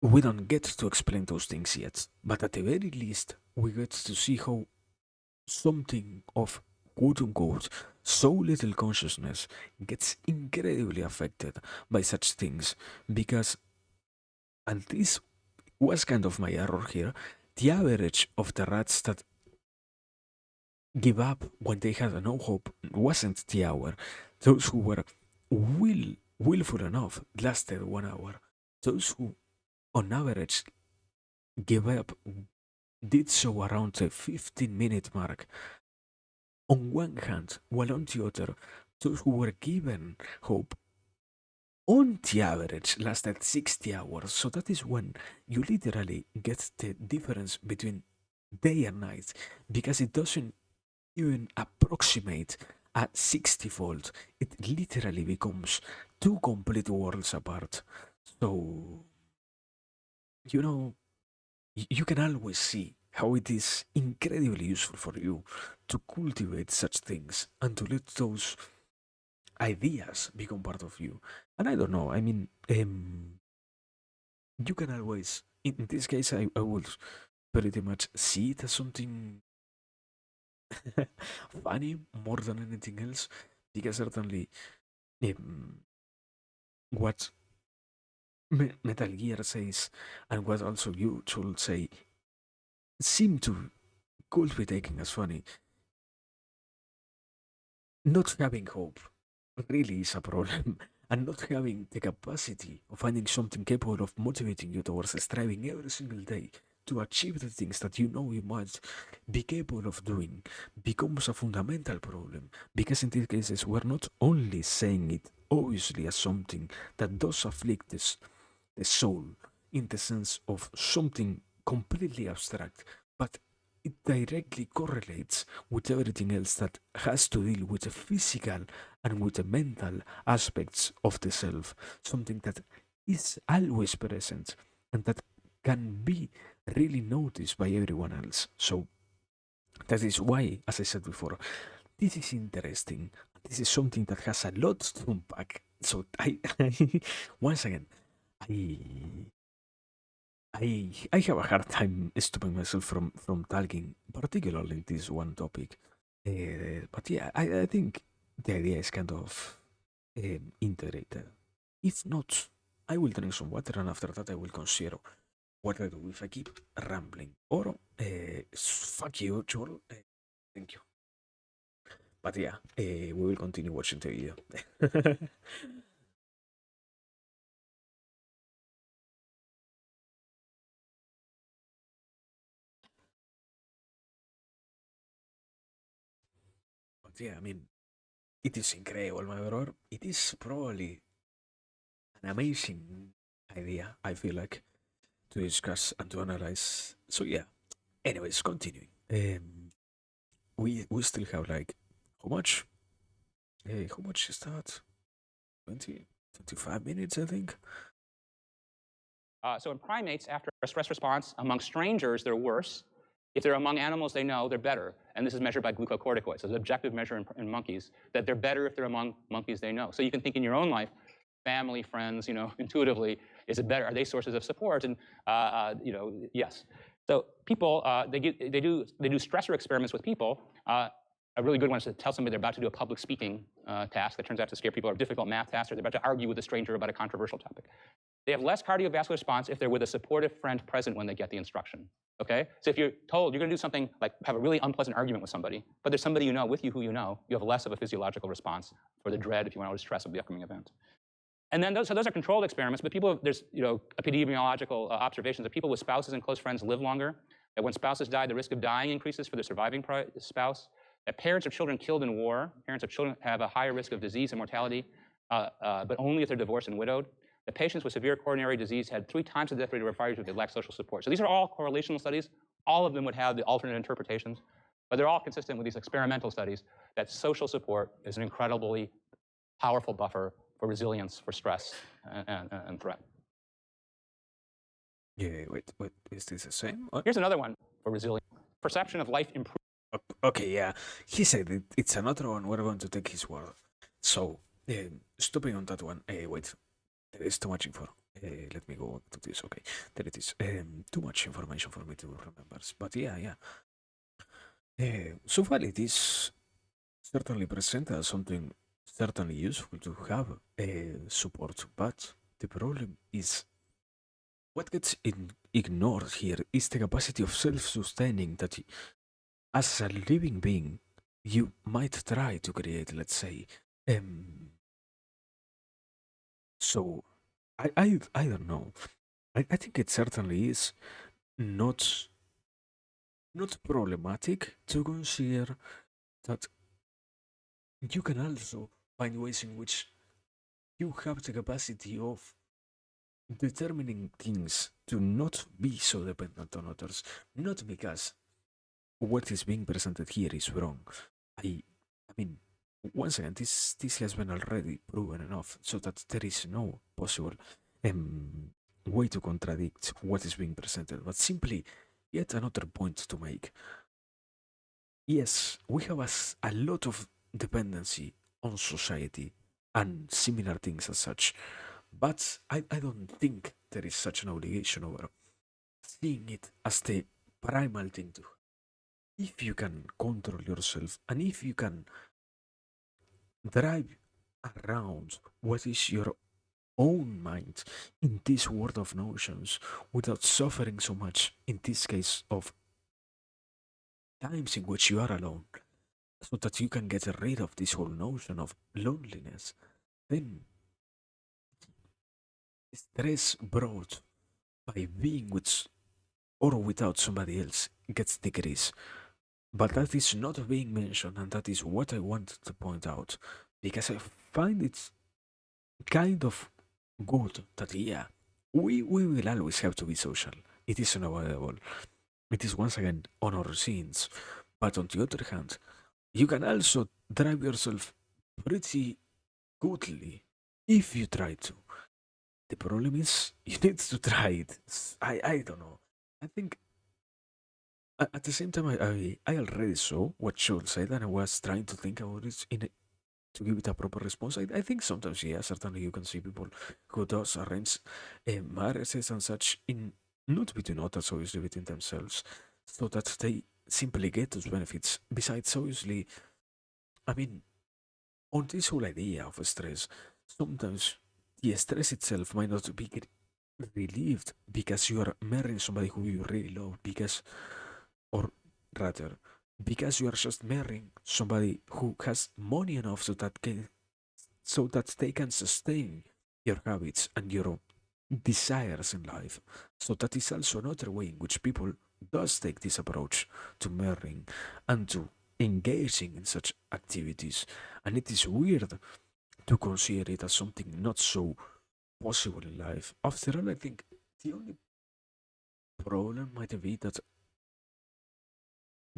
We don't get to explain those things yet, but at the very least, we get to see how something of quote unquote so little consciousness gets incredibly affected by such things because, and this was kind of my error here, the average of the rats that give up when they had no hope wasn't the hour. Those who were willful enough lasted 1 hour. Those who, on average, gave up did so around the 15-minute mark. On one hand, while on the other, those who were given hope on the average lasted 60 hours. So that is when you literally get the difference between day and night because it doesn't even approximate at 60-fold. It literally becomes two complete worlds apart. So, you know, you can always see how it is incredibly useful for you to cultivate such things and to let those ideas become part of you. And I don't know, I mean, you can always, in this case, I would pretty much see it as something funny more than anything else, because certainly um, what Metal Gear says and what also you should say seem to could be taken as funny. Not having hope really is a problem, and not having the capacity of finding something capable of motivating you towards striving every single day to achieve the things that you know you might be capable of doing becomes a fundamental problem. Because in these cases, we're not only saying it obviously as something that does afflict the soul in the sense of something completely abstract, but it directly correlates with everything else that has to deal with the physical and with the mental aspects of the self, something that is always present and that can be really noticed by everyone else. So that is why, as I said before, this is interesting. This is something that has a lot to unpack. So once again, I I have a hard time stopping myself from talking, particularly in this one topic. But yeah, I think the idea is kind of integrated. If not, I will drink some water, and after that, I will consider what I do if I keep rambling. Or fuck you, Joel. Thank you. But yeah, we will continue watching the video. But yeah, I mean, it is incredible, my brother. It is probably an amazing idea, I feel like, to discuss and to analyze. So yeah. Anyways, continuing. We still have like how much? How much is that? 20, 25 minutes, I think.
So in primates, after a stress response among strangers, they're worse. If they're among animals they know, they're better. And this is measured by glucocorticoids. So it's an objective measure in monkeys that they're better if they're among monkeys they know. So you can think in your own life, family, friends, intuitively, is it better? Are they sources of support? And yes. So people, they do stressor experiments with people. A really good one is to tell somebody they're about to do a public speaking task that turns out to scare people, or a difficult math task, or they're about to argue with a stranger about a controversial topic. They have less cardiovascular response if they're with a supportive friend present when they get the instruction. Okay? So if you're told you're going to do something like have a really unpleasant argument with somebody, but there's somebody you know with you who you know, you have less of a physiological response for the dread, if you want to, stress of the upcoming event. And then those are controlled experiments, but there's epidemiological observations that people with spouses and close friends live longer, that when spouses die, the risk of dying increases for the surviving spouse, that parents of children killed in war, parents of children have a higher risk of disease and mortality, but only if they're divorced and widowed. The patients with severe coronary disease had 3 times the death rate of refugees if they lack social support. So these are all correlational studies. All of them would have the alternate interpretations, but they're all consistent with these experimental studies that social support is an incredibly powerful buffer for resilience, for stress, and threat.
Yeah, wait, is this the same?
Here's another one for resilience. Perception of life improves.
Okay, yeah. He said it's another one. We're going to take his word. So, stopping on that one. Wait, there is too much info. Let me go to this. Okay, there it is. Too much information for me to remember. But yeah. So far, it is certainly presented as something certainly useful to have support. But the problem is what gets ignored here is the capacity of self-sustaining that as a living being you might try to create, let's say. So I don't know. I think it certainly is not not problematic to consider that you can also find ways in which you have the capacity of determining things to not be so dependent on others, not because what is being presented here is wrong. I mean, once again, this has been already proven enough, so that there is no possible um, way to contradict what is being presented, but simply yet another point to make. Yes, we have a lot of dependency on society and similar things as such, but I don't think there is such an obligation over seeing it as the primal thing to. If you can control yourself and if you can drive around what is your own mind in this world of notions without suffering so much, in this case of times in which you are alone, so that you can get rid of this whole notion of loneliness, then stress brought by being with or without somebody else gets degrees. But that is not being mentioned, and that is what I wanted to point out because I find it kind of good that, yeah, we will always have to be social. It is unavoidable. It is once again on our scenes. But on the other hand, you can also drive yourself pretty goodly if you try to. The problem is you need to try it. I don't know. I think at the same time I already saw what Joel said and I was trying to think about it to give it a proper response. I think sometimes, yeah, certainly you can see people who does arrange marriages and such in not between others, obviously between themselves, so that they simply get those benefits. Besides, obviously, I mean, on this whole idea of stress, sometimes the stress itself might not be relieved because you are marrying somebody who you really love, because, or rather, because you are just marrying somebody who has money enough so that they can sustain your habits and your desires in life. So that is also another way in which people does take this approach to marrying and to engaging in such activities. And it is weird to consider it as something not so possible in life. After all, I think the only problem might be that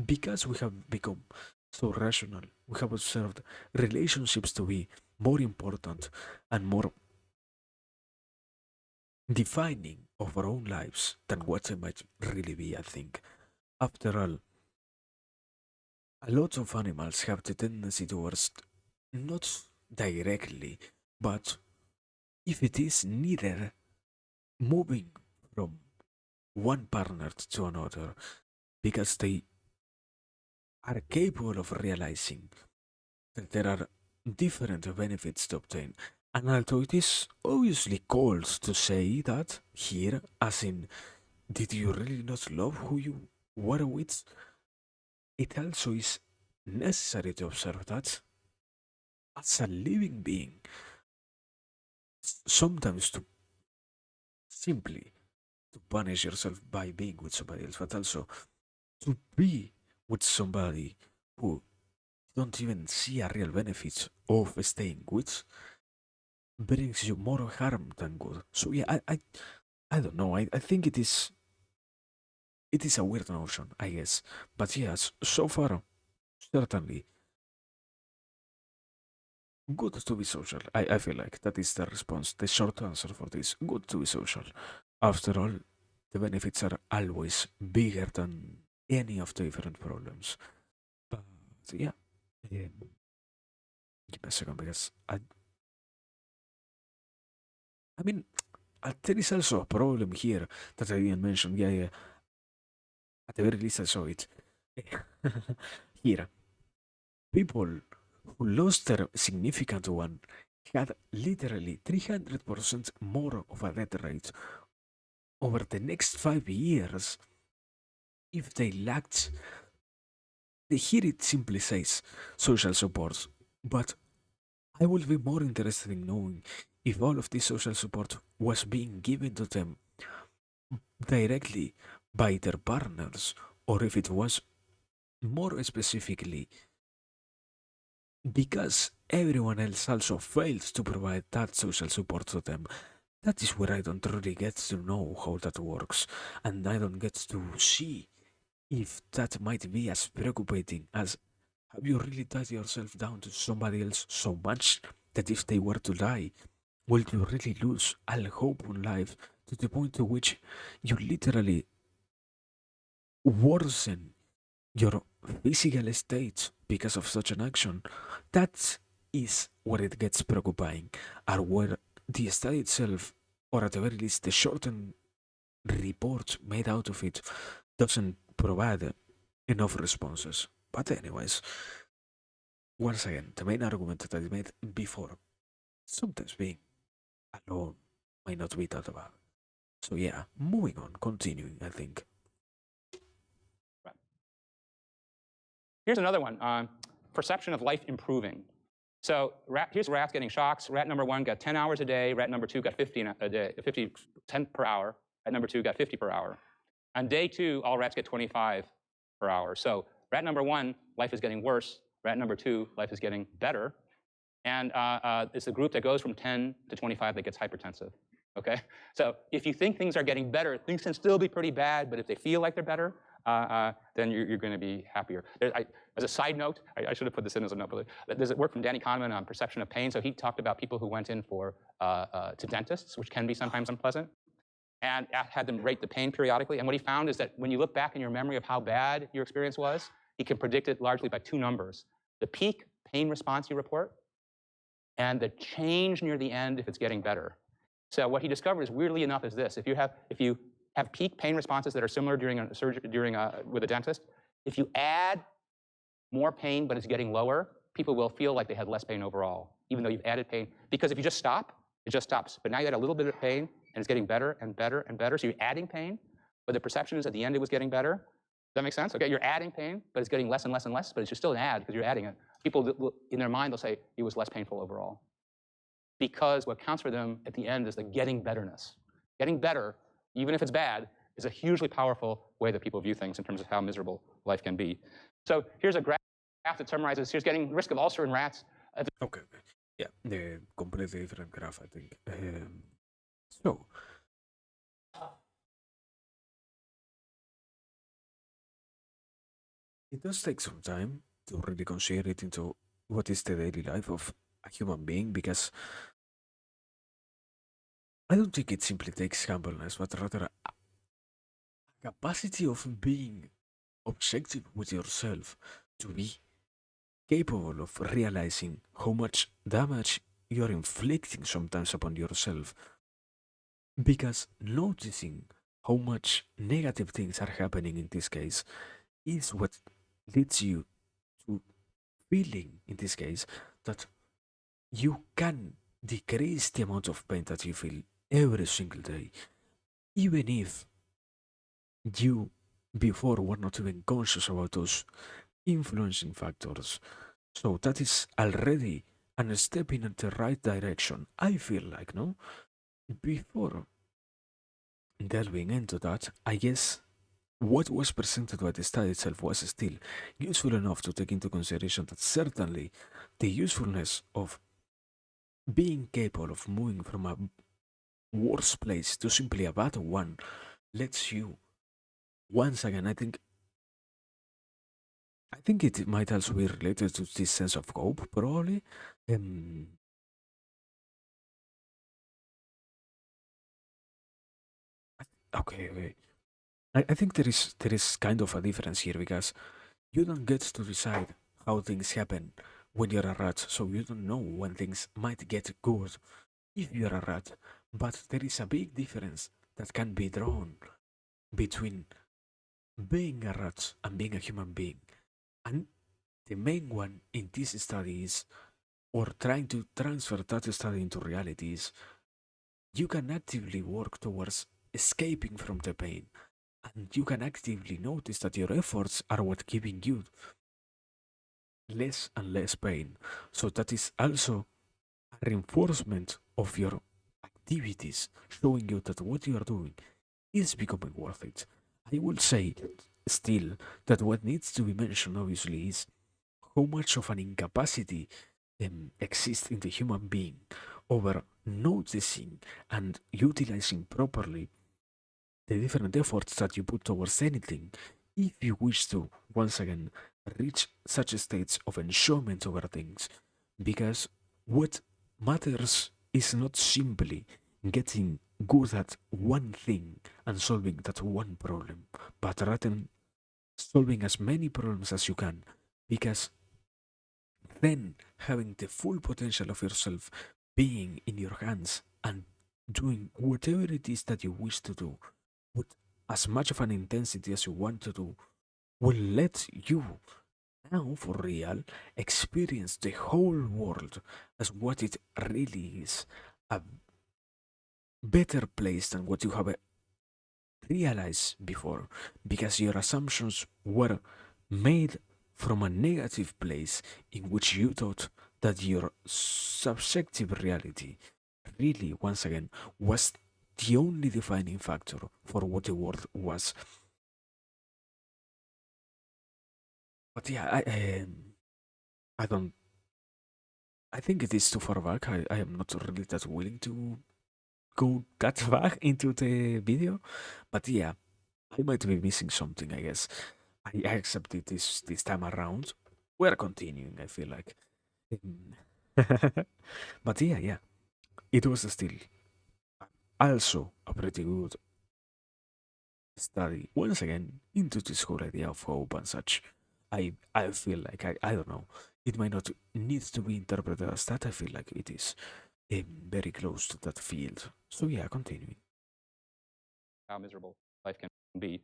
because we have become so rational, we have observed relationships to be more important and more defining of our own lives than what they might really be, I think. After all, a lot of animals have the tendency towards not directly, but if it is neither moving from one partner to another because they are capable of realizing that there are different benefits to obtain. And although it is obviously cold to say that here, as in, did you really not love who you were with? It also is necessary to observe that as a living being, sometimes to simply to punish yourself by being with somebody else, but also to be with somebody who don't even see a real benefit of staying with brings you more harm than good. So yeah, I don't know. I think it is a weird notion, I guess. But yes, so far certainly good to be social. I feel like that is the response, the short answer for this. Good to be social. After all, the benefits are always bigger than any of the different problems. But yeah, give me a second because I mean, there is also a problem here that I didn't mention. Yeah, yeah. At the very least, I saw it. Here, people who lost their significant one had literally 300% more of a death rate over the next 5 years if they lacked. Here it simply says social support, but I would be more interested in knowing if all of this social support was being given to them directly by their partners, or if it was more specifically because everyone else also failed to provide that social support to them. That is where I don't really get to know how that works, and I don't get to see if that might be as preoccupating as have you really tied yourself down to somebody else so much that if they were to die, will you really lose all hope in life to the point to which you literally worsen your physical state because of such an action? That is where it gets preoccupying, or where the study itself, or at the very least the shortened report made out of it, doesn't provide enough responses. But anyways, once again, the main argument that I made before, sometimes being alone might not be that bad. So yeah, moving on, continuing, I think.
Right. Here's another one, perception of life improving. So here's rats getting shocks. Rat number 1 got 10 hours a day. Rat number 2 got 10 per hour. Rat number 2 got 50 per hour. On day 2, all rats get 25 per hour. So rat number 1, life is getting worse. Rat number 2, life is getting better. And it's the group that goes from 10 to 25 that gets hypertensive. Okay? So if you think things are getting better, things can still be pretty bad, but if they feel like they're better, then you're going to be happier. As a side note, I should have put this in as a note, but there's a work from Danny Kahneman on perception of pain. So he talked about people who went in to dentists, which can be sometimes unpleasant, and had them rate the pain periodically. And what he found is that when you look back in your memory of how bad your experience was, he can predict it largely by 2 numbers: the peak pain response you report and the change near the end if it's getting better. So what he discovered is, weirdly enough, is this: if you have peak pain responses that are similar during a surgery, with a dentist, if you add more pain but it's getting lower, people will feel like they had less pain overall, even though you've added pain. Because if you just stop, it just stops. But now you add a little bit of pain, and it's getting better and better and better. So you're adding pain, but the perception is at the end it was getting better. Does that make sense? Okay, you're adding pain, but it's getting less and less and less, but it's still an add because you're adding it. People, in their mind, they'll say it was less painful overall. Because what counts for them at the end is the getting betterness. Getting better, even if it's bad, is a hugely powerful way that people view things in terms of how miserable life can be. So here's a graph that summarizes, here's getting risk of ulcer in rats.
Okay, yeah, completely different graph, I think. So, it does take some time to really consider it into what is the daily life of a human being, because I don't think it simply takes humbleness, but rather a capacity of being objective with yourself, to be capable of realizing how much damage you're inflicting sometimes upon yourself. Because noticing how much negative things are happening in this case is what leads you to feeling, in this case, that you can decrease the amount of pain that you feel every single day, even if you before were not even conscious about those influencing factors. So that is already a step in the right direction, I feel like, no? Before delving into that, I guess what was presented by the study itself was still useful enough to take into consideration that certainly the usefulness of being capable of moving from a worse place to simply a better one lets you, once again, I think it might also be related to this sense of hope, probably. Um, okay. I think there is kind of a difference here, because you don't get to decide how things happen when you're a rat, so you don't know when things might get good if you're a rat. But there is a big difference that can be drawn between being a rat and being a human being. And the main one in this study is, or trying to transfer that study into reality is, you can actively work towards escaping from the pain. And you can actively notice that your efforts are what giving you less and less pain. So that is also a reinforcement of your activities, showing you that what you are doing is becoming worth it. I will say still that what needs to be mentioned, obviously, is how much of an incapacity exists in the human being over noticing and utilizing properly the different efforts that you put towards anything, if you wish to, once again, reach such states of enjoyment over things. Because what matters is not simply getting good at one thing and solving that one problem, but rather solving as many problems as you can. Because then having the full potential of yourself being in your hands and doing whatever it is that you wish to do with as much of an intensity as you want to do will let you now for real experience the whole world as what it really is, a better place than what you have realized before, because your assumptions were made from a negative place in which you thought that your subjective reality really, once again, was the only defining factor for what the world was. But yeah, I don't. I think it is too far back. I am not really that willing to go that back into the video. But yeah, I might be missing something. I guess I accept it this time around. We're continuing. I feel like. Um, but yeah, it was still also a pretty good study once again into this whole idea of hope and such. I feel like I don't know. It might not need to be interpreted as that. I feel like it is very close to that field. So yeah, continuing.
How miserable life can be.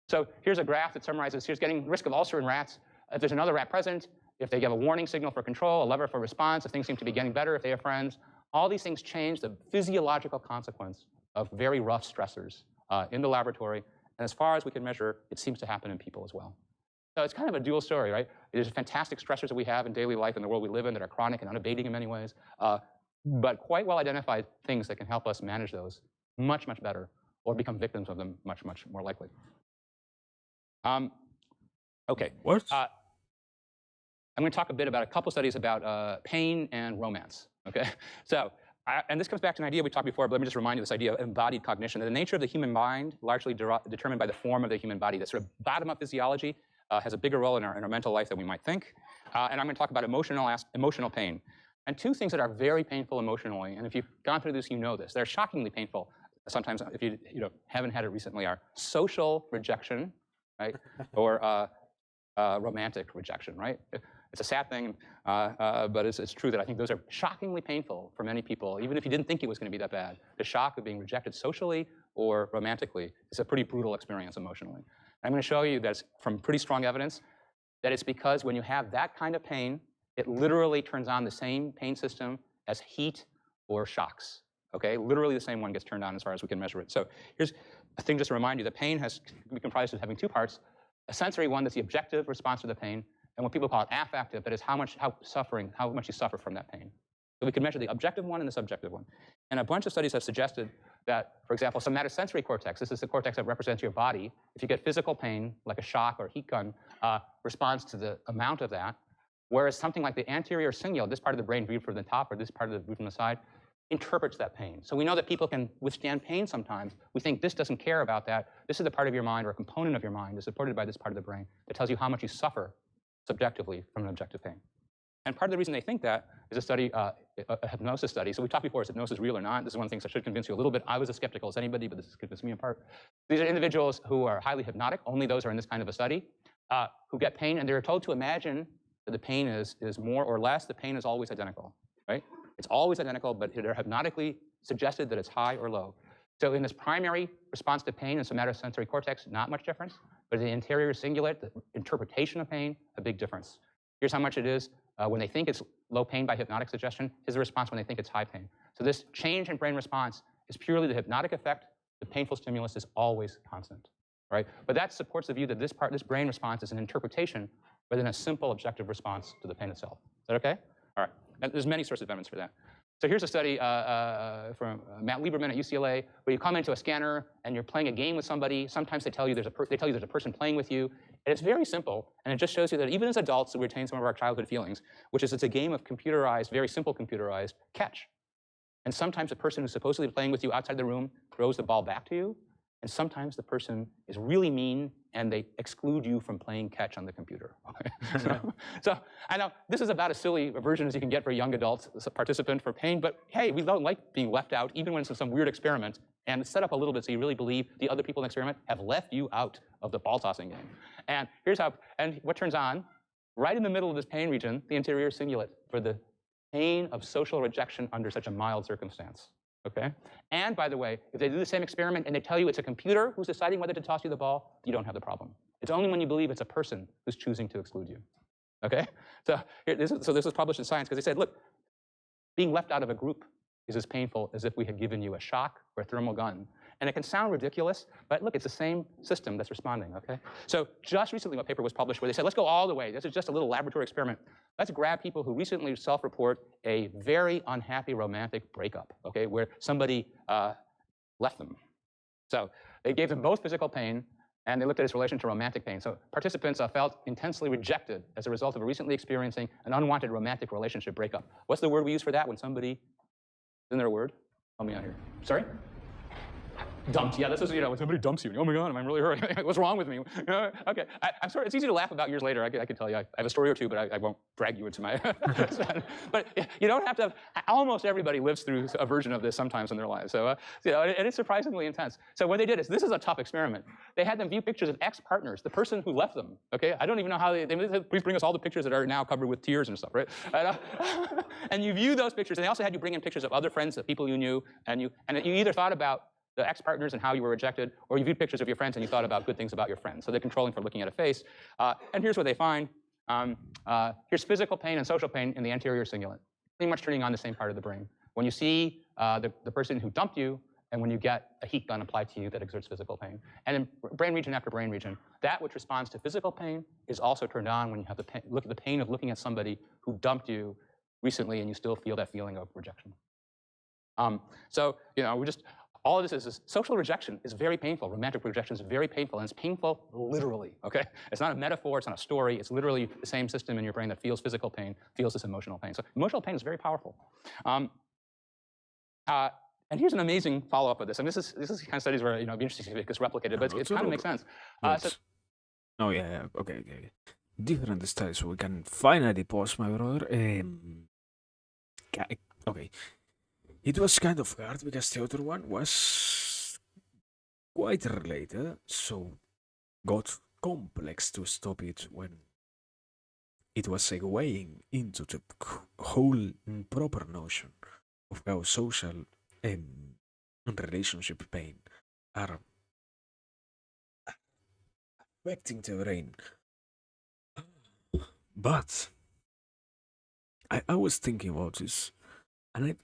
So here's a graph that summarizes, here's getting risk of ulcer in rats. If there's another rat present, if they give a warning signal for control, a lever for response, if things seem to be getting better, if they have friends, all these things change the physiological consequence of very rough stressors in the laboratory. And as far as we can measure, it seems to happen in people as well. So it's kind of a dual story, right? There's fantastic stressors that we have in daily life in the world we live in that are chronic and unabating in many ways, but quite well identified things that can help us manage those much, much better or become victims of them much, much more likely. Okay.
What?
I'm going to talk a bit about a couple studies about pain and romance. Okay. So, and this comes back to an idea we talked before, but let me just remind you this idea of embodied cognition. That the nature of the human mind, largely determined by the form of the human body, that sort of bottom-up physiology has a bigger role in our mental life than we might think. And I'm going to talk about emotional pain. And two things that are very painful emotionally, and if you've gone through this, you know this. They're shockingly painful. Sometimes, if you haven't had it recently, are social rejection, right, or romantic rejection, right? It's a sad thing, but it's true that I think those are shockingly painful for many people, even if you didn't think it was going to be that bad. The shock of being rejected socially or romantically is a pretty brutal experience emotionally. I'm going to show you that from pretty strong evidence that it's because when you have that kind of pain, it literally turns on the same pain system as heat or shocks. Okay, literally the same one gets turned on as far as we can measure it. So here's a thing just to remind you that pain has can be comprised of having two parts: a sensory one that's the objective response to the pain, and what people call it affective, that is how much you suffer from that pain. So we can measure the objective one and the subjective one. And a bunch of studies have suggested that, for example, somatosensory cortex, this is the cortex that represents your body, if you get physical pain, like a shock or a heat gun, responds to the amount of that, whereas something like the anterior cingulate, this part of the brain viewed from the top or this part of the view from the side, interprets that pain. So we know that people can withstand pain sometimes. We think this doesn't care about that. This is the part of your mind or a component of your mind that's supported by this part of the brain that tells you how much you suffer subjectively from an objective pain. And part of the reason they think that is a study, a hypnosis study. So we talked before, is hypnosis real or not? This is one of the things that should convince you a little bit. I was as skeptical as anybody, but this has convinced me in part. These are individuals who are highly hypnotic. Only those are in this kind of a study, who get pain, and they're told to imagine that the pain is more or less. The pain is always identical, right? It's always identical, but they're hypnotically suggested that it's high or low. So in this primary response to pain in somatosensory cortex, not much difference. But in the anterior cingulate, the interpretation of pain, a big difference. Here's how much it is when they think it's low pain by hypnotic suggestion. Here's the response when they think it's high pain. So this change in brain response is purely the hypnotic effect. The painful stimulus is always constant, right? But that supports the view that this brain response is an interpretation rather than a simple objective response to the pain itself. Is that okay? All right. And there's many sources of evidence for that. So here's a study from Matt Lieberman at UCLA, where you come into a scanner and you're playing a game with somebody. Sometimes they tell you there's a person playing with you, and it's very simple. And it just shows you that even as adults, we retain some of our childhood feelings, which is it's a game of computerized, very simple computerized catch. And sometimes the person who's supposedly playing with you outside the room throws the ball back to you, and sometimes the person is really mean and they exclude you from playing catch on the computer. so I know this is about as silly a version as you can get for a young adult participant for pain, but hey, we don't like being left out, even when it's some weird experiment, and it's set up a little bit so you really believe the other people in the experiment have left you out of the ball tossing game. And here's how, and what turns on, right in the middle of this pain region, the anterior cingulate for the pain of social rejection under such a mild circumstance. Okay? And by the way, if they do the same experiment and they tell you it's a computer who's deciding whether to toss you the ball, you don't have the problem. It's only when you believe it's a person who's choosing to exclude you. Okay? So this was published in Science because they said, look, being left out of a group is as painful as if we had given you a shock or a thermal gun. And it can sound ridiculous, but look, it's the same system that's responding, okay? So just recently, a paper was published where they said, let's go all the way. This is just a little laboratory experiment. Let's grab people who recently self-report a very unhappy romantic breakup, okay, where somebody left them. So they gave them both physical pain. And they looked at its relation to romantic pain. So participants felt intensely rejected as a result of recently experiencing an unwanted romantic relationship breakup. What's the word we use for that when somebody, isn't there a word? Help me out here. Sorry? Dumped. Yeah, this is, when somebody dumps you. Oh my God, I'm really hurt. What's wrong with me? Okay. I'm sorry. It's easy to laugh about years later. I could tell you. I have a story or two, but I won't drag you into my. But you don't have to. Almost everybody lives through a version of this sometimes in their lives. So, it is surprisingly intense. So what they did is, this is a tough experiment. They had them view pictures of ex-partners, the person who left them. Okay. I don't even know how they please bring us all the pictures that are now covered with tears and stuff, right? And you view those pictures, and they also had you bring in pictures of other friends, of people you knew, and you either thought about the ex-partners and how you were rejected, or you viewed pictures of your friends and you thought about good things about your friends. So they're controlling for looking at a face. And here's what they find. Here's physical pain and social pain in the anterior cingulate, pretty much turning on the same part of the brain. When you see the person who dumped you, and when you get a heat gun applied to you that exerts physical pain. And in brain region after brain region, that which responds to physical pain is also turned on when you have look at the pain of looking at somebody who dumped you recently and you still feel that feeling of rejection. So, all of this is social rejection is very painful. Romantic rejection is very painful, and it's painful literally, okay? It's not a metaphor, it's not a story. It's literally the same system in your brain that feels physical pain, feels this emotional pain. So emotional pain is very powerful. And here's an amazing follow-up of this. And this is the kind of studies where, it'd be interesting if it gets replicated, but it kind of makes sense.
Okay. Different styles, so we can finally pause, my brother. Okay. It was kind of hard because the other one was quite related, so got complex to stop it when it was segueing into the whole proper notion of how social and relationship pain are affecting the brain. But I was thinking about this, and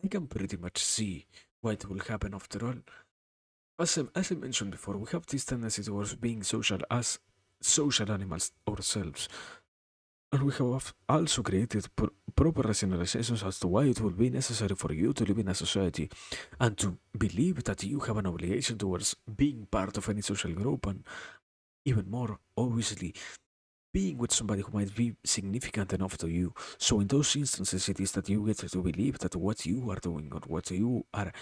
I can pretty much see what will happen after all. As I mentioned before, we have this tendency towards being social as social animals ourselves. And we have also created proper rationalizations as to why it will be necessary for you to live in a society and to believe that you have an obligation towards being part of any social group, and even more, obviously, being with somebody who might be significant enough to you. So in those instances, it is that you get to believe that what you are doing or what you are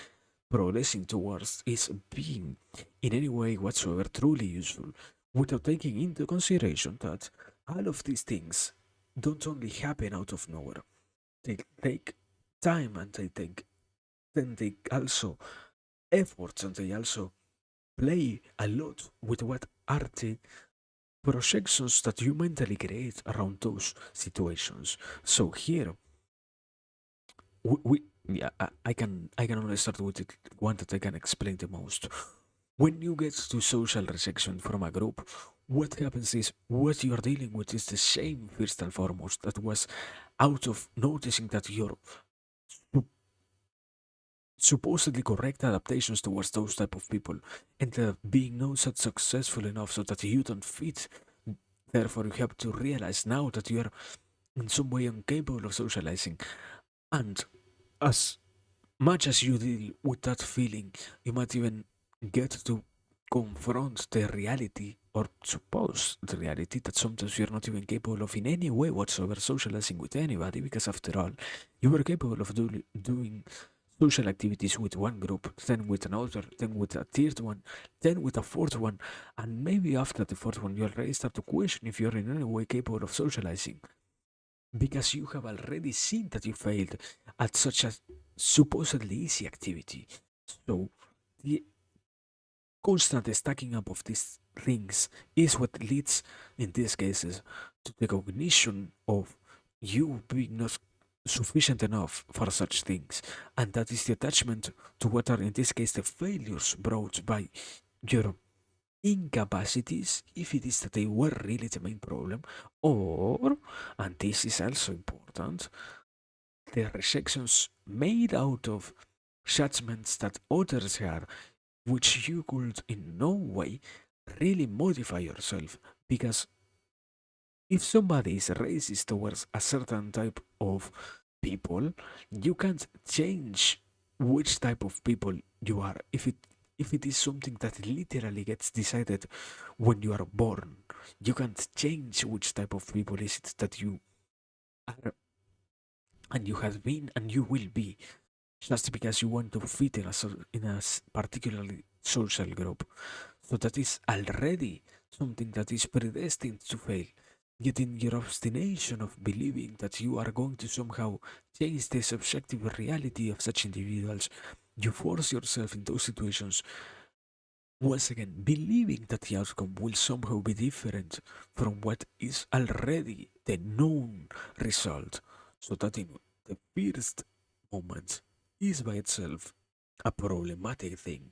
progressing towards is being in any way whatsoever truly useful, without taking into consideration that all of these things don't only happen out of nowhere. They take time, and they also efforts, and they also play a lot with what are the projections that you mentally create around those situations. So here, I can only start with the one that I can explain the most. When you get to social rejection from a group, what happens is what you are dealing with is the same first and foremost that was out of noticing that your supposedly correct adaptations towards those type of people and being not such successful enough so that you don't fit. Therefore, you have to realize now that you are in some way incapable of socializing. And as much as you deal with that feeling, you might even get to confront the reality, or suppose the reality, that sometimes you're not even capable of in any way whatsoever socializing with anybody, because after all, you were capable of doing social activities with one group, then with another, then with a third one, then with a fourth one, and maybe after the fourth one, you already start to question if you're in any way capable of socializing, because you have already seen that you failed at such a supposedly easy activity. So, the constant stacking up of these things is what leads, in these cases, to the cognition of you being not sufficient enough for such things, and that is the attachment to what are in this case the failures brought by your incapacities, if it is that they were really the main problem, or, and this is also important, the rejections made out of judgments that others had, which you could in no way really modify yourself, because if somebody is racist towards a certain type of people, you can't change which type of people you are. If it if it is something that literally gets decided when you are born, you can't change which type of people is it that you are and you have been and you will be just because you want to fit in a particularly social group. So that is already something that is predestined to fail. Yet in your obstination of believing that you are going to somehow change the subjective reality of such individuals, you force yourself in those situations once again, believing that the outcome will somehow be different from what is already the known result, so that in the first moment is by itself a problematic thing,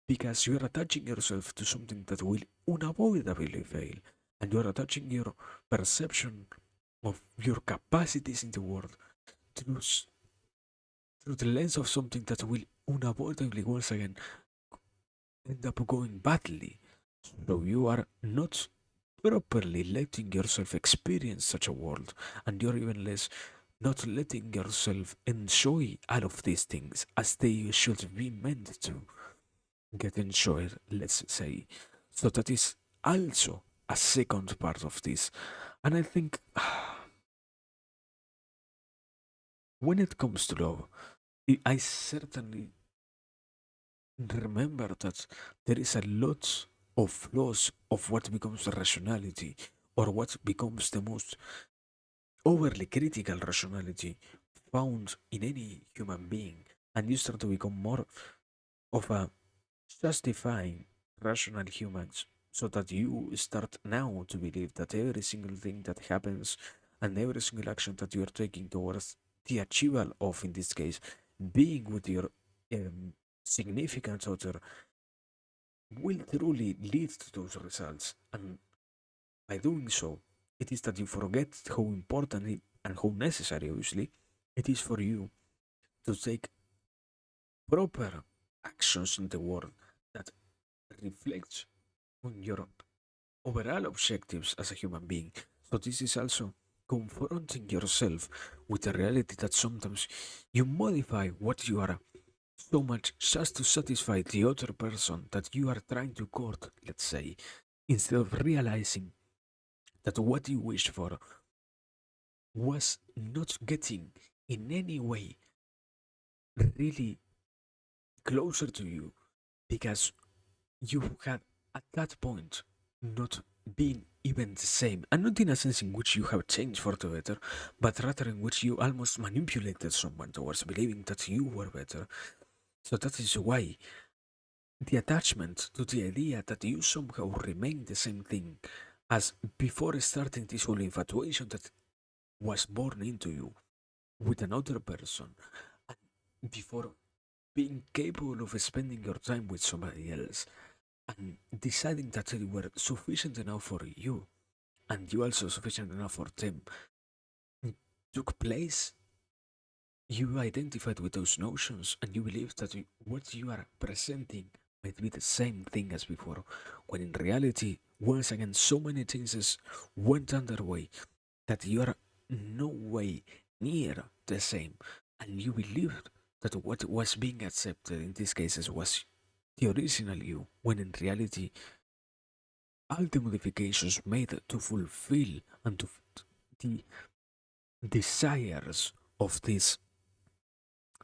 because you are attaching yourself to something that will unavoidably fail, and you are attaching your perception of your capacities in the world through, through the lens of something that will unavoidably once again end up going badly. So you are not properly letting yourself experience such a world, and you're even less not letting yourself enjoy all of these things as they should be meant to get enjoyed, let's say. So that is also a second part of this. And I think when it comes to love, I certainly remember that there is a lot of flaws of what becomes rationality or what becomes the most overly critical rationality found in any human being, and you start to become more of a justifying rational humans, so that you start now to believe that every single thing that happens and every single action that you are taking towards the achievement of, in this case, being with your significant other will truly lead to those results. And by doing so, it is that you forget how important and how necessary, obviously, it is for you to take proper actions in the world that reflects on your overall objectives as a human being. So this is also confronting yourself with the reality that sometimes you modify what you are so much just to satisfy the other person that you are trying to court, let's say, instead of realizing that what you wished for was not getting in any way really closer to you, because you had at that point not been even the same, and not in a sense in which you have changed for the better, but rather in which you almost manipulated someone towards believing that you were better. So that is why the attachment to the idea that you somehow remain the same thing as before starting this whole infatuation that was born into you with another person, and before being capable of spending your time with somebody else and deciding that they were sufficient enough for you and you also sufficient enough for them took place, you identified with those notions and you believe that what you are presenting might be the same thing as before, when in reality, once again, so many things went underway that you are no way near the same, and you believed that what was being accepted in these cases was the original you, when in reality, all the modifications made to fulfill and to the desires of this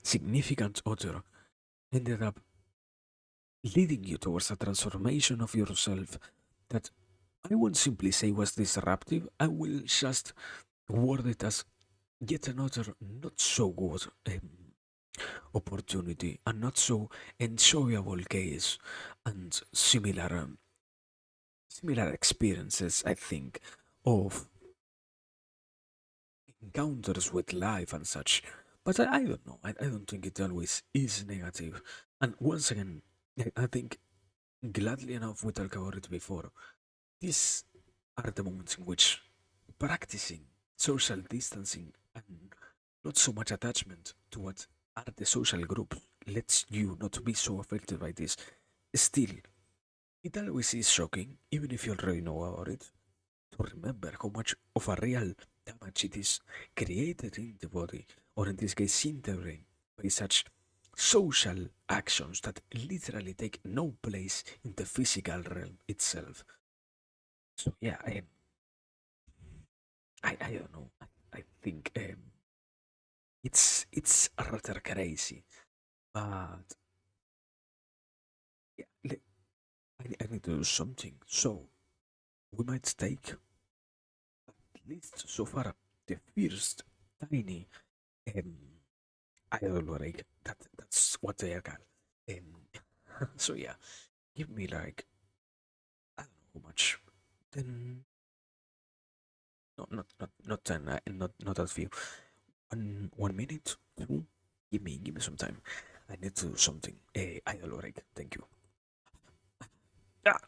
significant other ended up leading you towards a transformation of yourself that I won't simply say was disruptive, I will just word it as yet another not so good opportunity and not so enjoyable case and similar experiences, I think, of encounters with life and such. But I don't know. I don't think it always is negative. And once again, I think gladly enough we talked about it before. These are the moments in which practicing social distancing and not so much attachment to what are the social groups lets you not to be so affected by this. Still, it always is shocking, even if you already know about it, to remember how much of a real damage it is created in the body, or in this case in the brain, by such social actions that literally take no place in the physical realm itself. So yeah, I don't know. I think it's rather crazy, but yeah, I need to do something. So we might take at least so far the first tiny um, idol rig. That's what they are called. So yeah, give me like I don't know how much. Then no, not 10. Not that few. 1 minute. Two. Give me some time. I need to do something. Idol rig. Thank you. Ah.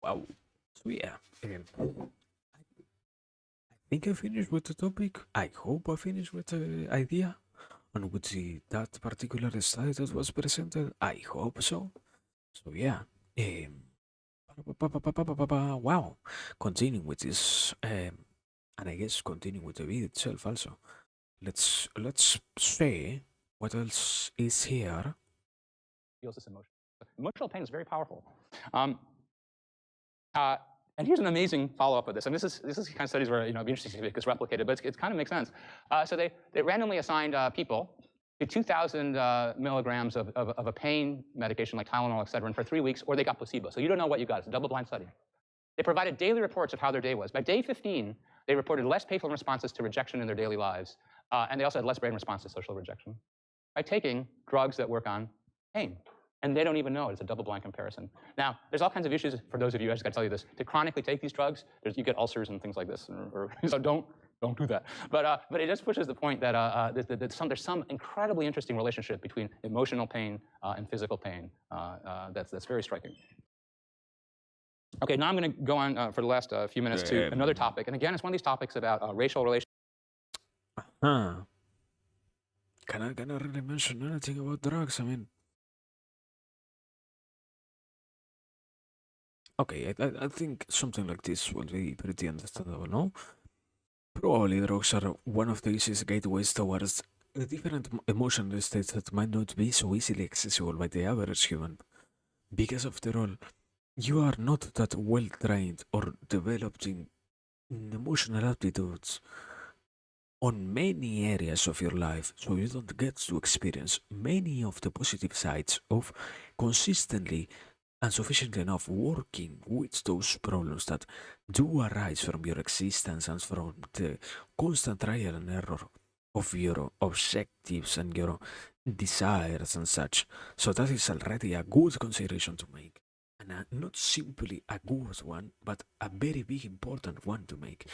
Wow. So yeah. I think I finished with the topic. I hope I finished with the idea and with that particular study that was presented. I hope so. So yeah. Wow. Continuing with this, and I guess continuing with the video itself also. Let's say what else is here.
Feels this emotion. Emotional pain is very powerful. Um, uh, and here's an amazing follow-up of this. And this is kind of studies where it'd be interesting if it gets replicated, but it kind of makes sense. So they randomly assigned people to 2,000 milligrams of a pain medication like Tylenol, et cetera, and for 3 weeks, or they got placebo. So you don't know what you got. It's a double-blind study. They provided daily reports of how their day was. By day 15, they reported less painful responses to rejection in their daily lives, and they also had less brain response to social rejection by taking drugs that work on pain. And they don't even know it. It's a double-blind comparison. Now, there's all kinds of issues for those of you, I just got to tell you this. To chronically take these drugs, you get ulcers and things like this. So don't do that. But it just pushes the point that, there's some incredibly interesting relationship between emotional pain and physical pain that's very striking. Okay, now I'm going to go on for the last few minutes to another topic. And again, it's one of these topics about racial relations.
Huh. Can I really mention anything about drugs? I mean, okay, I think something like this will be pretty understandable, no? Probably drugs are one of the easiest gateways towards different emotional states that might not be so easily accessible by the average human. Because after all, you are not that well trained or developed in emotional aptitudes on many areas of your life, so you don't get to experience many of the positive sides of consistently and sufficiently enough working with those problems that do arise from your existence and from the constant trial and error of your objectives and your desires and such. So that is already a good consideration to make. And not simply a good one, but a very big important one to make.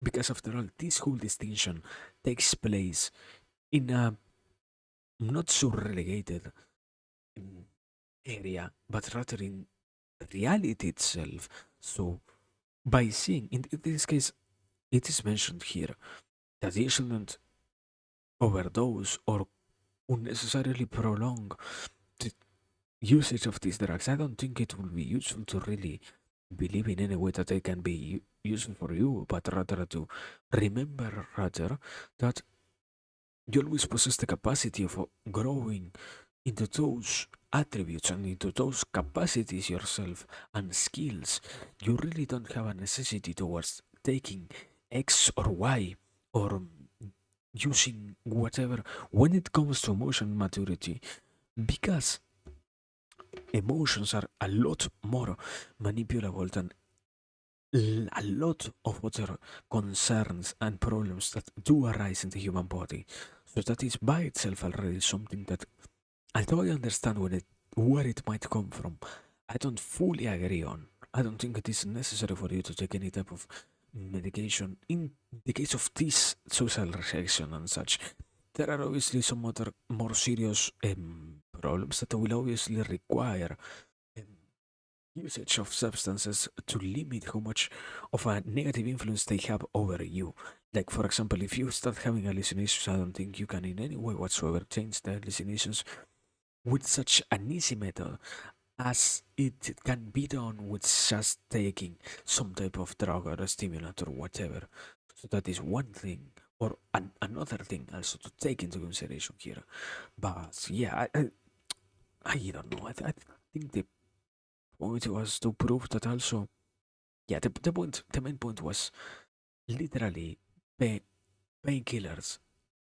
Because after all, this whole distinction takes place in a not so relegated area, but rather in reality itself. So by seeing, in this case, it is mentioned here that you shouldn't overdose or unnecessarily prolong the usage of these drugs. I don't think it will be useful to really believe in any way that they can be useful for you, but rather to remember rather that you always possess the capacity of growing into those attributes and into those capacities yourself and skills. You really don't have a necessity towards taking X or Y or using whatever when it comes to emotion maturity, because emotions are a lot more manipulable than a lot of other concerns and problems that do arise in the human body. So that is by itself already something that, although I understand where it might come from, I don't fully agree on. I don't think it is necessary for you to take any type of medication in the case of this social rejection and such. There are obviously some other more serious problems that will obviously require um, usage of substances to limit how much of a negative influence they have over you. Like, for example, if you start having hallucinations, I don't think you can in any way whatsoever change the hallucinations with such an easy method as it can be done with just taking some type of drug or a stimulant or whatever. So that is one thing, or another thing also to take into consideration here. But yeah, I don't know. I think the point was to prove that also, yeah, the main point was literally painkillers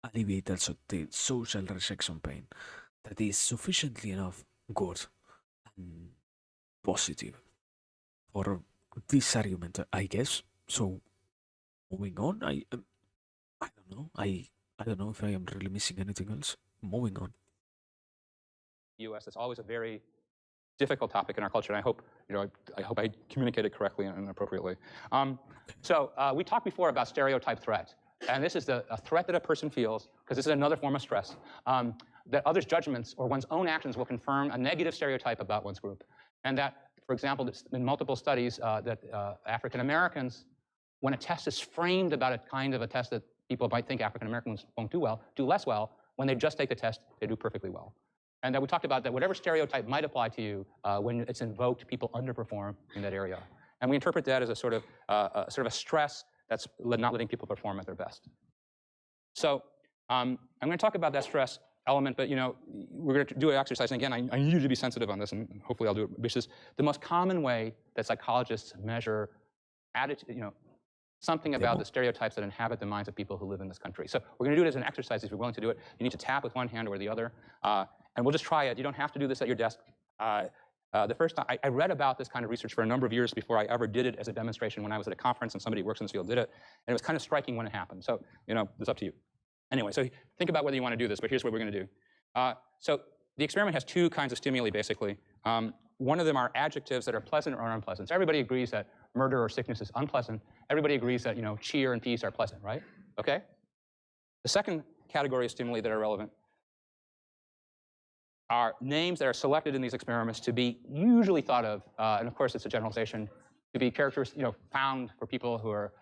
alleviate also the social rejection pain that is sufficiently enough good and positive for this argument, I guess. So moving on, I don't know. I don't know if I am really missing anything else. Moving on.
U.S. It's always a very difficult topic in our culture, and I hope I hope I communicated correctly and appropriately. We talked before about stereotype threat, and this is a threat that a person feels because this is another form of stress. That others' judgments or one's own actions will confirm a negative stereotype about one's group, and that, for example, in multiple studies that African Americans, when a test is framed about a kind of a test that people might think African Americans won't do less well, when they just take the test, they do perfectly well. And we talked about that whatever stereotype might apply to you, when it's invoked, people underperform in that area. And we interpret that as a sort of a stress that's not letting people perform at their best. So I'm going to talk about that stress element, but we're going to do an exercise. And again, I need you to be sensitive on this, and hopefully I'll do it. Which is the most common way that psychologists measure attitude, something about the stereotypes that inhabit the minds of people who live in this country. So we're going to do it as an exercise. If you're willing to do it, you need to tap with one hand or the other. And we'll just try it. You don't have to do this at your desk. The first time, I read about this kind of research for a number of years before I ever did it as a demonstration when I was at a conference and somebody who works in this field did it. And it was kind of striking when it happened. So, it's up to you. Anyway, so think about whether you want to do this, but here's what we're going to do. So the experiment has two kinds of stimuli, basically. One of them are adjectives that are pleasant or unpleasant. So everybody agrees that murder or sickness is unpleasant. Everybody agrees that, cheer and peace are pleasant, right? Okay? The second category of stimuli that are relevant are names that are selected in these experiments to be usually thought of, and of course it's a generalization, to be characters found for people who are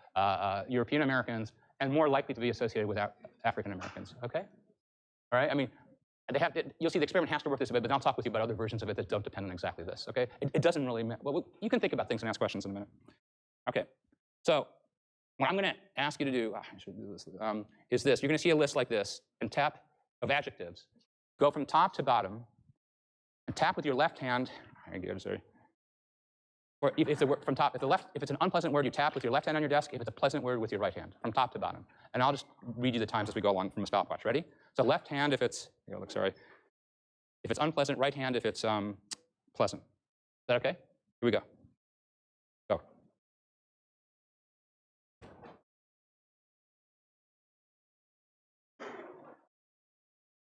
European Americans and more likely to be associated with African Americans. Okay? All right? I mean, you'll see the experiment has to work this way, but I'll talk with you about other versions of it that don't depend on exactly this. Okay? It doesn't really matter. Well, you can think about things and ask questions in a minute. Okay. So what I'm going to ask you to do, I should do this, is this. You're going to see a list like this and tap of adjectives. Go from top to bottom and tap with your left hand. I'm sorry. Or if the word from top, if it's an unpleasant word, you tap with your left hand on your desk. If it's a pleasant word, with your right hand, from top to bottom. And I'll just read you the times as we go along from a stopwatch. Ready? So left hand if it's, sorry. If it's unpleasant, right hand if it's pleasant. Is that okay? Here we go. Go.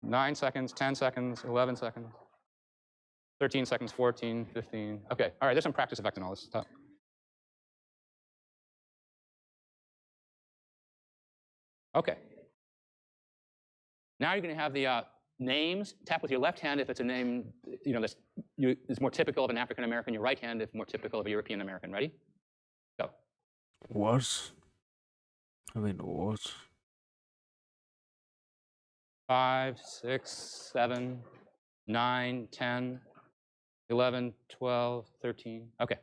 Nine seconds, 10 seconds, 11 seconds, 13 seconds, 14, 15. Okay, all right, there's some practice effect in all this stuff. Okay. Now you're going to have the names. Tap with your left hand if it's a name that's is more typical of an African American. Your right hand if more typical of a European American. Ready? Go.
What? I mean, what?
5, 6, 7, 9, 10, 11, 12, 13. Okay.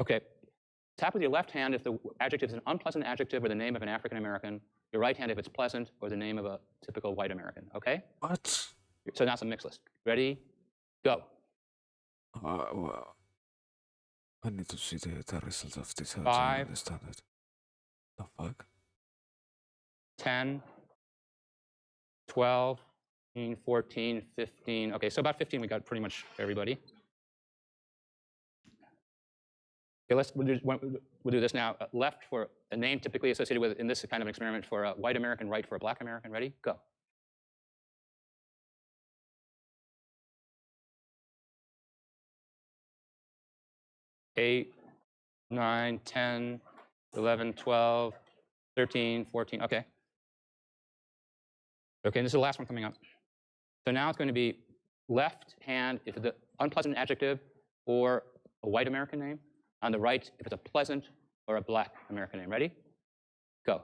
Okay. Tap with your left hand if the adjective is an unpleasant adjective or the name of an African American. Your right hand if it's pleasant or the name of a typical white American. Okay?
What?
So now it's a mixed list. Ready? Go.
Well, I need to see the result of this. I don't
5,
understand it. The fuck?
10, 12, 13, 14, 15. Okay, so about 15 we got pretty much everybody. Okay, we'll do this now. Left for a name typically associated with, in this kind of experiment, for a white American, right for a black American. Ready? Go. Eight, 9, 10, 11, 12, 13, 14. Okay. Okay, and this is the last one coming up. So now it's going to be left hand if it's an unpleasant adjective or a white American name. On the right if it's a pleasant or a black American name. Ready? Go.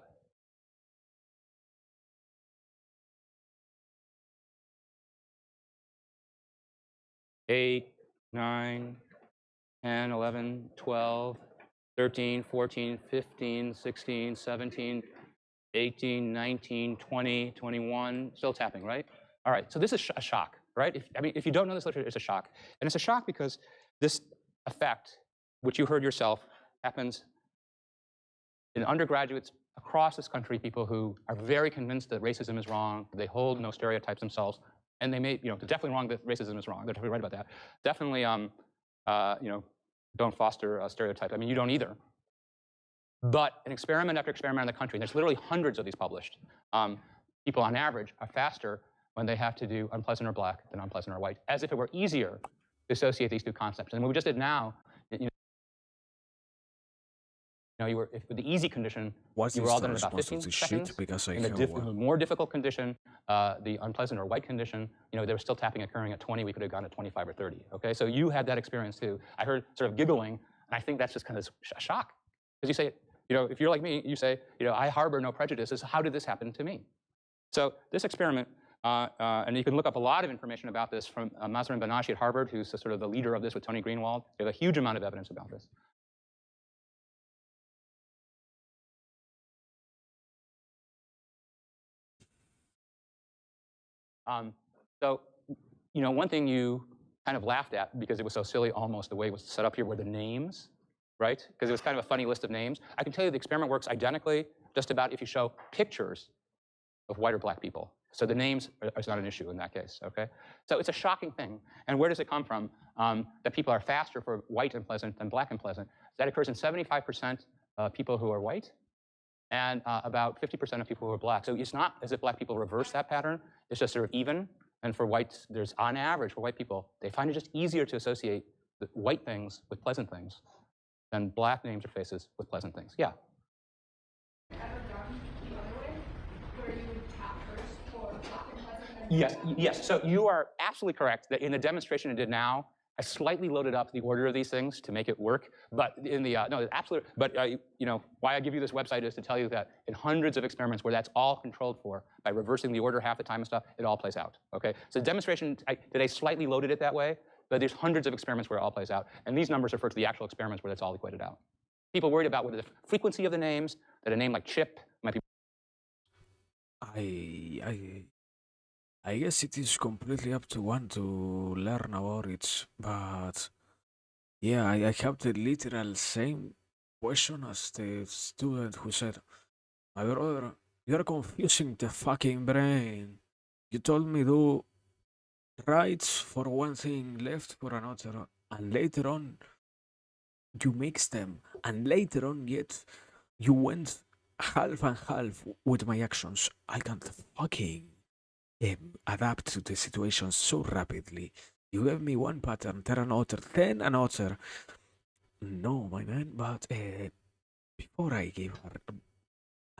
Eight, 9, 10, 11, 12, 13, 14, 15, 16, 17, 18, 19, 20, 21. Still tapping, right? All right, so this is a shock, right? If you don't know this literature, it's a shock. And it's a shock because this effect, which you heard yourself, happens in undergraduates across this country, people who are very convinced that racism is wrong, they hold no stereotypes themselves, and they may, they're definitely wrong that racism is wrong. They're definitely right about that. Definitely, don't foster a stereotype. I mean, you don't either. But an experiment after experiment in the country, and there's literally hundreds of these published, people on average are faster when they have to do unpleasant or black than unpleasant or white, as if it were easier to associate these two concepts. And what we just did now, you were, if with the easy condition,
What
you
is
were all
the
done in about
response
15
to this
seconds.
shit? Because I
In the
have
more difficult condition, the unpleasant or white condition, there was still tapping occurring at 20. We could have gone to 25 or 30. Okay, so you had that experience too. I heard sort of giggling, and I think that's just kind of a shock, because you say, if you're like me, you say, I harbor no prejudices. How did this happen to me? So this experiment, and you can look up a lot of information about this from Mazrin Banashi at Harvard, who's sort of the leader of this with Tony Greenwald. They have a huge amount of evidence about this. So, one thing you kind of laughed at because it was so silly almost the way it was set up here were the names, right? Because it was kind of a funny list of names. I can tell you the experiment works identically just about if you show pictures of white or black people. So the names is not an issue in that case, okay? So it's a shocking thing. And where does it come from? That people are faster for white and pleasant than black and pleasant. That occurs in 75% of people who are white and about 50% of people who are black. So it's not as if black people reverse that pattern. It's just sort of even. And for whites, there's on average for white people, they find it just easier to associate the white things with pleasant things than black names or faces with pleasant things. Yeah? Yes. So you are absolutely correct that in the demonstration I did now, I slightly loaded up the order of these things to make it work. But in the no, absolutely. But why I give you this website is to tell you that in hundreds of experiments where that's all controlled for by reversing the order half the time and stuff, it all plays out. Okay. So the demonstration, I slightly loaded it that way, but there's hundreds of experiments where it all plays out, and these numbers refer to the actual experiments where that's all equated out. People worried about whether the frequency of the names, that a name like Chip might be.
I guess it is completely up to one to learn about it, but yeah, I have the literal same question as the student who said, "My brother, you're confusing the fucking brain. You told me do right for one thing, left for another, and later on you mix them, and later on yet you went half and half with my actions. I can't fucking adapt to the situation so rapidly. You gave me one pattern, then another. No, my man, but before I give her an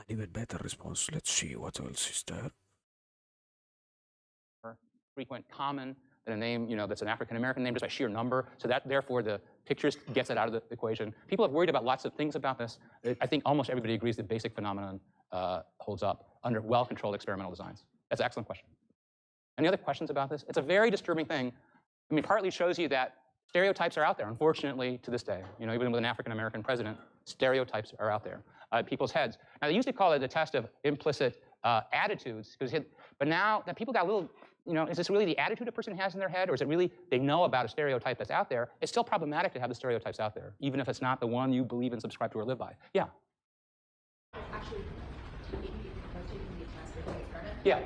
even better response, let's see what else is there.
Frequent, common than a name, that's an African American name just by sheer number. So that therefore the pictures gets it out of the equation. People have worried about lots of things about this. I think almost everybody agrees the basic phenomenon holds up under well-controlled experimental designs. That's an excellent question. Any other questions about this? It's a very disturbing thing. I mean, partly shows you that stereotypes are out there, unfortunately, to this day. Even with an African-American president, stereotypes are out there. People's heads. Now, they used to call it the test of implicit attitudes, but now that people got a little, is this really the attitude a person has in their head, or is it really they know about a stereotype that's out there? It's still problematic to have the stereotypes out there, even if it's not the one you believe and subscribe to or live by. Yeah?
Actually, taking the test or the experiment.
Yeah.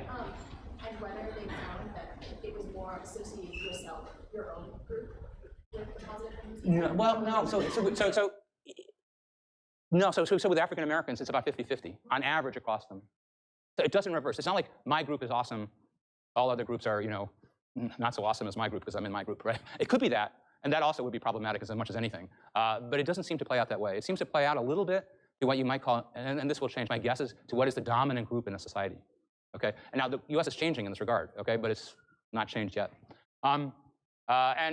And whether they found that it was more associated yourself, your own group, with the positive things?
No, well, no. So with African Americans, it's about 50-50 on average across them. So it doesn't reverse. It's not like my group is awesome, all other groups are, not so awesome as my group because I'm in my group, right? It could be that, and that also would be problematic as much as anything. But it doesn't seem to play out that way. It seems to play out a little bit to what you might call, and this will change my guess, is to what is the dominant group in a society. Okay, and now the U.S. is changing in this regard. Okay, but it's not changed yet. And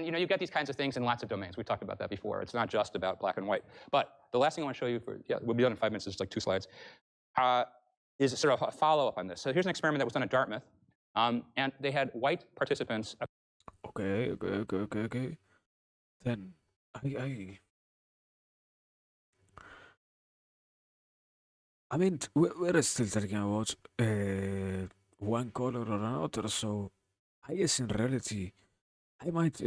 you get these kinds of things in lots of domains. We talked about that before. It's not just about black and white. But the last thing I want to show you, we'll be done in 5 minutes. It's like 2 slides. Is sort of a follow-up on this. So here's an experiment that was done at Dartmouth, and they had white participants.
Okay. Then I mean, we're still talking about one color or another, so I guess in reality, I might,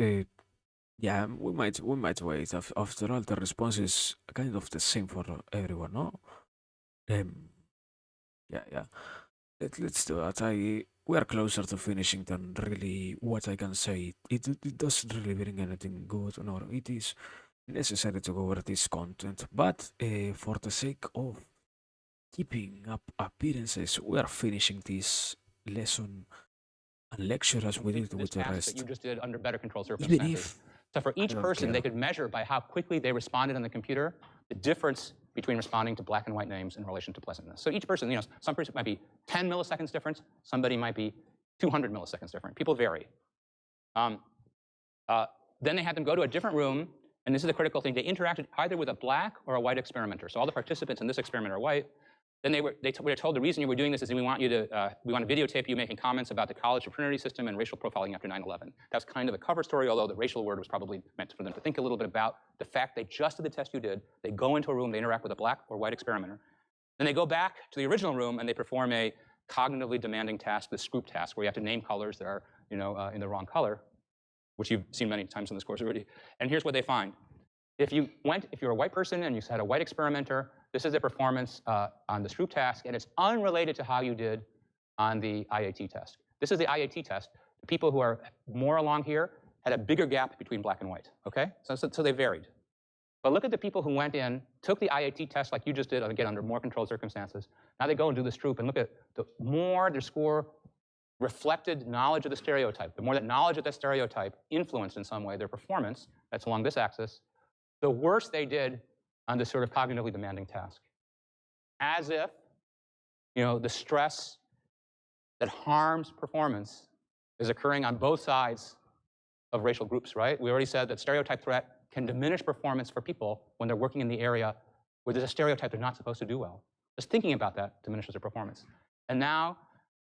yeah, we might wait. After all, the response is kind of the same for everyone, no? Yeah. Let's do that. We are closer to finishing than really what I can say. It doesn't really bring anything good, nor it is necessary to go over this content. But for the sake of keeping up appearances, we are finishing this lesson and lecture as we did with the rest.
That you just did under better controlled
Even
circumstances.
if
So for each person, they could measure by how quickly they responded on the computer the difference between responding to black and white names in relation to pleasantness. So each person, some person might be 10 milliseconds difference, somebody might be 200 milliseconds different. People vary. Then they had them go to a different room, and this is the critical thing. They interacted either with a black or a white experimenter. So all the participants in this experiment are white. Then they were told the reason you were doing this is we want to videotape you making comments about the college fraternity system and racial profiling after 9/11. That was kind of a cover story, although the racial word was probably meant for them to think a little bit about the fact they just did the test you did. They go into a room, they interact with a black or white experimenter. Then they go back to the original room and they perform a cognitively demanding task, the Scroop task, where you have to name colors that are in the wrong color, which you've seen many times in this course already. And here's what they find. If you're a white person and you had a white experimenter, this is their performance on the Scroop task, and it's unrelated to how you did on the IAT test. This is the IAT test. The people who are more along here had a bigger gap between black and white, okay? So they varied. But look at the people who went in, took the IAT test like you just did, again, under more controlled circumstances. Now they go and do the Scroop, and look at the more their score reflected knowledge of the stereotype, the more that knowledge of that stereotype influenced in some way their performance, that's along this axis, the worse they did on this sort of cognitively demanding task. As if, the stress that harms performance is occurring on both sides of racial groups, right? We already said that stereotype threat can diminish performance for people when they're working in the area where there's a stereotype they're not supposed to do well. Just thinking about that diminishes their performance. And now,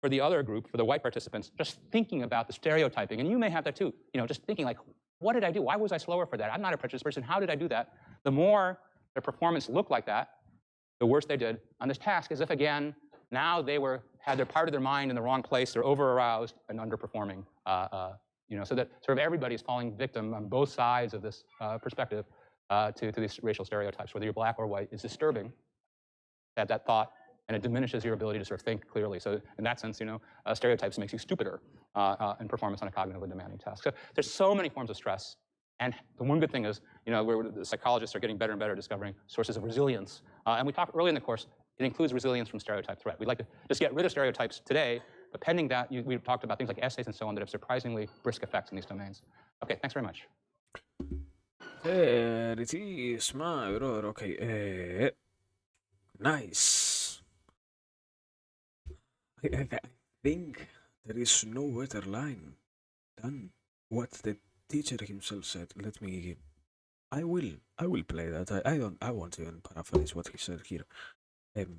for the other group, for the white participants, just thinking about the stereotyping, and you may have that too, just thinking like, what did I do? Why was I slower for that? I'm not a prejudiced person. How did I do that? The more their performance looked like that, the worse they did on this task, as if, again, now they had their part of their mind in the wrong place. They're over-aroused and underperforming. So that sort of everybody's falling victim on both sides of this perspective to these racial stereotypes. Whether you're black or white, it's disturbing to have that thought, and it diminishes your ability to sort of think clearly. So in that sense, stereotypes makes you stupider in performance on a cognitively demanding task. So there's so many forms of stress. And the one good thing is, the psychologists are getting better and better at discovering sources of resilience. And we talked early in the course, it includes resilience from stereotype threat. We'd like to just get rid of stereotypes today, but pending that, we've talked about things like essays and so on that have surprisingly brisk effects in these domains. Okay, thanks very much.
There it is, my brother. Okay, nice. I think there is no better line than what the teacher himself said. Let me. I will play that. I won't even paraphrase what he said here. Um,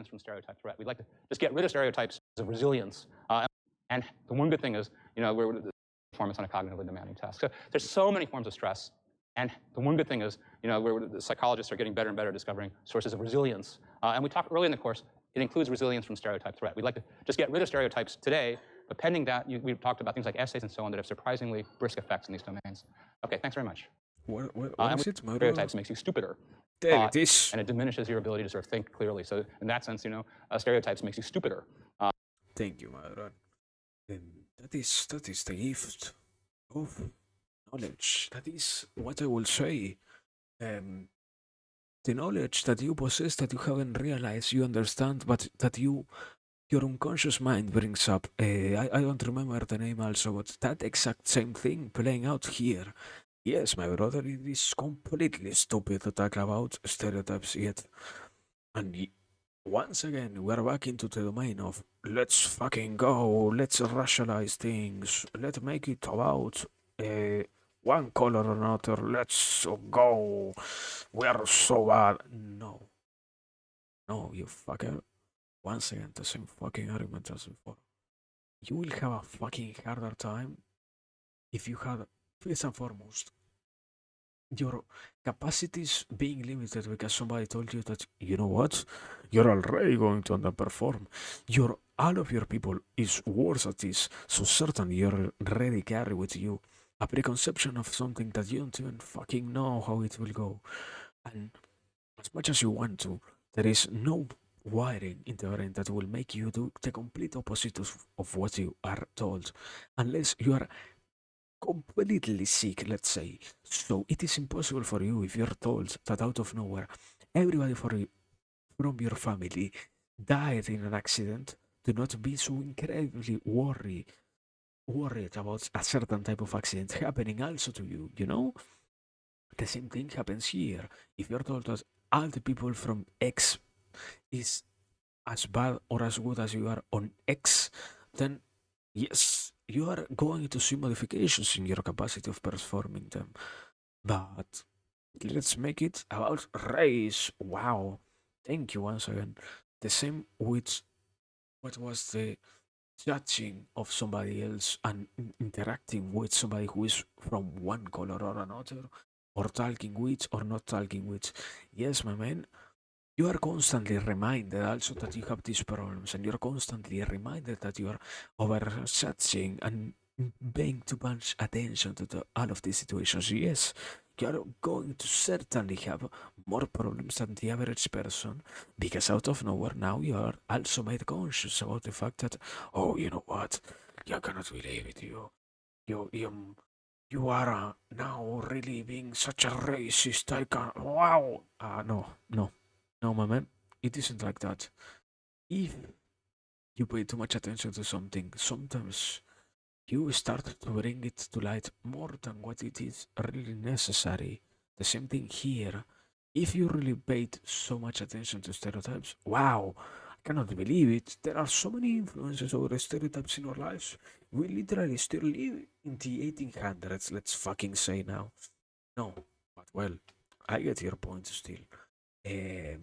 From stereotype threat. We'd like to just get rid of stereotypes of resilience. And the one good thing is, we're the performance on a cognitively demanding task. So there's so many forms of stress. And the one good thing is, the psychologists are getting better and better at discovering sources of resilience. And we talked early in the course, it includes resilience from stereotype threat. We'd like to just get rid of stereotypes today, but pending that, we've talked about things like essays and so on that have surprisingly brisk effects in these domains. Okay, thanks very much.
what
And
is it, Mauro?
stereotypes makes you stupider.
There it is.
And it diminishes your ability to sort of think clearly. So in that sense, stereotypes makes you stupider.
Thank you, Mauro. That is the gift of knowledge. That is what I will say. The knowledge that you possess that you haven't realized you understand, but that your unconscious mind brings up. I don't remember the name also, but that exact same thing playing out here. Yes, my brother, it is completely stupid to talk about stereotypes yet. And once again, we're back into the domain of let's fucking go, let's rationalize things, let's make it about one color or another, let's go. We are so bad. No, no, you fucker. Once again, the same fucking argument as before. You will have a fucking harder time if you had, first and foremost, your capacities being limited because somebody told you that, you know what, you're already going to underperform. All of your people is worse at this, so certainly you're already carry with you a preconception of something that you don't even fucking know how it will go. And as much as you want to, there is no wiring in the brain that will make you do the complete opposite of what you are told, unless you are completely sick, let's say. So it is impossible for you if you're told that out of nowhere everybody from your family died in an accident to not be so incredibly worried about a certain type of accident happening also to you, you know? The same thing happens here. If you're told that all the people from X is as bad or as good as you are on X, then yes, you are going to see modifications in your capacity of performing them. But let's make it about race. Wow. Thank you once again. The same with what was the judging of somebody else and interacting with somebody who is from one color or another, or talking with or not talking with. Yes, my man, you are constantly reminded also that you have these problems, and you're constantly reminded that you are oversearching and paying too much attention to all of these situations. Yes, you are going to certainly have more problems than the average person because out of nowhere now you are also made conscious about the fact that, oh, you know what, you cannot believe it, you are now really being such a racist. I can wow. No, no, no, my man. It isn't like that. If you pay too much attention to something, sometimes you start to bring it to light more than what it is really necessary. The same thing here. If you really paid so much attention to stereotypes, wow, I cannot believe it. There are so many influences over stereotypes in our lives. We literally still live in the 1800s, let's fucking say now. No, but well, I get your point still. Um,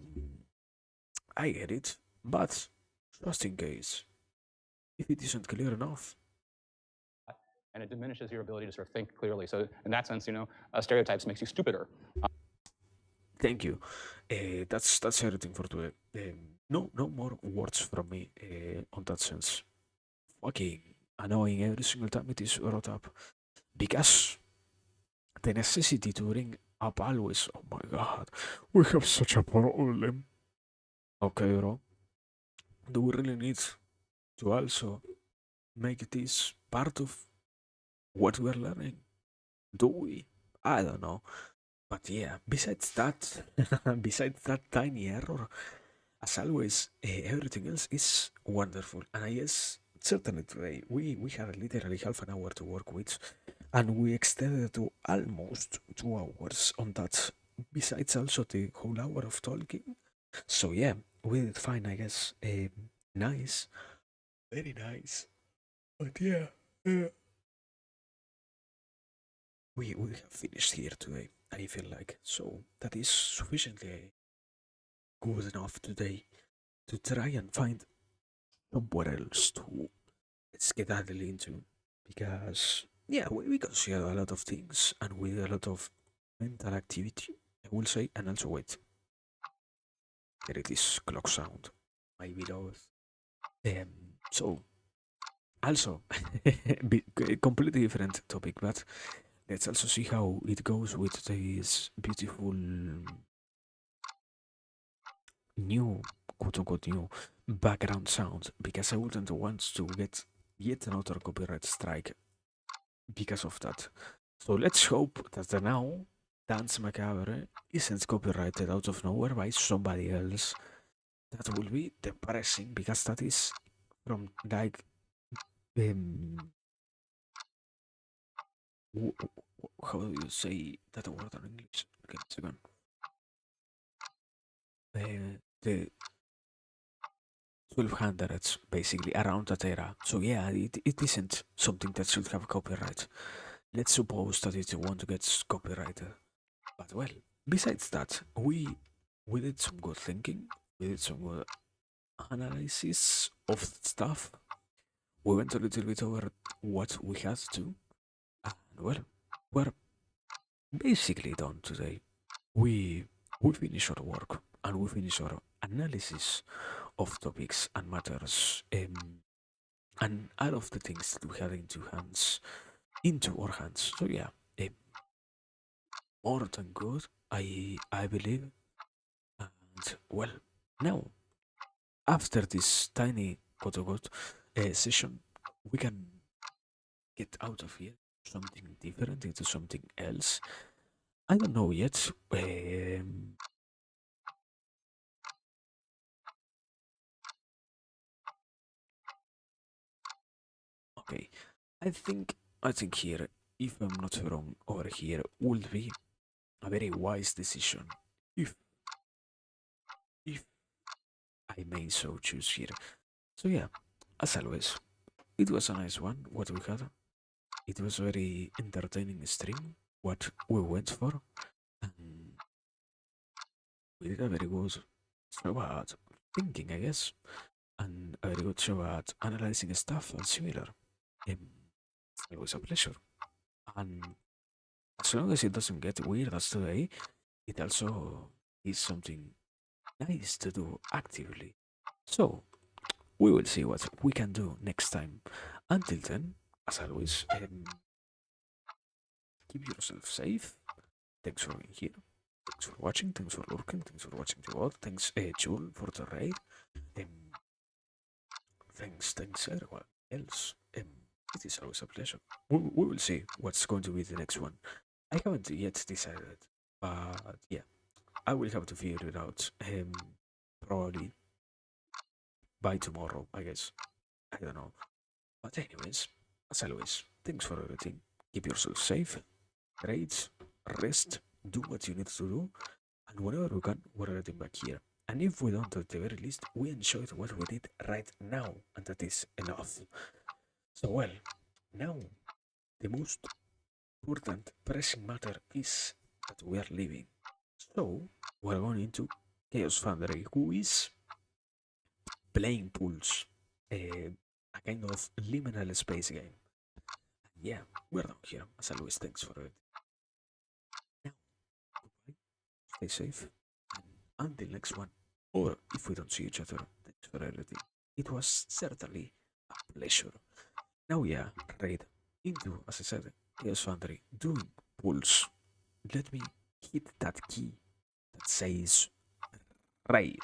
I get it, but just in case, if it isn't clear enough,
and it diminishes your ability to sort of think clearly. So in that sense, stereotypes makes you stupider.
thank you. That's everything for today. No more words from me on that sense. Fucking annoying every single time it is brought up because the necessity to bring up always. Oh my god, we have such a problem. Okay, bro. Do we really need to also make this part of what we're learning? Do we? I don't know. But yeah, besides that, besides that tiny error, as always, everything else is wonderful. And I guess certainly today we had literally half an hour to work with, and we extended to almost 2 hours on that. Besides also the whole hour of talking. So yeah, we did fine, I guess. Nice, very nice. But yeah, we have finished here today. I feel like so that is sufficiently good enough today to try and find somewhere else to skedaddle into because yeah we consider a lot of things and with a lot of mental activity I will say and also wait there it is clock sound my beloved so also completely different topic but let's also see how it goes with this beautiful new quote unquote new background sound because I wouldn't want to get yet another copyright strike because of that. So let's hope that the now Dance Macabre isn't copyrighted out of nowhere by somebody else. That will be depressing because that is from like um, how do you say that word in English? Okay, second. The 1200s basically around that era. So yeah, it isn't something that should have copyright. Let's suppose that it won't get copyrighted. But well, besides that, we did some good thinking. We did some good analysis of stuff. We went a little bit over what we had to, and well, we're basically done today. We we finish our work and we finish our analysis of topics and matters, and all of the things that we had into our hands. So yeah, um, more than good, I believe. And well, now after this tiny quote unquote session, we can get out of here something different into something else. I don't know yet. Okay, I think here, if I'm not wrong, over here would be a very wise decision, if if I may so choose here. So yeah, as always, it was a nice one. What we had, it was a very entertaining stream. What we went for, and we did a very good job at thinking, I guess, and a very good job at analyzing stuff and similar. Um, it was a pleasure. And as long as it doesn't get weird as today, it also is something nice to do actively. So, we will see what we can do next time. Until then, as always, keep yourself safe. Thanks for being here. Thanks for watching. Thanks for lurking. Thanks for watching the world. Thanks, Jule, for the raid. Um, thanks everyone else. It is always a pleasure. We will see what's going to be the next one. I haven't yet decided, but yeah, I will have to figure it out. Probably by tomorrow, I guess. I don't know. But anyways, as always, thanks for everything. Keep yourself safe, rate, rest, do what you need to do, and whenever we can, we're getting back here. And if we don't, at the very least, we enjoyed what we did right now, and that is enough. So well, now the most important pressing matter is that we are leaving. So we're going into Chaos Foundry, who is playing pools, a kind of liminal space game. And yeah, we're down here. As always, thanks for it. Now, goodbye, stay safe, and until next one, or if we don't see each other, thanks for everything. It was certainly a pleasure. Now, yeah, raid into, as I said, Chaos Foundry, doing pulls. Let me hit that key that says raid.